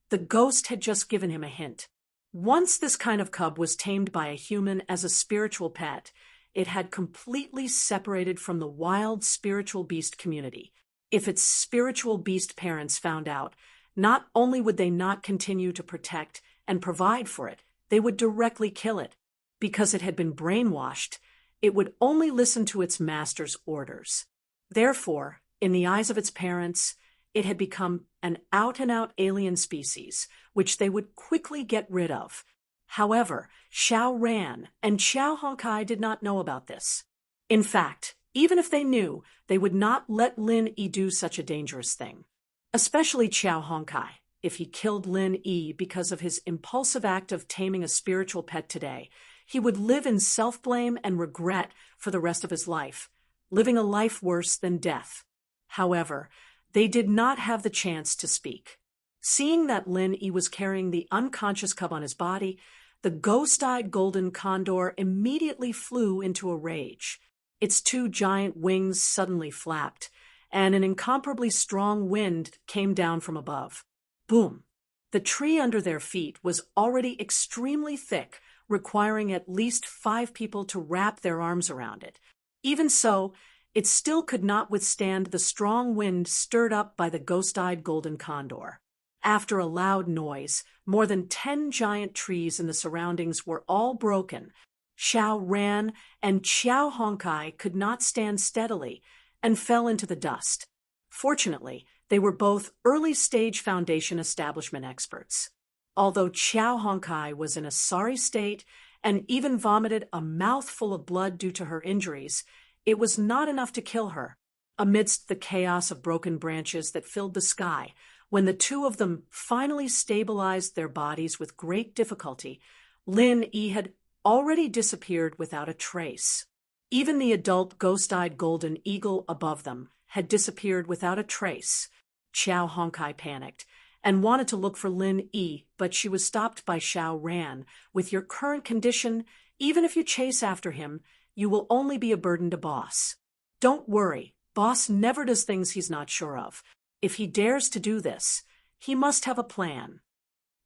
[SPEAKER 1] the ghost had just given him a hint. Once this kind of cub was tamed by a human as a spiritual pet, it had completely separated from the wild spiritual beast community. If its spiritual beast parents found out, not only would they not continue to protect and provide for it, they would directly kill it. Because it had been brainwashed, it would only listen to its master's orders. Therefore, in the eyes of its parents, it had become an out-and-out alien species, which they would quickly get rid of. However, Xiao Ran and Qiao Hongkai did not know about this. In fact, even if they knew, they would not let Lin Yi do such a dangerous thing. Especially Qiao Hongkai. If he killed Lin Yi because of his impulsive act of taming a spiritual pet today, he would live in self-blame and regret for the rest of his life, living a life worse than death. However, they did not have the chance to speak. Seeing that Lin Yi was carrying the unconscious cub on his body, the ghost-eyed golden condor immediately flew into a rage. Its 2 giant wings suddenly flapped, and an incomparably strong wind came down from above. Boom! The tree under their feet was already extremely thick, requiring at least 5 people to wrap their arms around it. Even so, it still could not withstand the strong wind stirred up by the ghost-eyed golden condor. After a loud noise, more than 10 giant trees in the surroundings were all broken. Xiao Ran and Qiao Hongkai could not stand steadily and fell into the dust. Fortunately, they were both early-stage foundation establishment experts. Although Qiao Hongkai was in a sorry state and even vomited a mouthful of blood due to her injuries, it was not enough to kill her. Amidst the chaos of broken branches that filled the sky, when the two of them finally stabilized their bodies with great difficulty, Lin Yi had already disappeared without a trace. Even the adult ghost-eyed golden eagle above them had disappeared without a trace. Xiao Honkai panicked and wanted to look for Lin Yi, but she was stopped by Xiao Ran. With your current condition, even if you chase after him, you will only be a burden to Boss. Don't worry, Boss never does things he's not sure of. If he dares to do this, he must have a plan.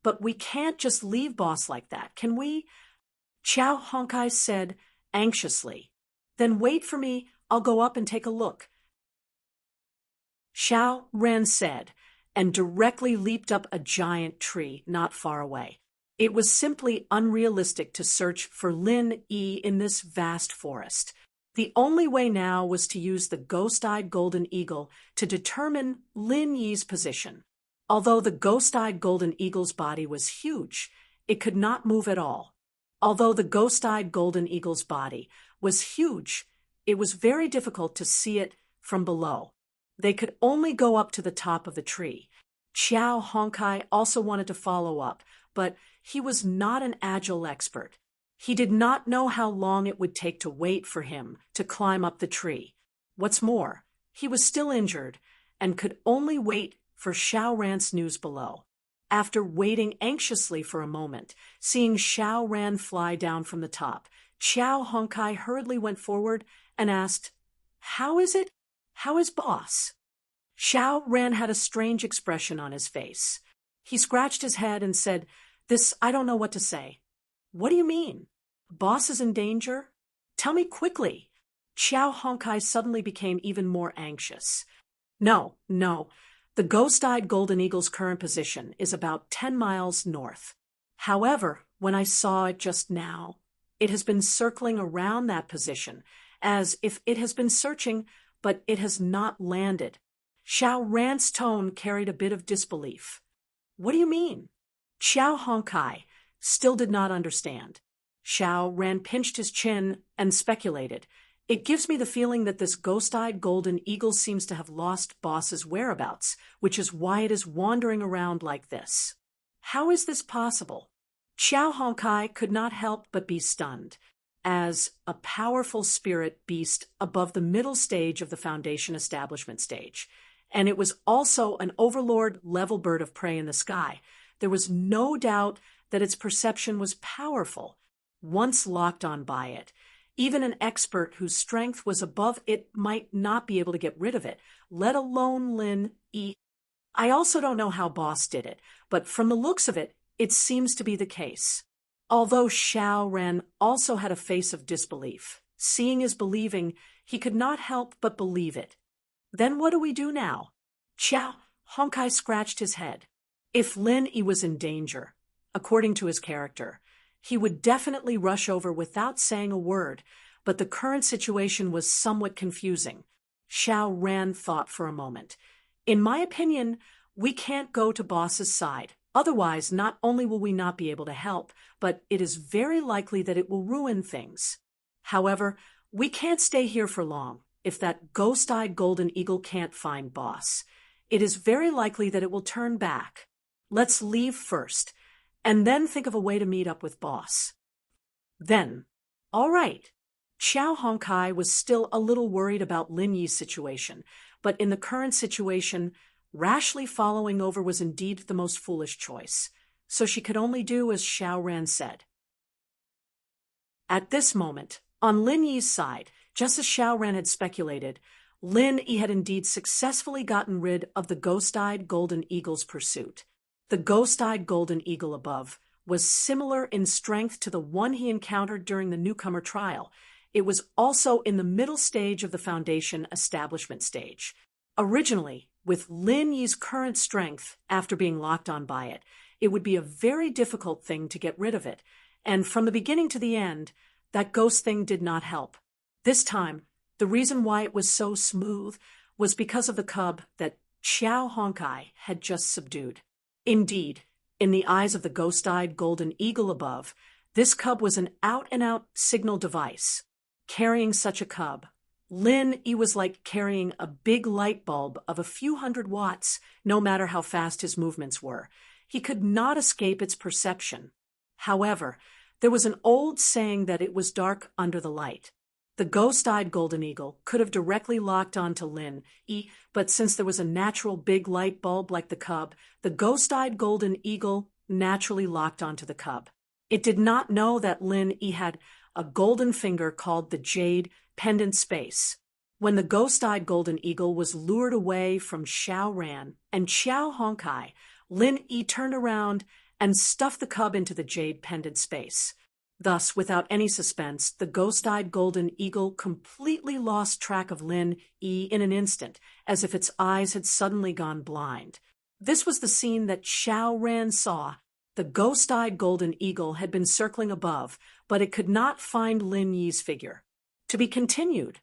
[SPEAKER 1] But we can't just leave Boss like that, can we? Xiao Honkai said anxiously. Then wait for me, I'll go up and take a look. Xiao Ran said, and directly leaped up a giant tree not far away. It was simply unrealistic to search for Lin Yi in this vast forest. The only way now was to use the ghost-eyed golden eagle to determine Lin Yi's position. Although the ghost-eyed golden eagle's body was huge, it could not move at all. Although the ghost-eyed golden eagle's body was huge, it was very difficult to see it from below. They could only go up to the top of the tree. Xiao Honkai also wanted to follow up, but he was not an agile expert. He did not know how long it would take to wait for him to climb up the tree. What's more, he was still injured and could only wait for Xiao Ran's news below. After waiting anxiously for a moment, seeing Xiao Ran fly down from the top, Xiao Honkai hurriedly went forward and asked, "How is it? How is Boss?" Xiao Ran had a strange expression on his face. He scratched his head and said, I don't know what to say." "What do you mean? Boss is in danger? Tell me quickly." Xiao Honkai suddenly became even more anxious. No. The ghost-eyed golden eagle's current position is about 10 miles north. However, when I saw it just now, it has been circling around that position, as if it has been searching, but it has not landed. Xiao Ran's tone carried a bit of disbelief. "What do you mean?" Xiao Honkai still did not understand. Xiao Ran pinched his chin and speculated. "It gives me the feeling that this ghost-eyed golden eagle seems to have lost Boss's whereabouts, which is why it is wandering around like this. How is this possible?" Xiao Honkai could not help but be stunned, as a powerful spirit beast above the middle stage of the Foundation establishment stage, and it was also an overlord-level bird of prey in the sky. There was no doubt that its perception was powerful. Once locked on by it, even an expert whose strength was above it might not be able to get rid of it, let alone Lin Yi. I also don't know how Boss did it, but from the looks of it, it seems to be the case. Although Xiao Ran also had a face of disbelief, seeing is believing, he could not help but believe it. "Then what do we do now?" Xiao Honkai scratched his head. If Lin Yi was in danger, according to his character, he would definitely rush over without saying a word, but the current situation was somewhat confusing. Xiao Ran thought for a moment. "In my opinion, we can't go to Boss's side. Otherwise, not only will we not be able to help, but it is very likely that it will ruin things. However, we can't stay here for long. If that ghost-eyed golden eagle can't find Boss, it is very likely that it will turn back. Let's leave first, and then think of a way to meet up with Boss." Then, all right. Xiao Honkai was still a little worried about Lin Yi's situation, but in the current situation, rashly following over was indeed the most foolish choice, so she could only do as Xiao Ran said. At this moment, on Lin Yi's side, just as Xiao Ran had speculated, Lin Yi had indeed successfully gotten rid of the ghost-eyed golden eagle's pursuit. The ghost-eyed golden eagle above was similar in strength to the one he encountered during the newcomer trial. It was also in the middle stage of the Foundation establishment stage. Originally, with Lin Yi's current strength after being locked on by it, it would be a very difficult thing to get rid of it, and from the beginning to the end, that ghost thing did not help. This time, the reason why it was so smooth was because of the cub that Xiao Honkai had just subdued. Indeed, in the eyes of the ghost-eyed golden eagle above, This cub was an out-and-out signal device. Carrying such a cub, Lin Yi was like carrying a big light bulb of a few hundred watts, no matter how fast his movements were. He could not escape its perception. However, there was an old saying that it was dark under the light. The ghost-eyed golden eagle could have directly locked onto Lin Yi, but since there was a natural big light bulb like the cub, the ghost-eyed golden eagle naturally locked onto the cub. It did not know that Lin Yi had a golden finger called the jade pendant space. When the ghost-eyed golden eagle was lured away from Xiao Ran and Xiao Honkai, Lin Yi turned around and stuffed the cub into the jade pendant space. Thus, without any suspense, the ghost-eyed golden eagle completely lost track of Lin Yi in an instant, as if its eyes had suddenly gone blind. This was the scene that Xiao Ran saw. The ghost-eyed golden eagle had been circling above, but it could not find Lin Yi's figure. To be continued.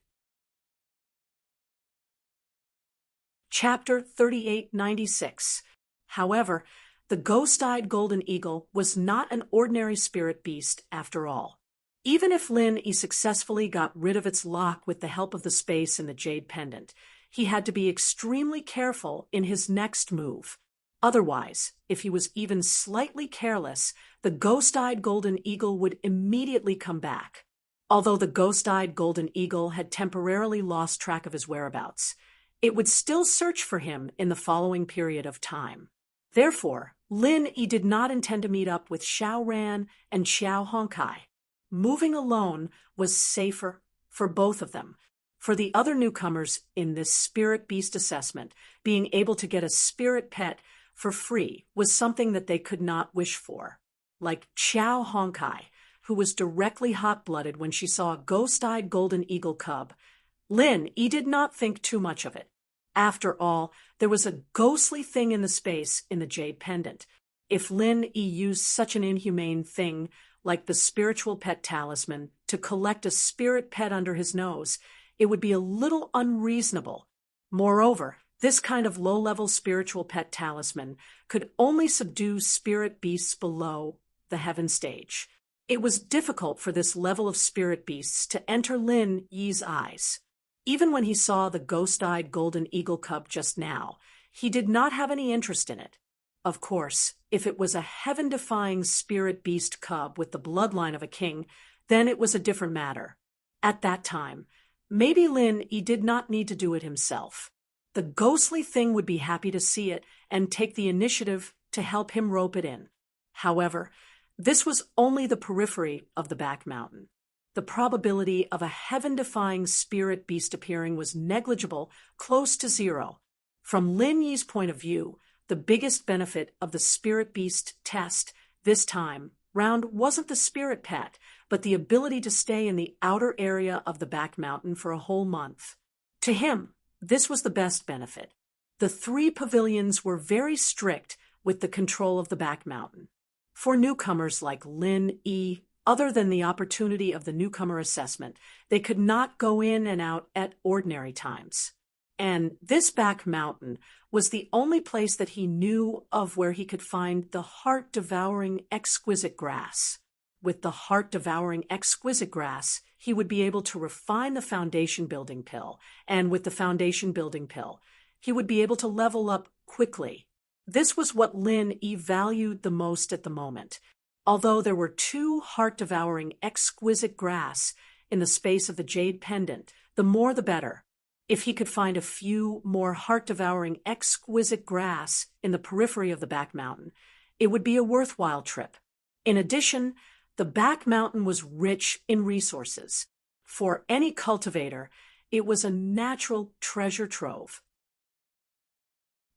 [SPEAKER 1] Chapter 3896. However, the ghost-eyed golden eagle was not an ordinary spirit beast after all. Even if Lin Yi successfully got rid of its lock with the help of the space in the jade pendant, he had to be extremely careful in his next move. Otherwise, if he was even slightly careless, the ghost-eyed golden eagle would immediately come back. Although the ghost-eyed golden eagle had temporarily lost track of his whereabouts, it would still search for him in the following period of time. Therefore, Lin Yi did not intend to meet up with Xiao Ran and Xiao Honkai. Moving alone was safer for both of them. For the other newcomers in this spirit beast assessment, being able to get a spirit pet for free was something that they could not wish for. Like Xiao Honkai, who was directly hot-blooded when she saw a ghost-eyed golden eagle cub, Lin Yi did not think too much of it. After all, there was a ghostly thing in the space in the jade pendant. If Lin Yi used such an inhumane thing like the spiritual pet talisman to collect a spirit pet under his nose, it would be a little unreasonable. Moreover, this kind of low-level spiritual pet talisman could only subdue spirit beasts below the heaven stage. It was difficult for this level of spirit beasts to enter Lin Yi's eyes. Even when he saw the ghost-eyed golden eagle cub just now, he did not have any interest in it. Of course, if it was a heaven-defying spirit beast cub with the bloodline of a king, then it was a different matter. At that time, maybe Lin Yi did not need to do it himself. The ghostly thing would be happy to see it and take the initiative to help him rope it in. However, this was only the periphery of the back mountain. The probability of a heaven-defying spirit beast appearing was negligible, close to zero. From Lin Yi's point of view, the biggest benefit of the spirit beast test this time round wasn't the spirit pet, but the ability to stay in the outer area of the back mountain for a whole month. To him, this was the best benefit. The 3 pavilions were very strict with the control of the back mountain. For newcomers like Lin Yi, other than the opportunity of the newcomer assessment, they could not go in and out at ordinary times. And this back mountain was the only place that he knew of where he could find the heart-devouring exquisite grass. With the heart-devouring exquisite grass, he would be able to refine the foundation-building pill, and with the foundation-building pill, he would be able to level up quickly. This was what Lin Yi valued the most at the moment. Although there were 2 heart-devouring exquisite grass in the space of the jade pendant, the more the better. If he could find a few more heart-devouring exquisite grass in the periphery of the back mountain, it would be a worthwhile trip. In addition, the back mountain was rich in resources. For any cultivator, it was a natural treasure trove.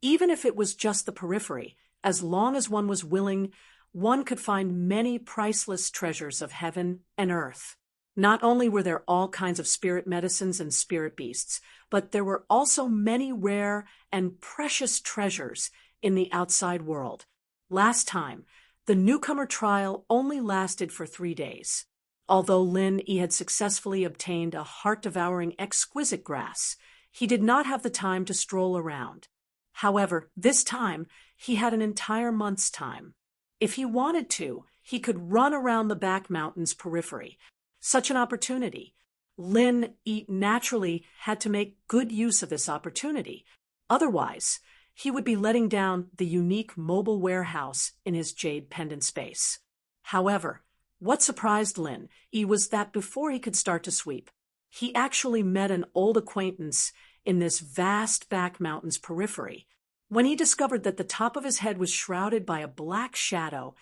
[SPEAKER 1] Even if it was just the periphery, as long as one was willing, one could find many priceless treasures of heaven and earth. Not only were there all kinds of spirit medicines and spirit beasts, but there were also many rare and precious treasures in the outside world. Last time, the newcomer trial only lasted for 3 days. Although Lin Yi had successfully obtained a heart-devouring exquisite grass, he did not have the time to stroll around. However, this time, he had an entire month's time. If he wanted to, He could run around the back mountain's periphery. Such an opportunity. Lin naturally had to make good use of this opportunity. Otherwise, he would be letting down the unique mobile warehouse in his jade pendant space. However, what surprised Lin was that before he could start to sweep, he actually met an old acquaintance in this vast back mountain's periphery. When he discovered that the top of his head was shrouded by a black shadow,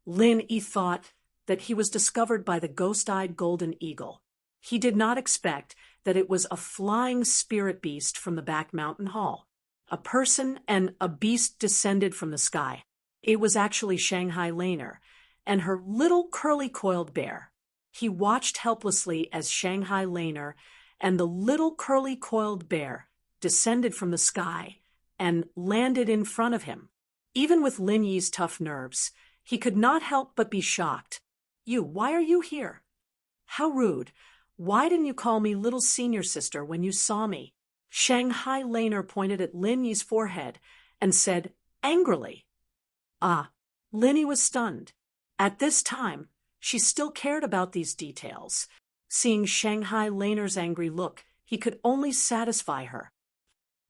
[SPEAKER 1] Lin thought that he was discovered by the ghost-eyed golden eagle. He did not expect that it was a flying spirit beast from the back mountain hall. A person and a beast descended from the sky. It was actually Shanghai Laner and her little curly-coiled bear. He watched helplessly as Shanghai Laner and the little curly-coiled bear descended from the sky and landed in front of him. Even with Lin Yi's tough nerves, he could not help but be shocked. Why are you here? How rude. Why didn't you call me little senior sister when you saw me? Shanghai Laner pointed at Lin Yi's forehead and said angrily. Lin Yi was stunned. At this time, she still cared about these details. Seeing Shanghai Laner's angry look, he could only satisfy her.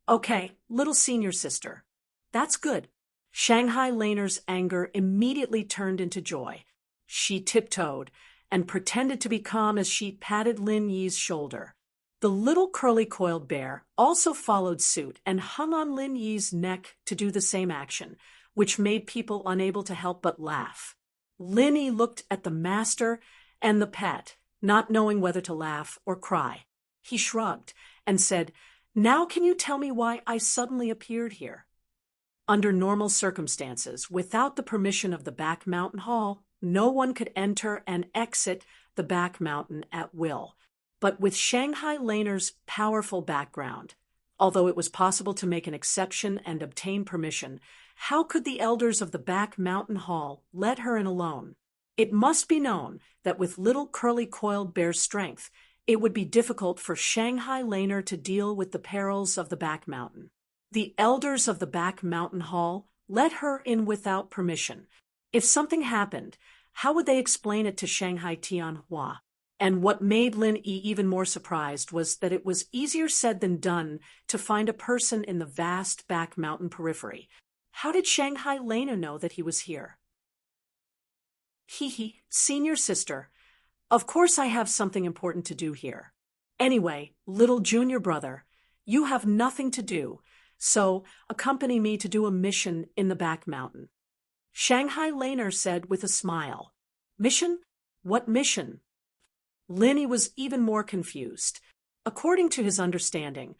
[SPEAKER 1] Okay, little senior sister. That's good. Shanghai Laner's anger immediately turned into joy. She tiptoed and pretended to be calm as she patted Lin Yi's shoulder. The little curly-coiled bear also followed suit and hung on Lin Yi's neck to do the same action, which made people unable to help but laugh. Lin Yi looked at the master and the pet, not knowing whether to laugh or cry. He shrugged and said, "Now can you tell me why I suddenly appeared here?" Under normal circumstances, without the permission of the back mountain hall, no one could enter and exit the back mountain at will. But with Shanghai Laner's powerful background, although it was possible to make an exception and obtain permission, how could the elders of the back mountain hall let her in alone? It must be known that with little curly-coiled bear's strength, it would be difficult for Shanghai Laner to deal with the perils of the back mountain. The elders of the back mountain hall let her in without permission. If something happened, how would they explain it to Shanghai Tianhua? And what made Lin Yi even more surprised was that it was easier said than done to find a person in the vast back mountain periphery. How did Shanghai Laner know that he was here? Senior sister. Of course I have something important to do here. Anyway, little junior brother, you have nothing to do, so accompany me to do a mission in the back mountain. Shanghai Laner said with a smile. Mission? What mission? Lin Yi was even more confused. According to his understanding,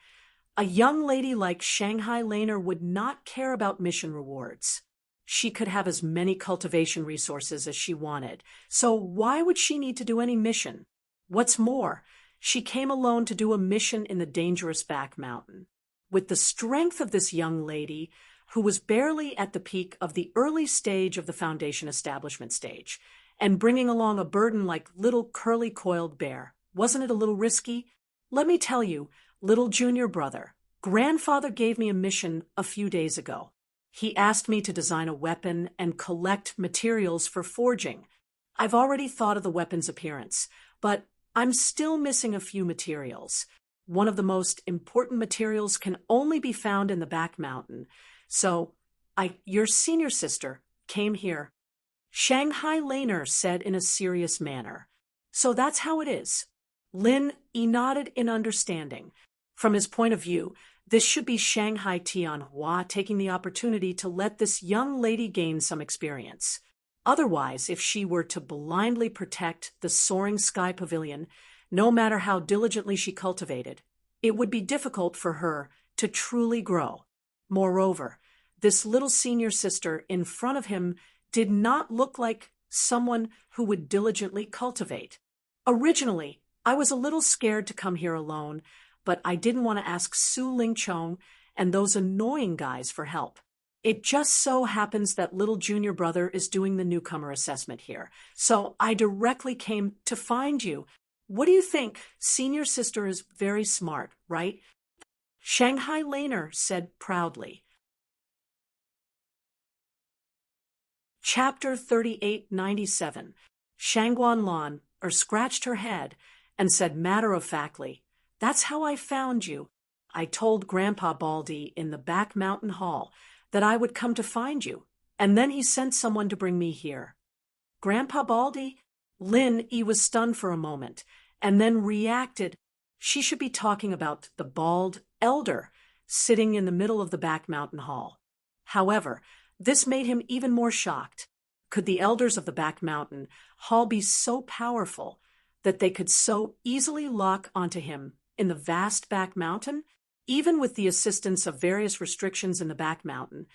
[SPEAKER 1] a young lady like Shanghai Laner would not care about mission rewards. She could have as many cultivation resources as she wanted, so why would she need to do any mission? What's more, she came alone to do a mission in the dangerous back mountain. With the strength of this young lady, who was barely at the peak of the early stage of the foundation establishment stage, and bringing along a burden like little curly-coiled bear, wasn't it a little risky? Let me tell you, little junior brother, grandfather gave me a mission a few days ago. He asked me to design a weapon and collect materials for forging. I've already thought of the weapon's appearance, but I'm still missing a few materials. One of the most important materials can only be found in the back mountain. So, your senior sister, came here. Shanghai Laner said in a serious manner. So that's how it is. Lin Yi nodded in understanding. From his point of view, this should be Shanghai Tianhua taking the opportunity to let this young lady gain some experience. Otherwise, if she were to blindly protect the soaring sky pavilion, no matter how diligently she cultivated, it would be difficult for her to truly grow. Moreover, this little senior sister in front of him did not look like someone who would diligently cultivate. Originally, I was a little scared to come here alone, but I didn't want to ask Su Lingchong and those annoying guys for help. It just so happens that little junior brother is doing the newcomer assessment here, so I directly came to find you. What do you think? Senior sister is very smart, right? Shanghai Laner said proudly. Chapter 3897. Shangguan Lan scratched her head and said matter-of-factly, "That's how I found you. I told Grandpa Baldy in the back mountain hall that I would come to find you, and then he sent someone to bring me here." Grandpa Baldy? Lin Yi was stunned for a moment, and then reacted. She should be talking about the bald elder sitting in the middle of the back mountain hall. However, this made him even more shocked. Could the elders of the back mountain hall be so powerful that they could so easily lock onto him in the vast back mountain? Even with the assistance of various restrictions in the back mountain,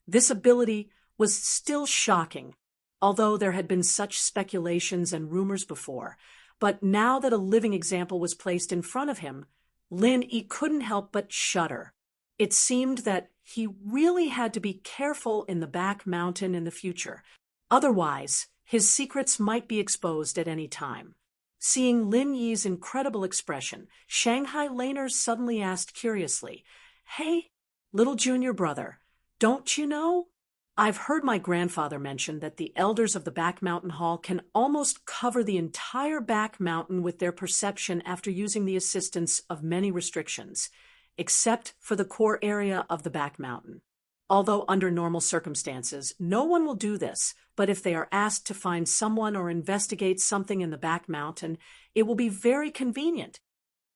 [SPEAKER 1] this ability was still shocking, although there had been such speculations and rumors before. But now that a living example was placed in front of him, Lin Yi couldn't help but shudder. It seemed that he really had to be careful in the back mountain in the future. Otherwise, his secrets might be exposed at any time. Seeing Lin Yi's incredible expression, Shanghai Laner suddenly asked curiously, "Hey, little junior brother, don't you know? I've heard my grandfather mention that the elders of the back mountain hall can almost cover the entire back mountain with their perception after using the assistance of many restrictions, except for the core area of the back mountain. Although under normal circumstances, no one will do this, but if they are asked to find someone or investigate something in the back mountain, it will be very convenient."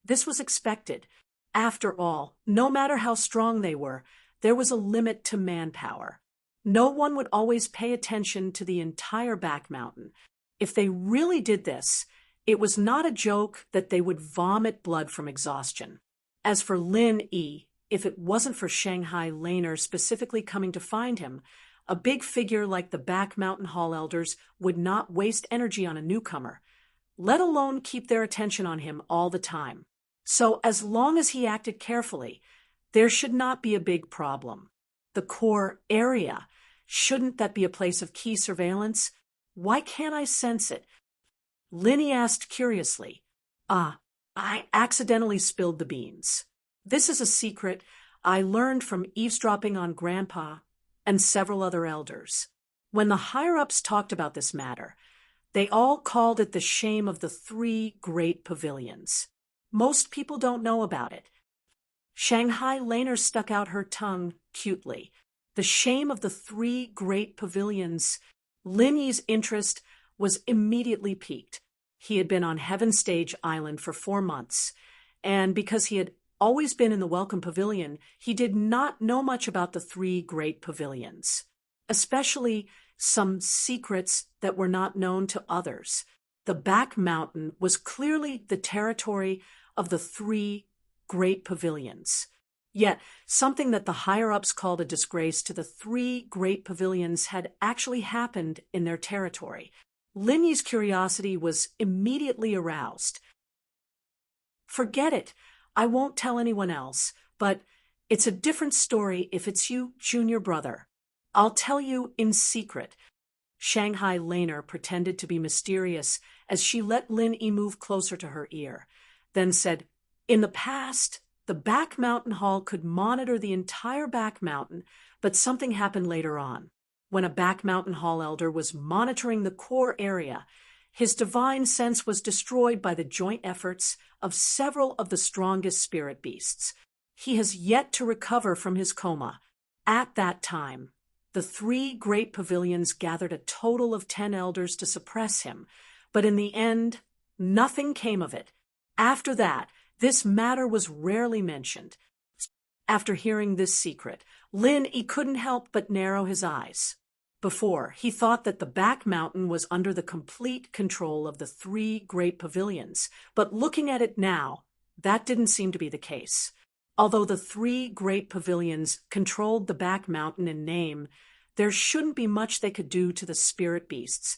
[SPEAKER 1] This was expected. After all, no matter how strong they were, there was a limit to manpower. No one would always pay attention to the entire back mountain. If they really did this, it was not a joke that they would vomit blood from exhaustion. As for Lin Yi, if it wasn't for Shanghai Laner specifically coming to find him, a big figure like the back mountain hall elders would not waste energy on a newcomer, let alone keep their attention on him all the time. So as long as he acted carefully, there should not be a big problem. The core area, shouldn't that be a place of key surveillance? Why can't I sense it? Linny asked curiously. I accidentally spilled the beans. This is a secret I learned from eavesdropping on Grandpa and several other elders. When the higher-ups talked about this matter, they all called it the shame of the 3 great pavilions. Most people don't know about it. Shanghai Laner stuck out her tongue cutely. The shame of the 3 great pavilions. Lin Yi's interest was immediately piqued. He had been on Heaven Stage Island for 4 months, and because he had always been in the Welcome Pavilion, he did not know much about the 3 great pavilions, especially some secrets that were not known to others. The back mountain was clearly the territory of the 3 great pavilions. Yet, something that the higher-ups called a disgrace to the 3 great pavilions had actually happened in their territory. Lin Yi's curiosity was immediately aroused. "Forget it. I won't tell anyone else, but it's a different story if it's you, junior brother. I'll tell you in secret." Shanghai Laner pretended to be mysterious as she let Lin Yi move closer to her ear, then said, "In the past, the back mountain hall could monitor the entire back mountain, but something happened later on. When a back mountain hall elder was monitoring the core area, his divine sense was destroyed by the joint efforts of several of the strongest spirit beasts. He has yet to recover from his coma. At that time, the 3 great pavilions gathered a total of 10 elders to suppress him, but in the end, nothing came of it. After that, this matter was rarely mentioned." After hearing this secret, Lin Yi couldn't help but narrow his eyes. Before, he thought that the back mountain was under the complete control of the 3 great pavilions, but looking at it now, that didn't seem to be the case. Although the 3 great pavilions controlled the back mountain in name, there shouldn't be much they could do to the spirit beasts,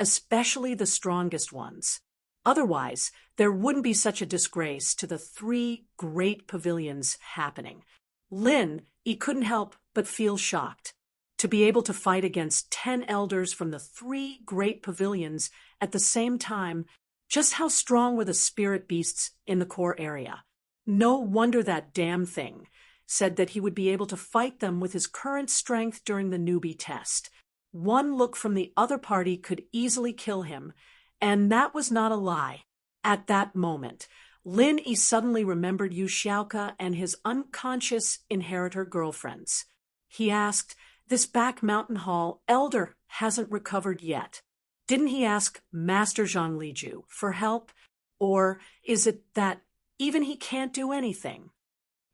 [SPEAKER 1] especially the strongest ones. Otherwise, there wouldn't be such a disgrace to the 3 great pavilions happening. Lin Yi couldn't help but feel shocked. To be able to fight against 10 elders from the 3 great pavilions at the same time, just how strong were the spirit beasts in the core area? No wonder that damn thing said that he would be able to fight them with his current strength during the newbie test. One look from the other party could easily kill him, and that was not a lie. At that moment, Lin Yi suddenly remembered Yu Xiaoka and his unconscious inheritor girlfriends. He asked, "This back mountain hall elder hasn't recovered yet. Didn't he ask Master Zhang Liju for help? Or is it that even he can't do anything?"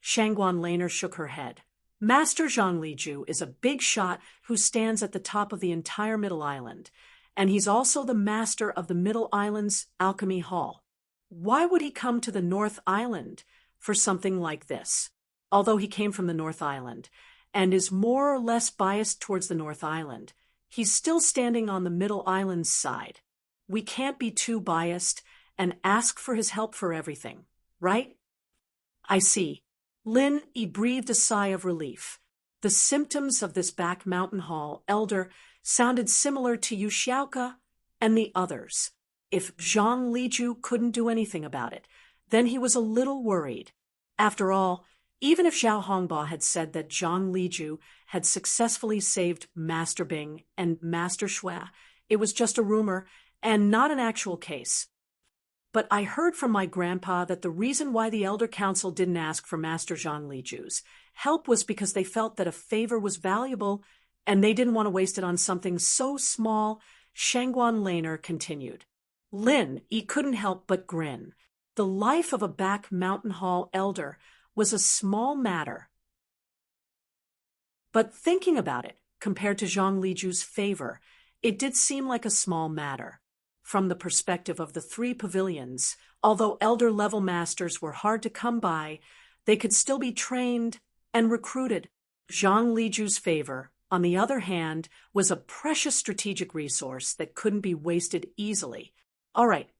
[SPEAKER 1] Shangguan Laner shook her head. "Master Zhang Liju is a big shot who stands at the top of the entire Middle Island, and he's also the master of the Middle Island's Alchemy Hall. Why would he come to the North Island for something like this? Although he came from the North Island and is more or less biased towards the North Island, he's still standing on the Middle Island's side. We can't be too biased and ask for his help for everything, right?" "I see." Lin Yi breathed a sigh of relief. The symptoms of this back mountain hall elder sounded similar to Yu Xiaoka and the others. If Zhang Liju couldn't do anything about it, then he was a little worried. After all, even if Zhao Hongba had said that Zhang Liju had successfully saved Master Bing and Master Shui, it was just a rumor and not an actual case. "But I heard from my grandpa that the reason why the Elder Council didn't ask for Master Zhang Liju's help was because they felt that a favor was valuable and they didn't want to waste it on something so small," Shangguan Laner continued. Lin Yi couldn't help but grin. The life of a back mountain hall elder was a small matter. But thinking about it, compared to Zhang Liju's favor, it did seem like a small matter. From the perspective of the three pavilions, although elder-level masters were hard to come by, they could still be trained and recruited. Zhang Liju's favor, on the other hand, was a precious strategic resource that couldn't be wasted easily. "All right,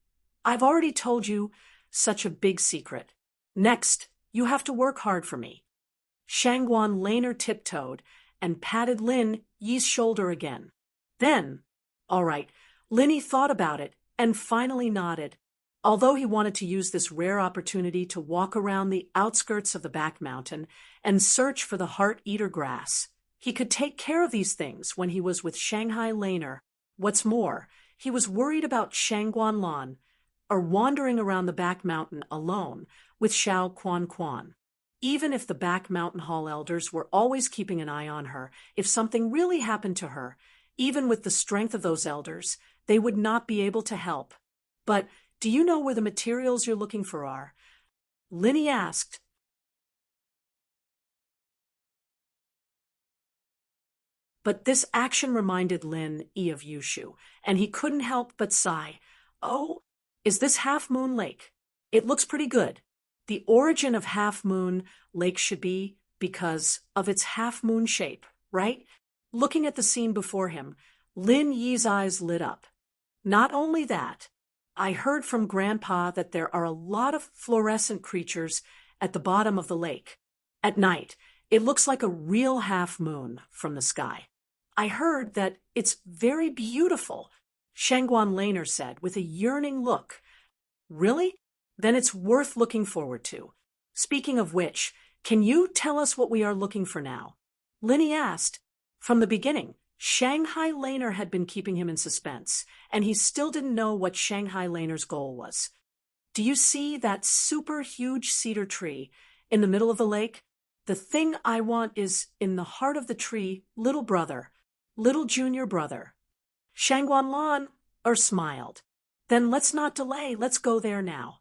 [SPEAKER 1] I've already told you such a big secret. Next, you have to work hard for me." Shangguan Laner tiptoed and patted Lin Yi's shoulder again. Then, "All right," Lin Yi thought about it and finally nodded. Although he wanted to use this rare opportunity to walk around the outskirts of the back mountain and search for the heart-eater grass, he could take care of these things when he was with Shanghai Laner. What's more, he was worried about Shangguan Lan, or wandering around the back mountain alone with Xiao Quan Quan. Even if the back mountain hall elders were always keeping an eye on her, if something really happened to her, even with the strength of those elders, they would not be able to help. "But do you know where the materials you're looking for are?" Lin Yi asked. But this action reminded Lin Yi of Yushu, and he couldn't help but sigh. "Oh, is this Half Moon Lake? It looks pretty good." The origin of Half Moon Lake should be because of its half-moon shape, right? Looking at the scene before him, Lin Yi's eyes lit up. "Not only that, I heard from Grandpa that there are a lot of fluorescent creatures at the bottom of the lake. At night, it looks like a real half-moon from the sky. I heard that it's very beautiful," Shangguan Laner said with a yearning look. "Really? Then it's worth looking forward to. Speaking of which, can you tell us what we are looking for now?" Lin Yi asked. From the beginning, Shanghai Laner had been keeping him in suspense, and he still didn't know what Shanghai Laner's goal was. "Do you see that super huge cedar tree in the middle of the lake? The thing I want is in the heart of the tree, little brother, little junior brother." Shangguan Lan smiled. "Then let's not delay, let's go there now."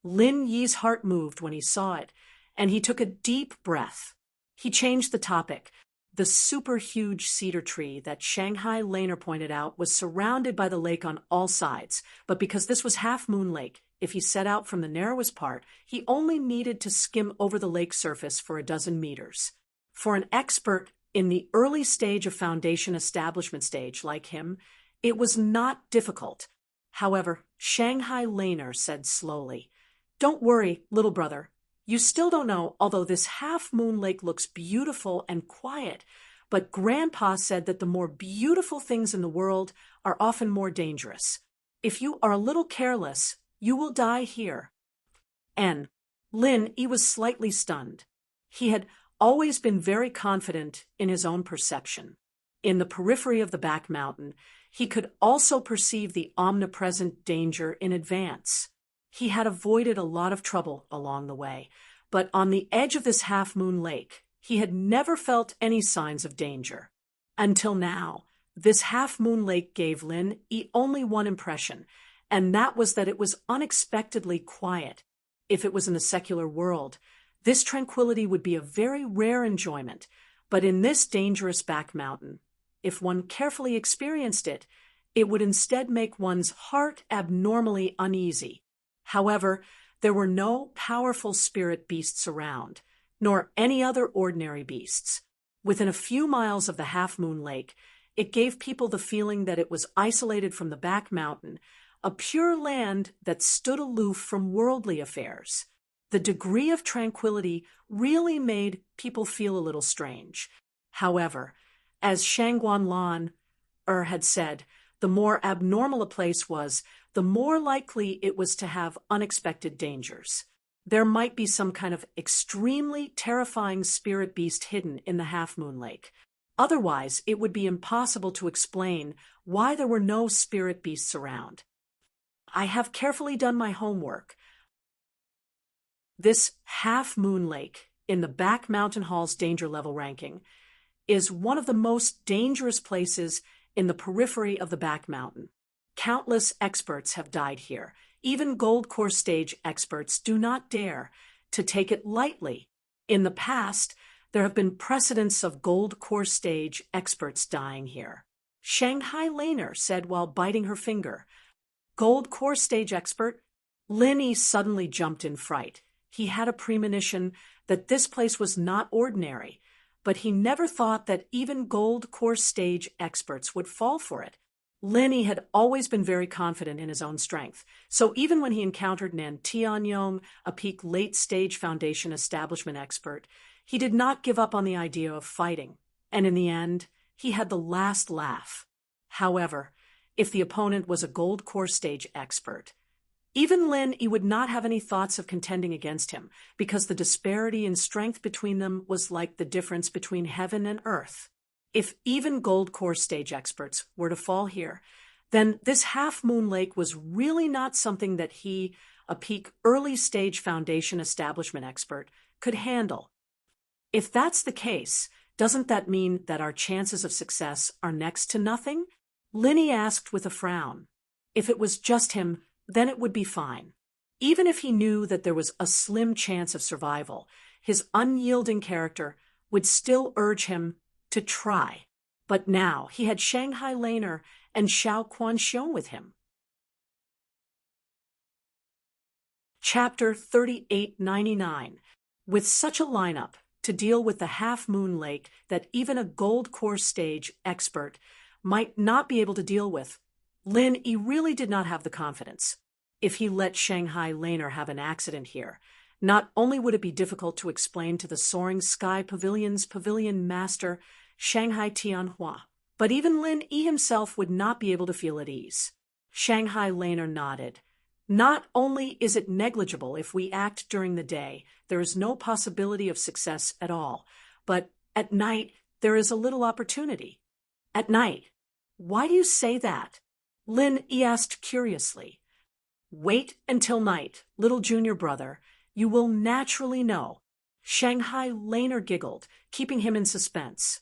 [SPEAKER 1] Lin Yi's heart moved when he saw it, and he took a deep breath. He changed the topic. The super huge cedar tree that Shanghai Laner pointed out was surrounded by the lake on all sides, but because this was Half Moon Lake, if he set out from the narrowest part, he only needed to skim over the lake surface for a dozen meters. For an expert in the early stage of foundation establishment stage like him, it was not difficult. However, Shanghai Laner said slowly, "Don't worry, little brother. You still don't know, although this half-moon lake looks beautiful and quiet, but Grandpa said that the more beautiful things in the world are often more dangerous. If you are a little careless, you will die here." And Lin Yi was slightly stunned. He had always been very confident in his own perception. In the periphery of the back mountain, he could also perceive the omnipresent danger in advance. He had avoided a lot of trouble along the way, but on the edge of this half-moon lake, he had never felt any signs of danger. Until now, this half-moon lake gave Lin only one impression, and that was that it was unexpectedly quiet. If it was in the secular world, this tranquility would be a very rare enjoyment, but in this dangerous back mountain, if one carefully experienced it, it would instead make one's heart abnormally uneasy. However, there were no powerful spirit beasts around, nor any other ordinary beasts. Within a few miles of the half-moon lake, it gave people the feeling that it was isolated from the back mountain, a pure land that stood aloof from worldly affairs. The degree of tranquility really made people feel a little strange. However, as Shangguan Lan had said, the more abnormal a place was, the more likely it was to have unexpected dangers. There might be some kind of extremely terrifying spirit beast hidden in the half-moon lake. Otherwise, it would be impossible to explain why there were no spirit beasts around. I have carefully done my homework. This half-moon lake in the back mountain hall's danger level ranking is one of the most dangerous places in the periphery of the back mountain. Countless experts have died here. Even gold core stage experts do not dare to take it lightly. In the past, there have been precedents of gold core stage experts dying here. Shanghai Laner said while biting her finger. Gold core stage expert? Lin suddenly jumped in fright. He had a premonition that this place was not ordinary, but he never thought that even gold core stage experts would fall for it. Lin had always been very confident in his own strength, so even when he encountered Nan Tianyong, a peak late-stage foundation establishment expert, he did not give up on the idea of fighting, and in the end, he had the last laugh. However, if the opponent was a gold core stage expert, even Lin would not have any thoughts of contending against him, because the disparity in strength between them was like the difference between heaven and earth. If even gold core stage experts were to fall here, then this half-moon lake was really not something that he, a peak early-stage foundation establishment expert, could handle. If that's the case, doesn't that mean that our chances of success are next to nothing? Lin asked with a frown. If it was just him, then it would be fine. Even if he knew that there was a slim chance of survival, his unyielding character would still urge him to try. But now he had Shanghai Laner and Xiao Quanxiong with him. Chapter 3899. With such a lineup to deal with the half-moon lake that even a gold core stage expert might not be able to deal with, Lin really did not have the confidence. If he let Shanghai Laner have an accident here, not only would it be difficult to explain to the Soaring Sky Pavilion's pavilion master, Shanghai Tianhua, but even Lin himself would not be able to feel at ease. Shanghai Laner nodded. Not only is it negligible if we act during the day, there is no possibility of success at all, but at night there is a little opportunity. At night? Why do you say that? Lin asked curiously. Wait until night, little junior brother. You will naturally know. Shanghai Laner giggled, keeping him in suspense.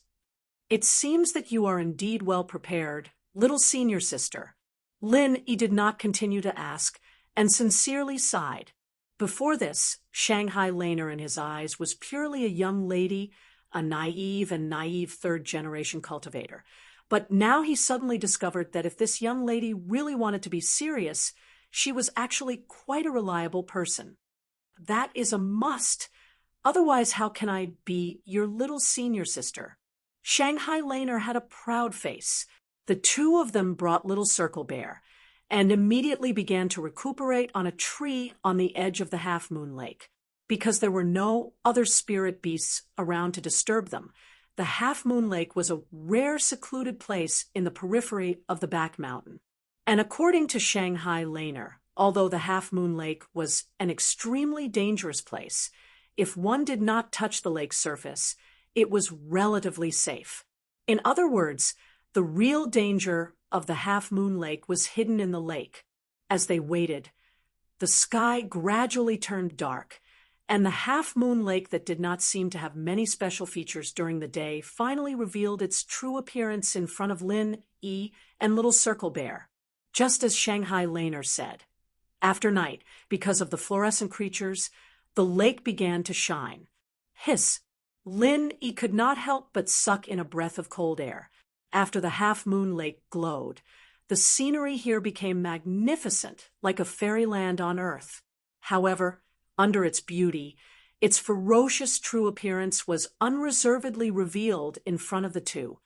[SPEAKER 1] It seems that you are indeed well prepared, little senior sister. Lin did not continue to ask, and sincerely sighed. Before this, Shanghai Laner in his eyes was purely a young lady, a naive third-generation cultivator. But now he suddenly discovered that if this young lady really wanted to be serious, she was actually quite a reliable person. That is a must. Otherwise, how can I be your little senior sister? Shanghai Laner had a proud face. The two of them brought little Circle Bear, and immediately began to recuperate on a tree on the edge of the half-moon lake. Because there were no other spirit beasts around to disturb them, the half-moon lake was a rare secluded place in the periphery of the back mountain. And according to Shanghai Laner, although the half-moon lake was an extremely dangerous place, if one did not touch the lake's surface, it was relatively safe. In other words, the real danger of the Half Moon Lake was hidden in the lake. As they waited, the sky gradually turned dark, and the Half Moon Lake that did not seem to have many special features during the day finally revealed its true appearance in front of Lin, Yi, and Little Circle Bear, just as Shanghai Laner said. After night, because of the fluorescent creatures, the lake began to shine. Hiss! Lin Yi could not help but suck in a breath of cold air. After the Half Moon Lake glowed, the scenery here became magnificent, like a fairyland on Earth. However, under its beauty, its ferocious true appearance was unreservedly revealed in front of the two.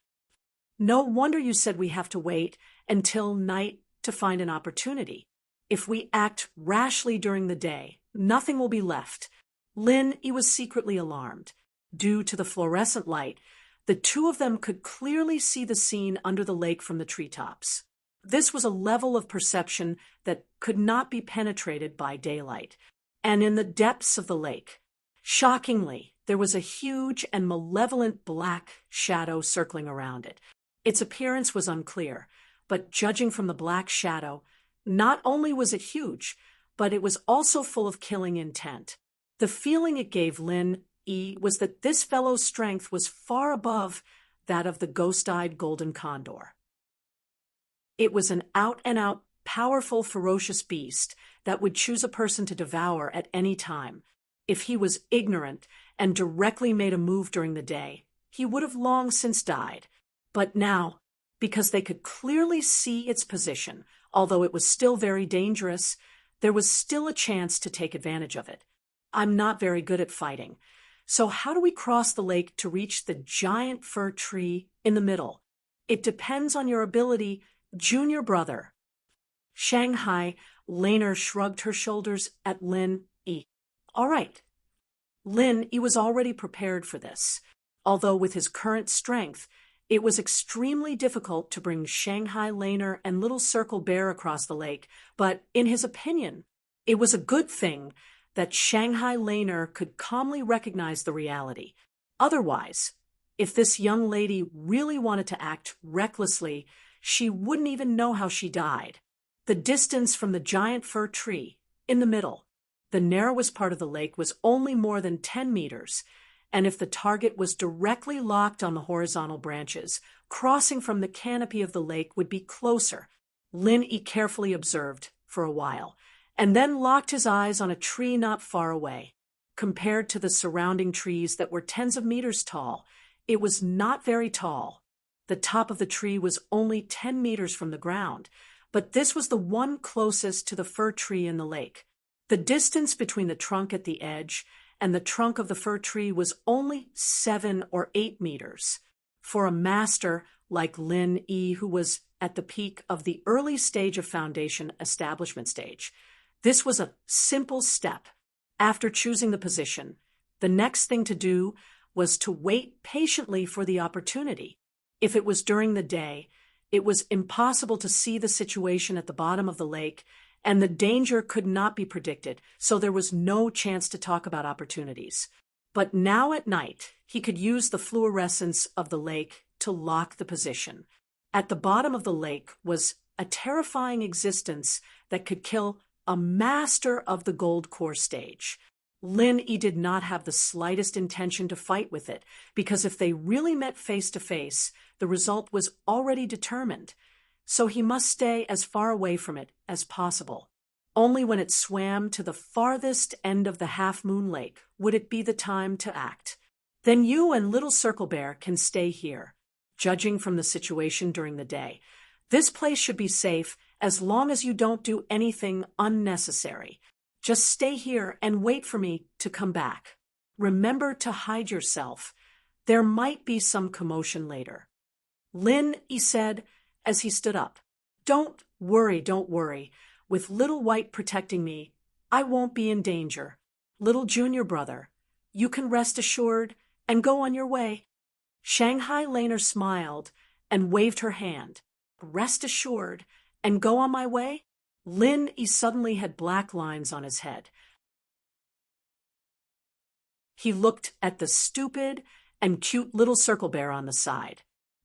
[SPEAKER 1] No wonder you said we have to wait until night to find an opportunity. If we act rashly during the day, nothing will be left. Lin Yi was secretly alarmed. Due to the fluorescent light, the two of them could clearly see the scene under the lake from the treetops. This was a level of perception that could not be penetrated by daylight. And in the depths of the lake, shockingly, there was a huge and malevolent black shadow circling around it. Its appearance was unclear, but judging from the black shadow, not only was it huge, but it was also full of killing intent. The feeling it gave Lin Yi was that this fellow's strength was far above that of the ghost-eyed golden condor. It was an out-and-out, powerful, ferocious beast that would choose a person to devour at any time. If he was ignorant and directly made a move during the day, he would have long since died. But now, because they could clearly see its position, although it was still very dangerous, there was still a chance to take advantage of it. I'm not very good at fighting. So how do we cross the lake to reach the giant fir tree in the middle? It depends on your ability, junior brother. Shanghai Laner shrugged her shoulders at Lin Yi. All right. Lin Yi was already prepared for this. Although with his current strength, it was extremely difficult to bring Shanghai Laner and Little Circle Bear across the lake, but in his opinion, it was a good thing that Shanghai Laner could calmly recognize the reality. Otherwise, if this young lady really wanted to act recklessly, she wouldn't even know how she died. The distance from the giant fir tree, in the middle, the narrowest part of the lake, was only more than 10 meters, and if the target was directly locked on the horizontal branches, crossing from the canopy of the lake would be closer. Lin Yi carefully observed for a while, and then locked his eyes on a tree not far away. Compared to the surrounding trees that were tens of meters tall, it was not very tall. The top of the tree was only 10 meters from the ground, but this was the one closest to the fir tree in the lake. The distance between the trunk at the edge and the trunk of the fir tree was only 7 or 8 meters. For a master like Lin Yi, who was at the peak of the early stage of foundation establishment stage, this was a simple step. After choosing the position, the next thing to do was to wait patiently for the opportunity. If it was during the day, it was impossible to see the situation at the bottom of the lake, and the danger could not be predicted, so there was no chance to talk about opportunities. But now at night, he could use the fluorescence of the lake to lock the position. At the bottom of the lake was a terrifying existence that could kill a master of the gold core stage. Lin Yi did not have the slightest intention to fight with it, because if they really met face to face, the result was already determined. So he must stay as far away from it as possible. Only when it swam to the farthest end of the Half Moon Lake would it be the time to act. Then you and Little Circle Bear can stay here, judging from the situation during the day. This place should be safe as long as you don't do anything unnecessary. Just stay here and wait for me to come back. Remember to hide yourself. There might be some commotion later. Lin Yi said as he stood up. Don't worry. With Little White protecting me, I won't be in danger. Little junior brother, you can rest assured and go on your way. Shanghai Laner smiled and waved her hand. Rest assured and go on my way? Lin Yi suddenly had black lines on his head. He looked at the stupid and cute Little Circle Bear on the side.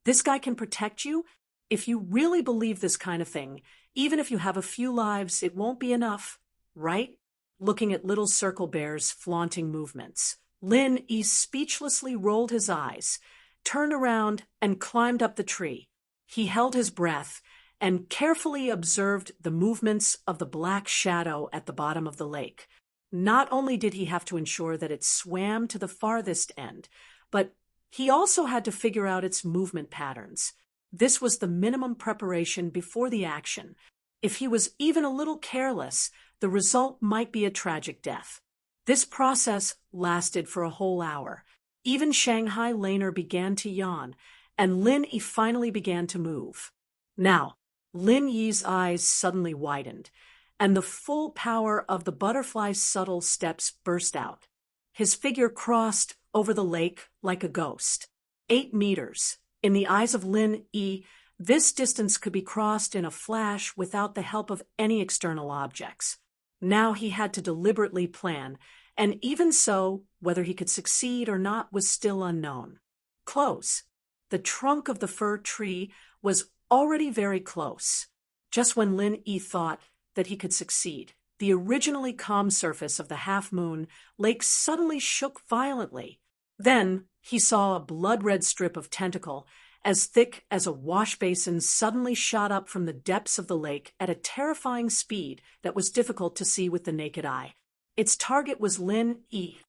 [SPEAKER 1] This guy can protect you? If you really believe this kind of thing, even if you have a few lives, it won't be enough, right? Looking at little circle bears flaunting movements, Lin Yi speechlessly rolled his eyes, turned around, and climbed up the tree. He held his breath and carefully observed the movements of the black shadow at the bottom of the lake. Not only did he have to ensure that it swam to the farthest end, but he also had to figure out its movement patterns. This was the minimum preparation before the action. If he was even a little careless, the result might be a tragic death. This process lasted for a whole hour. Even Shanghai Laner began to yawn, and Lin Yi finally began to move. Now, Lin Yi's eyes suddenly widened, and the full power of the butterfly's subtle steps burst out. His figure crossed over the lake like a ghost. 8 meters. In the eyes of Lin Yi, this distance could be crossed in a flash without the help of any external objects. Now he had to deliberately plan, and even so, whether he could succeed or not was still unknown. Close. The trunk of the fir tree was already very close. Just when Lin Yi thought that he could succeed, the originally calm surface of the half-moon lake suddenly shook violently. Then he saw a blood-red strip of tentacle, as thick as a wash basin, suddenly shot up from the depths of the lake at a terrifying speed that was difficult to see with the naked eye. Its target was Lin Yi.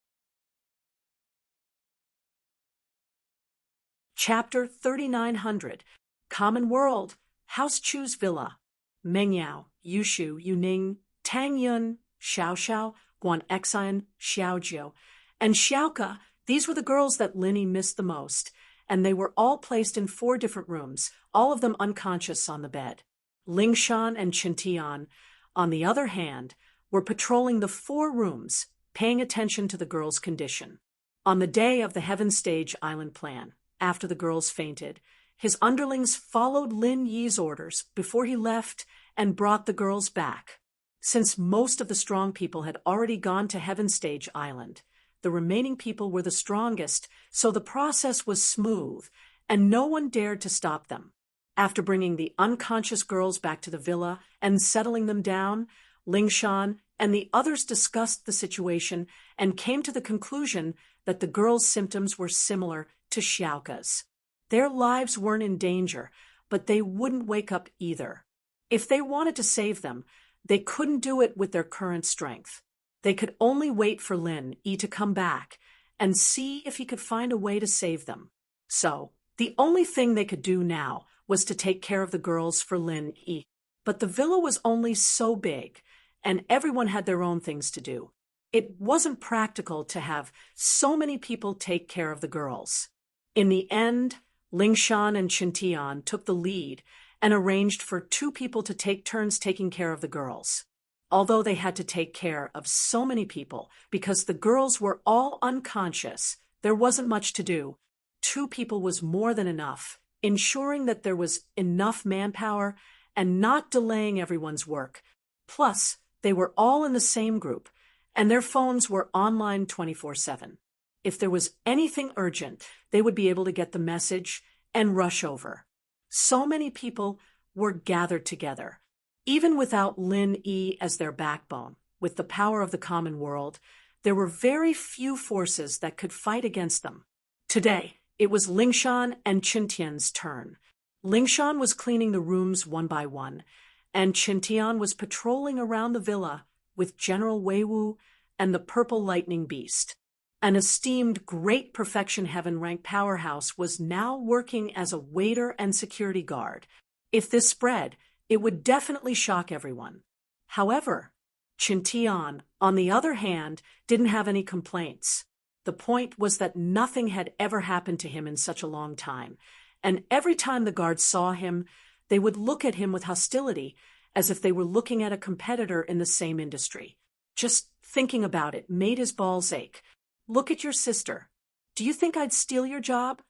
[SPEAKER 1] Chapter 3900. Common World. House Chu's Villa. Mengyao, Yushu, Yuning, Tang Yun, Xiaoxiao, Guan Exan, Xiaojiu, and Xiaoka. These were the girls that Lin Yi missed the most, and they were all placed in 4 different rooms, all of them unconscious on the bed. Lingshan and Qintian, on the other hand, were patrolling the 4 rooms, paying attention to the girls' condition. On the day of the Heaven Stage Island plan, after the girls fainted, his underlings followed Lin Yi's orders before he left and brought the girls back. Since most of the strong people had already gone to Heaven Stage Island, the remaining people were the strongest, so the process was smooth, and no one dared to stop them. After bringing the unconscious girls back to the villa and settling them down, Lingshan and the others discussed the situation and came to the conclusion that the girls' symptoms were similar to Xiaoka's. Their lives weren't in danger, but they wouldn't wake up either. If they wanted to save them, they couldn't do it with their current strength. They could only wait for Lin Yi to come back and see if he could find a way to save them. So, the only thing they could do now was to take care of the girls for Lin Yi. But the villa was only so big, and everyone had their own things to do. It wasn't practical to have so many people take care of the girls. In the end, Lingshan and Qintian took the lead and arranged for 2 people to take turns taking care of the girls. Although they had to take care of so many people because the girls were all unconscious, there wasn't much to do. 2 people was more than enough, ensuring that there was enough manpower and not delaying everyone's work. Plus, they were all in the same group, and their phones were online 24/7. If there was anything urgent, they would be able to get the message and rush over. So many people were gathered together. Even without Lin Yi as their backbone, with the power of the common world, there were very few forces that could fight against them. Today, it was Lingshan and Qintian's turn. Lingshan was cleaning the rooms one by one, and Qintian was patrolling around the villa with General Weiwu and the Purple Lightning Beast. An esteemed Great Perfection Heaven rank powerhouse was now working as a waiter and security guard. If this spread, it would definitely shock everyone. However, Qintian, on the other hand, didn't have any complaints. The point was that nothing had ever happened to him in such a long time, and every time the guards saw him, they would look at him with hostility, as if they were looking at a competitor in the same industry. Just thinking about it made his balls ache. Look at your sister. Do you think I'd steal your job?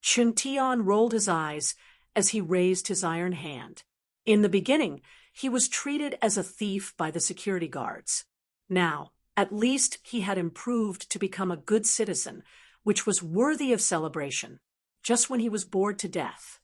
[SPEAKER 1] Qintian rolled his eyes as he raised his iron hand. In the beginning, he was treated as a thief by the security guards. Now, at least he had improved to become a good citizen, which was worthy of celebration. just when he was bored to death.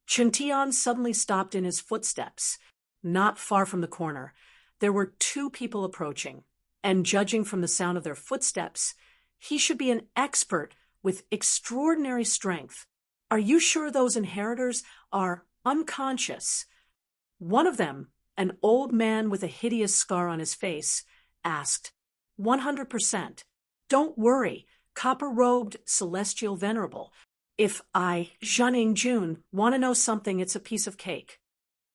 [SPEAKER 1] Chuntian suddenly stopped in his footsteps. Not far from the corner, there were two people approaching, and judging from the sound of their footsteps, he should be an expert with extraordinary strength. Are you sure those inheritors are unconscious? One of them, an old man with a hideous scar on his face, asked. 100%. Don't worry, copper-robed celestial venerable. If I, Zhening Jun, want to know something, it's a piece of cake.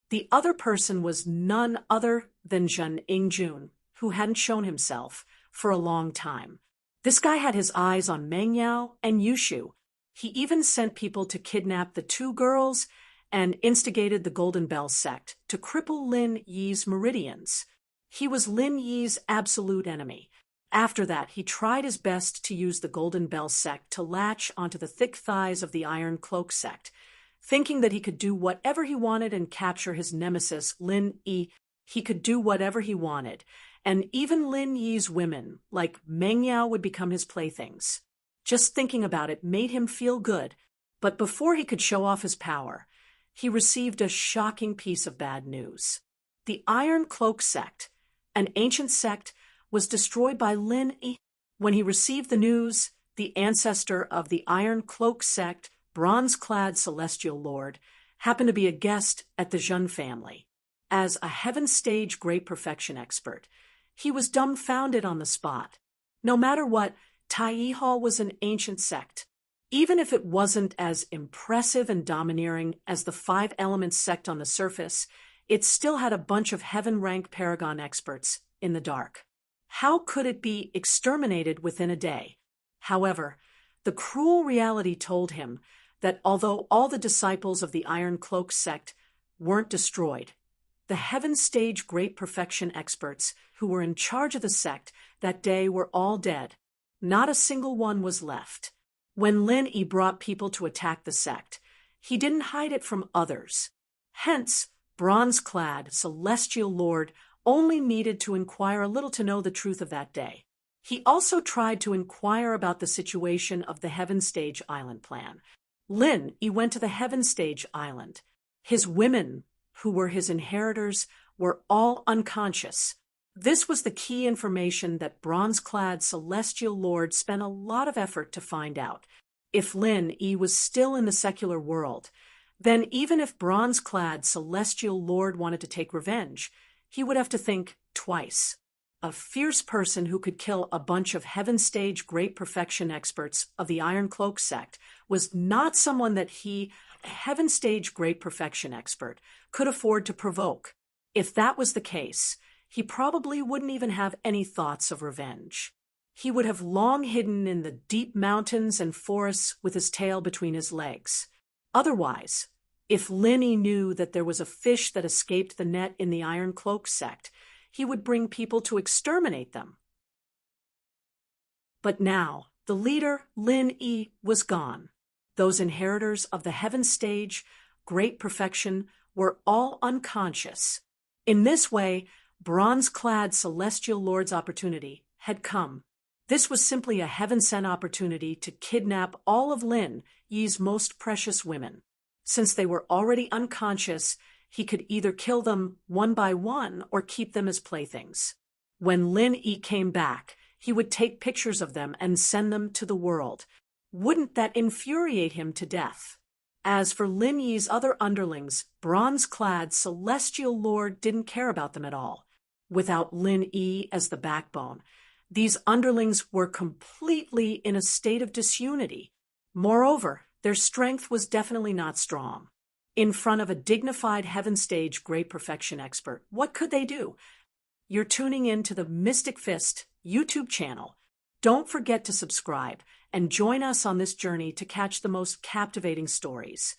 [SPEAKER 1] The other person was none other than Zhening Jun, who hadn't shown himself for a long time. This guy had his eyes on Meng Yao and Yushu. He even sent people to kidnap the two girls and instigated the Golden Bell sect to cripple Lin Yi's meridians. He was Lin Yi's absolute enemy. After that, he tried his best to use the Golden Bell sect to latch onto the thick thighs of the Iron Cloak sect, thinking that he could do whatever he wanted and capture his nemesis, Lin Yi. He could do whatever he wanted, and even Lin Yi's women, like Meng Yao, would become his playthings. Just thinking about it made him feel good, but before he could show off his power, he received a shocking piece of bad news. The Iron Cloak sect, an ancient sect, was destroyed by Lin Yi. When he received the news, the ancestor of the Iron Cloak sect, bronze-clad celestial lord, happened to be a guest at the Zhen family. As a heaven stage great perfection expert, he was dumbfounded on the spot. No matter what, Tai Hall was an ancient sect. Even if it wasn't as impressive and domineering as the Five Elements sect on the surface, it still had a bunch of heaven-rank paragon experts in the dark. How could it be exterminated within a day? However, the cruel reality told him that although all the disciples of the Iron Cloak sect weren't destroyed, the heaven stage great perfection experts who were in charge of the sect that day were all dead. Not a single one was left. When Lin Yi brought people to attack the sect, he didn't hide it from others. Hence, bronze-clad celestial lord only needed to inquire a little to know the truth of that day. He also tried to inquire about the situation of the Heaven Stage Island plan. Lin Yi went to the Heaven Stage Island. His women, who were his inheritors, were all unconscious. This was the key information that bronze-clad celestial lord spent a lot of effort to find out. If Lin Yi was still in the secular world, then even if bronze-clad celestial lord wanted to take revenge, he would have to think twice. A fierce person who could kill a bunch of heaven stage great perfection experts of the Iron Cloak sect was not someone that he, a heaven stage great perfection expert, could afford to provoke. If that was the case, he probably wouldn't even have any thoughts of revenge. He would have long hidden in the deep mountains and forests with his tail between his legs. Otherwise, if Lin Yi knew that there was a fish that escaped the net in the Iron Cloak sect, he would bring people to exterminate them. But now, the leader, Lin Yi, was gone. Those inheritors of the heaven stage, great perfection, were all unconscious. In this way, bronze-clad celestial lord's opportunity had come. This was simply a heaven-sent opportunity to kidnap all of Lin Yi's most precious women. Since they were already unconscious, he could either kill them one by one or keep them as playthings. When Lin Yi came back, he would take pictures of them and send them to the world. Wouldn't that infuriate him to death? As for Lin Yi's other underlings, bronze-clad celestial lord didn't care about them at all. Without Lin Yi as the backbone, these underlings were completely in a state of disunity. Moreover, their strength was definitely not strong. In front of a dignified heaven stage great perfection expert, what could they do? You're tuning in to the Mystic Fist YouTube channel. Don't forget to subscribe and join us on this journey to catch the most captivating stories.